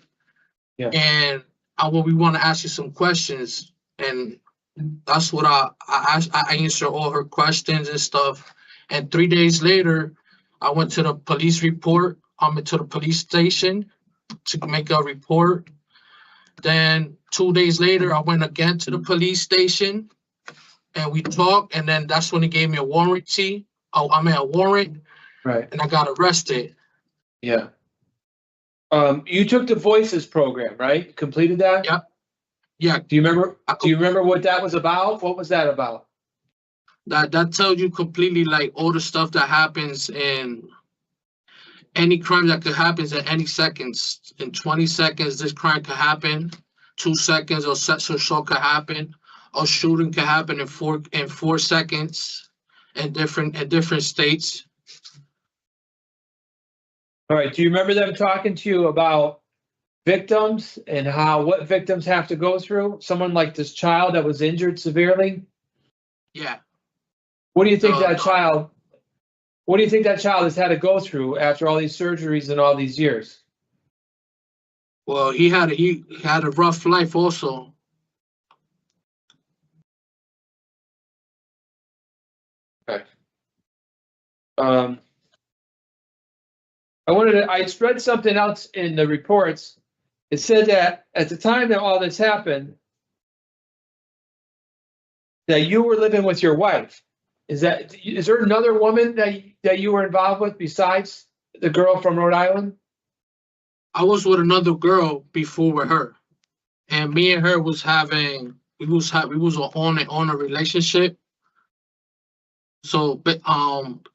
Yeah. And we want to ask you some questions, and that's what I answer all her questions and stuff. And 3 days later, I went to the police report. To the police station to make a report. Then 2 days later, I went again to the police station, and we talked. And then that's when he gave me a warranty. A warrant. Right. And I got arrested. Yeah. You took the Voices program, right? Completed that? Yep. Yeah. Do you remember what that was about? What was that about? That tells you completely like all the stuff that happens in any crime that could happen in any seconds. In 20 seconds, this crime could happen. 2 seconds, or sexual assault could happen. Or shooting could happen in 4 seconds in different states. All right. Do you remember them talking to you about victims and what victims have to go through? Someone like this child that was injured severely? Yeah. What do you think that child has had to go through after all these surgeries and all these years? Well, he had a rough life also. Okay. I read something else in the reports. It said that at the time that all this happened, that you were living with your wife. Is there another woman that you were involved with besides the girl from Rhode Island? I was with another girl before with her, and me and her was we was on a relationship. So, but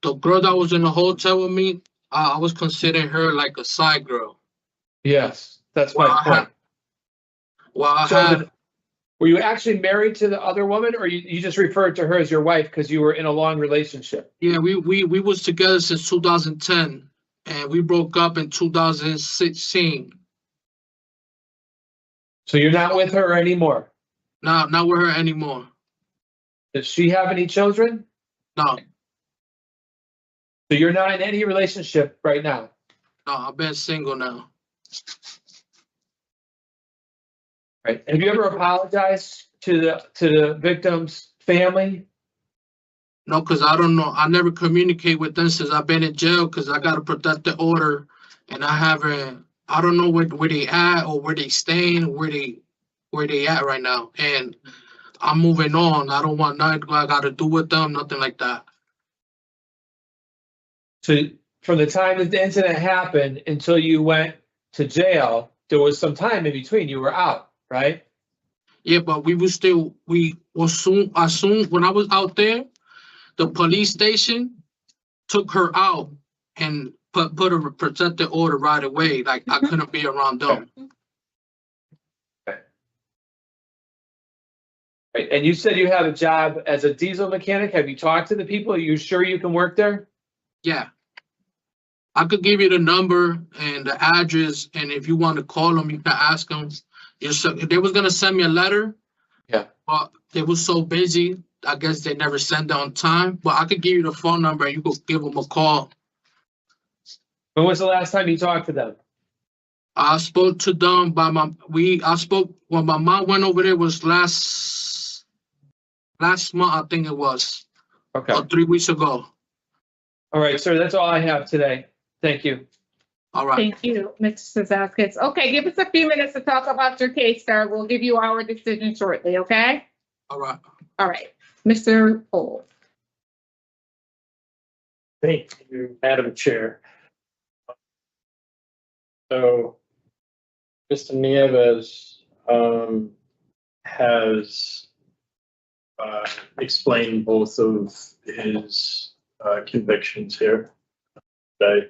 the girl that was in the hotel with me, I was considering her like a side girl. Yes, that's my point. Were you actually married to the other woman, or you just referred to her as your wife because you were in a long relationship? Yeah, we was together since 2010, and we broke up in 2016. So you're not with her anymore? No, not with her anymore. Does she have any children? No. So you're not in any relationship right now? No, I've been single now. Right. Have you ever apologized to the victim's family? No, because I don't know. I never communicate with them since I've been in jail because I got to protect the order, and I don't know where they at or where they staying, where they at right now. And I'm moving on. I don't want nothing I got to do with them, nothing like that. So from the time that the incident happened until you went to jail, there was some time in between. You were out, right? Yeah, but we was still, as soon, when I was out there, the police station took her out and put a protective order right away. Like I couldn't be around them. Right. And you said you have a job as a diesel mechanic. Have you talked to the people? Are you sure you can work there? Yeah. I could give you the number and the address, and if you want to call them, you can ask them. They was gonna send me a letter. Yeah. But they was so busy, I guess they never sent it on time. But I could give you the phone number and you could give them a call. When was the last time you talked to them? I spoke to them when my mom went over there was last month, I think it was. Okay. Or 3 weeks ago. All right, sir, that's all I have today. Thank you. All right. Thank you, Mr. Zaskis. Okay, give us a few minutes to talk about your case, sir. We'll give you our decision shortly, okay? All right. All right, Mr. Cole. Thank you, Madam Chair. So, Mr. Nieves has explained both of his convictions here today.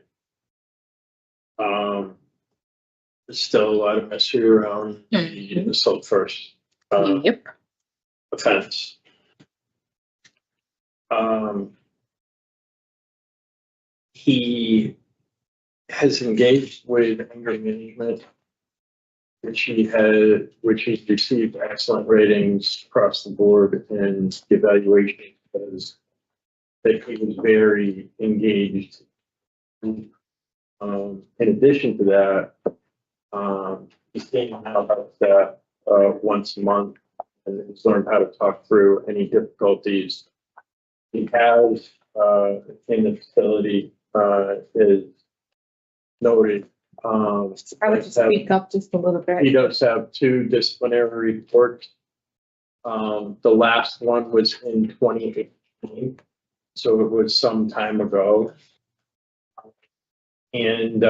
There's still a lot of mystery around the assault first offense. He has engaged with anger management, which he's received excellent ratings across the board, and the evaluation says that he was very engaged. In addition to that, he's taken out that once a month and has learned how to talk through any difficulties he has in the facility. Is noted. I would just speak up just a little bit. He does have 2 disciplinary reports. The last one was in 2018, so it was some time ago. And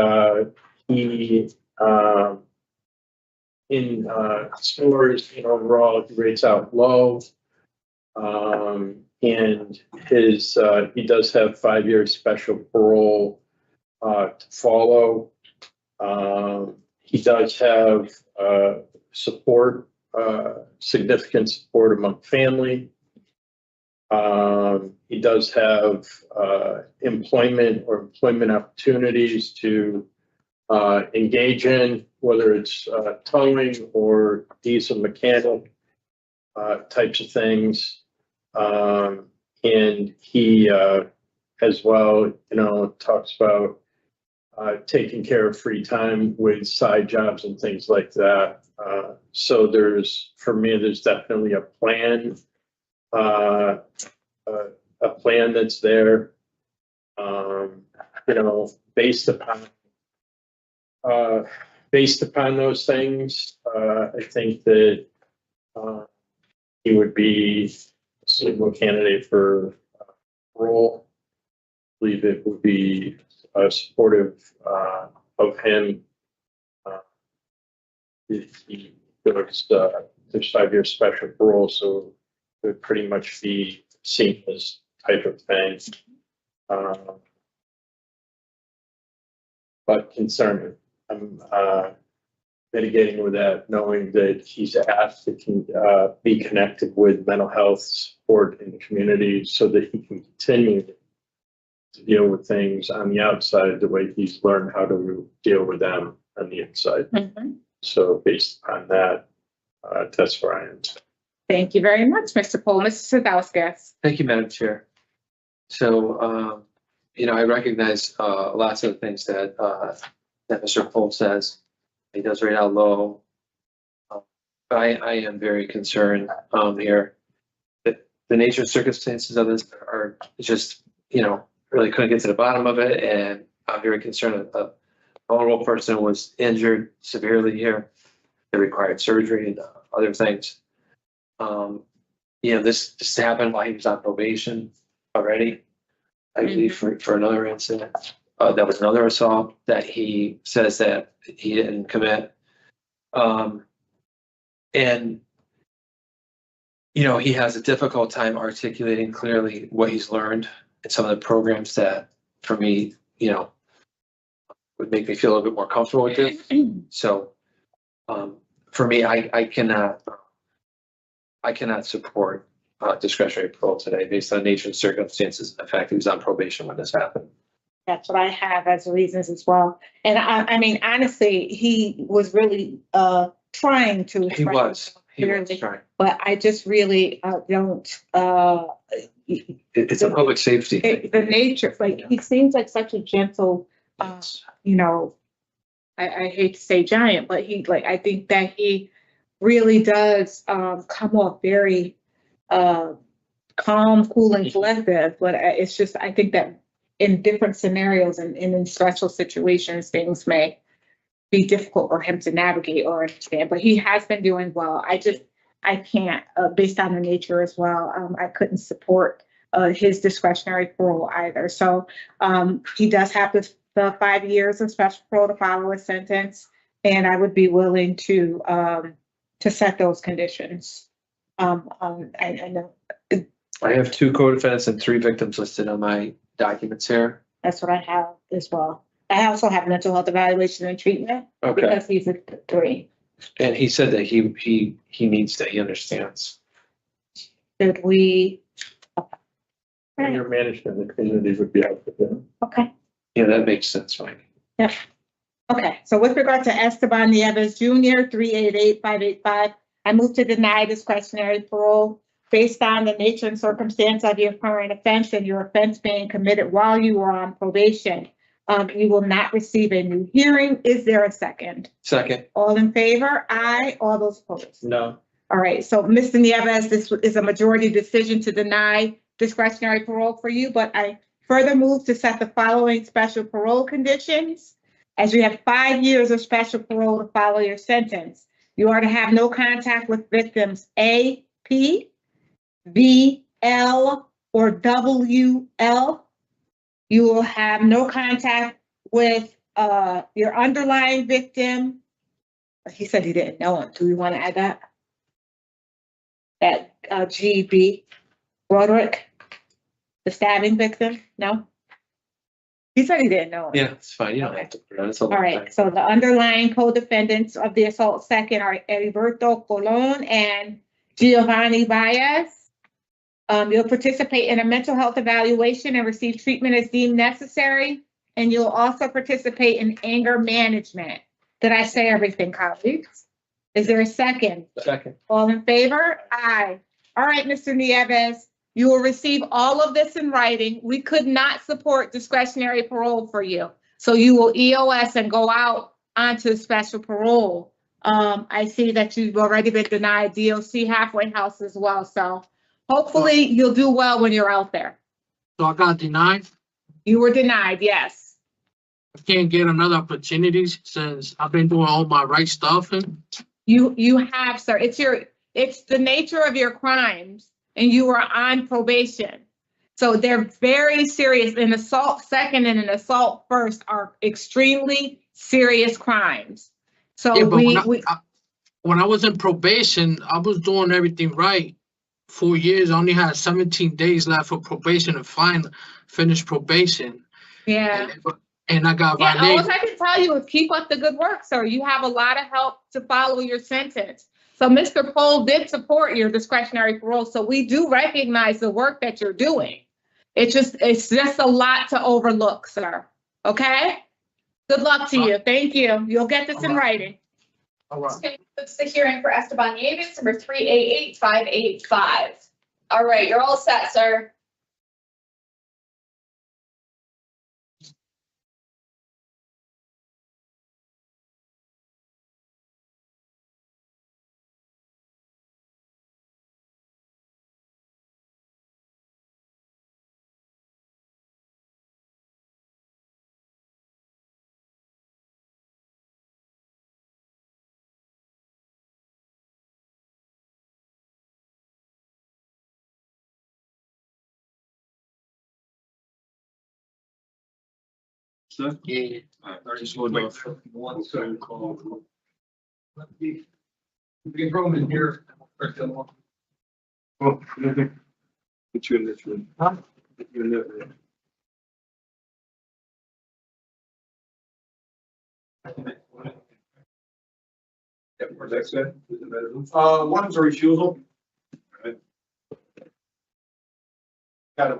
he, in scores, overall, he rates out low. And his he does have 5-year special parole to follow. He does have support, significant support among family. He does have employment opportunities to engage in, whether it's towing or diesel mechanic types of things. And he as well, talks about taking care of free time with side jobs and things like that. So for me, there's definitely a plan, that's there, based upon those things. I think that he would be a suitable candidate for parole. I believe it would be supportive of him. There's 5-year special parole, so it would pretty much be seen as type of thing. But concerned, I'm mitigating with that, knowing that he's asked to be connected with mental health support in the community so that he can continue to deal with things on the outside the way he's learned how to deal with them on the inside. So based on that, that's where I am. Thank you very much, Mr. Pohl. Mr. Sadauskas. Thank you, Madam Chair. So, I recognize lots of the things that Mr. Pohl says. He does rate out low. I am very concerned here that the nature and circumstances of this are just, really couldn't get to the bottom of it. And I'm very concerned that a vulnerable person was injured severely here. They required surgery and other things. This happened while he was on probation already, I believe, for another incident. That was another assault that he says that he didn't commit. And, you know, he has a difficult time articulating clearly what he's learned in some of the programs that, for me, you know, would make me feel a little bit more comfortable with it. So, for me, I cannot support discretionary parole today based on nature and circumstances and the fact he was on probation when this happened. That's what I have as reasons as well. And I mean, honestly, he was really trying to. He was trying. But I just really don't. It's a public safety. The nature, like, he seems like such a gentle, you know, I hate to say giant, but I think that he really does come off very calm, cool, and collective. But it's just, I think that in different scenarios and in stressful situations, things may be difficult for him to navigate or understand. But he has been doing well. I can't, based on the nature as well, I couldn't support his discretionary parole either. So he does have the 5 years of special parole to follow his sentence, and I would be willing to set those conditions. I know. I have 2 co-defendants and 3 victims listed on my documents here. That's what I have as well. I also have mental health evaluation and treatment. Okay. Because he's a 3. And he said that he needs that, he understands. Should we? And your management in the community would be out with him. Okay. Yeah, that makes sense, Mike. Yeah. Okay, so with regard to Esteban Nieves Jr., 388-585, I move to deny discretionary parole based on the nature and circumstance of your current offense and your offense being committed while you were on probation. You will not receive a new hearing. Is there a second? Second. All in favor? Aye. All those opposed? No. All right, so Mr. Nieves, this is a majority decision to deny discretionary parole for you, but I further move to set the following special parole conditions. As you have 5 years of special parole to follow your sentence, you are to have no contact with victims A, P, V, L, or W, L. You will have no contact with your underlying victim. He said he didn't know him. Do we want to add that? That GB, Roderick, the stabbing victim? No? He said he didn't know him. Yeah, it's fine. You don't have to put it on. It's a long All right, time. so the underlying co-defendants of the assault second are Heriberto Colon and Giovanni Baez. You'll participate in a mental health evaluation and receive treatment as deemed necessary. And you'll also participate in anger management. Did I say everything, colleagues? Is there a second? Second. All in favor? Aye. All right, Mr. Nieves, you will receive all of this in writing. We could not support discretionary parole for you. So you will EOS and go out onto special parole. I see that you've already been denied DOC halfway house as well. So hopefully you'll do well when you're out there. So I got denied. You were denied, yes. I can't get another opportunity since I've been doing all my right stuff. And You have, sir. It's the nature of your crimes, and you are on probation. So they're very serious. An assault second and an assault first are extremely serious crimes. So yeah, but when I was in probation, I was doing everything right. 4 years, I only had 17 days left for probation to finish probation. Yeah. And I got Yeah, violated. all I can tell you is keep up the good work, sir. You have a lot of help to follow your sentence. So Mr. Pohl did support your discretionary parole. So we do recognize the work that you're doing. It's just a lot to overlook, sir. Okay? Good luck to you. Thank you. You'll get this in writing. All right. Okay, that's the hearing for Esteban Nieves, number 388-585. All right, you're all set, sir. Yeah. I just want to. One second call. We can throw them in here. Oh, put you in this room. Huh? Put you in that room. What's that said? One's a refusal. Got a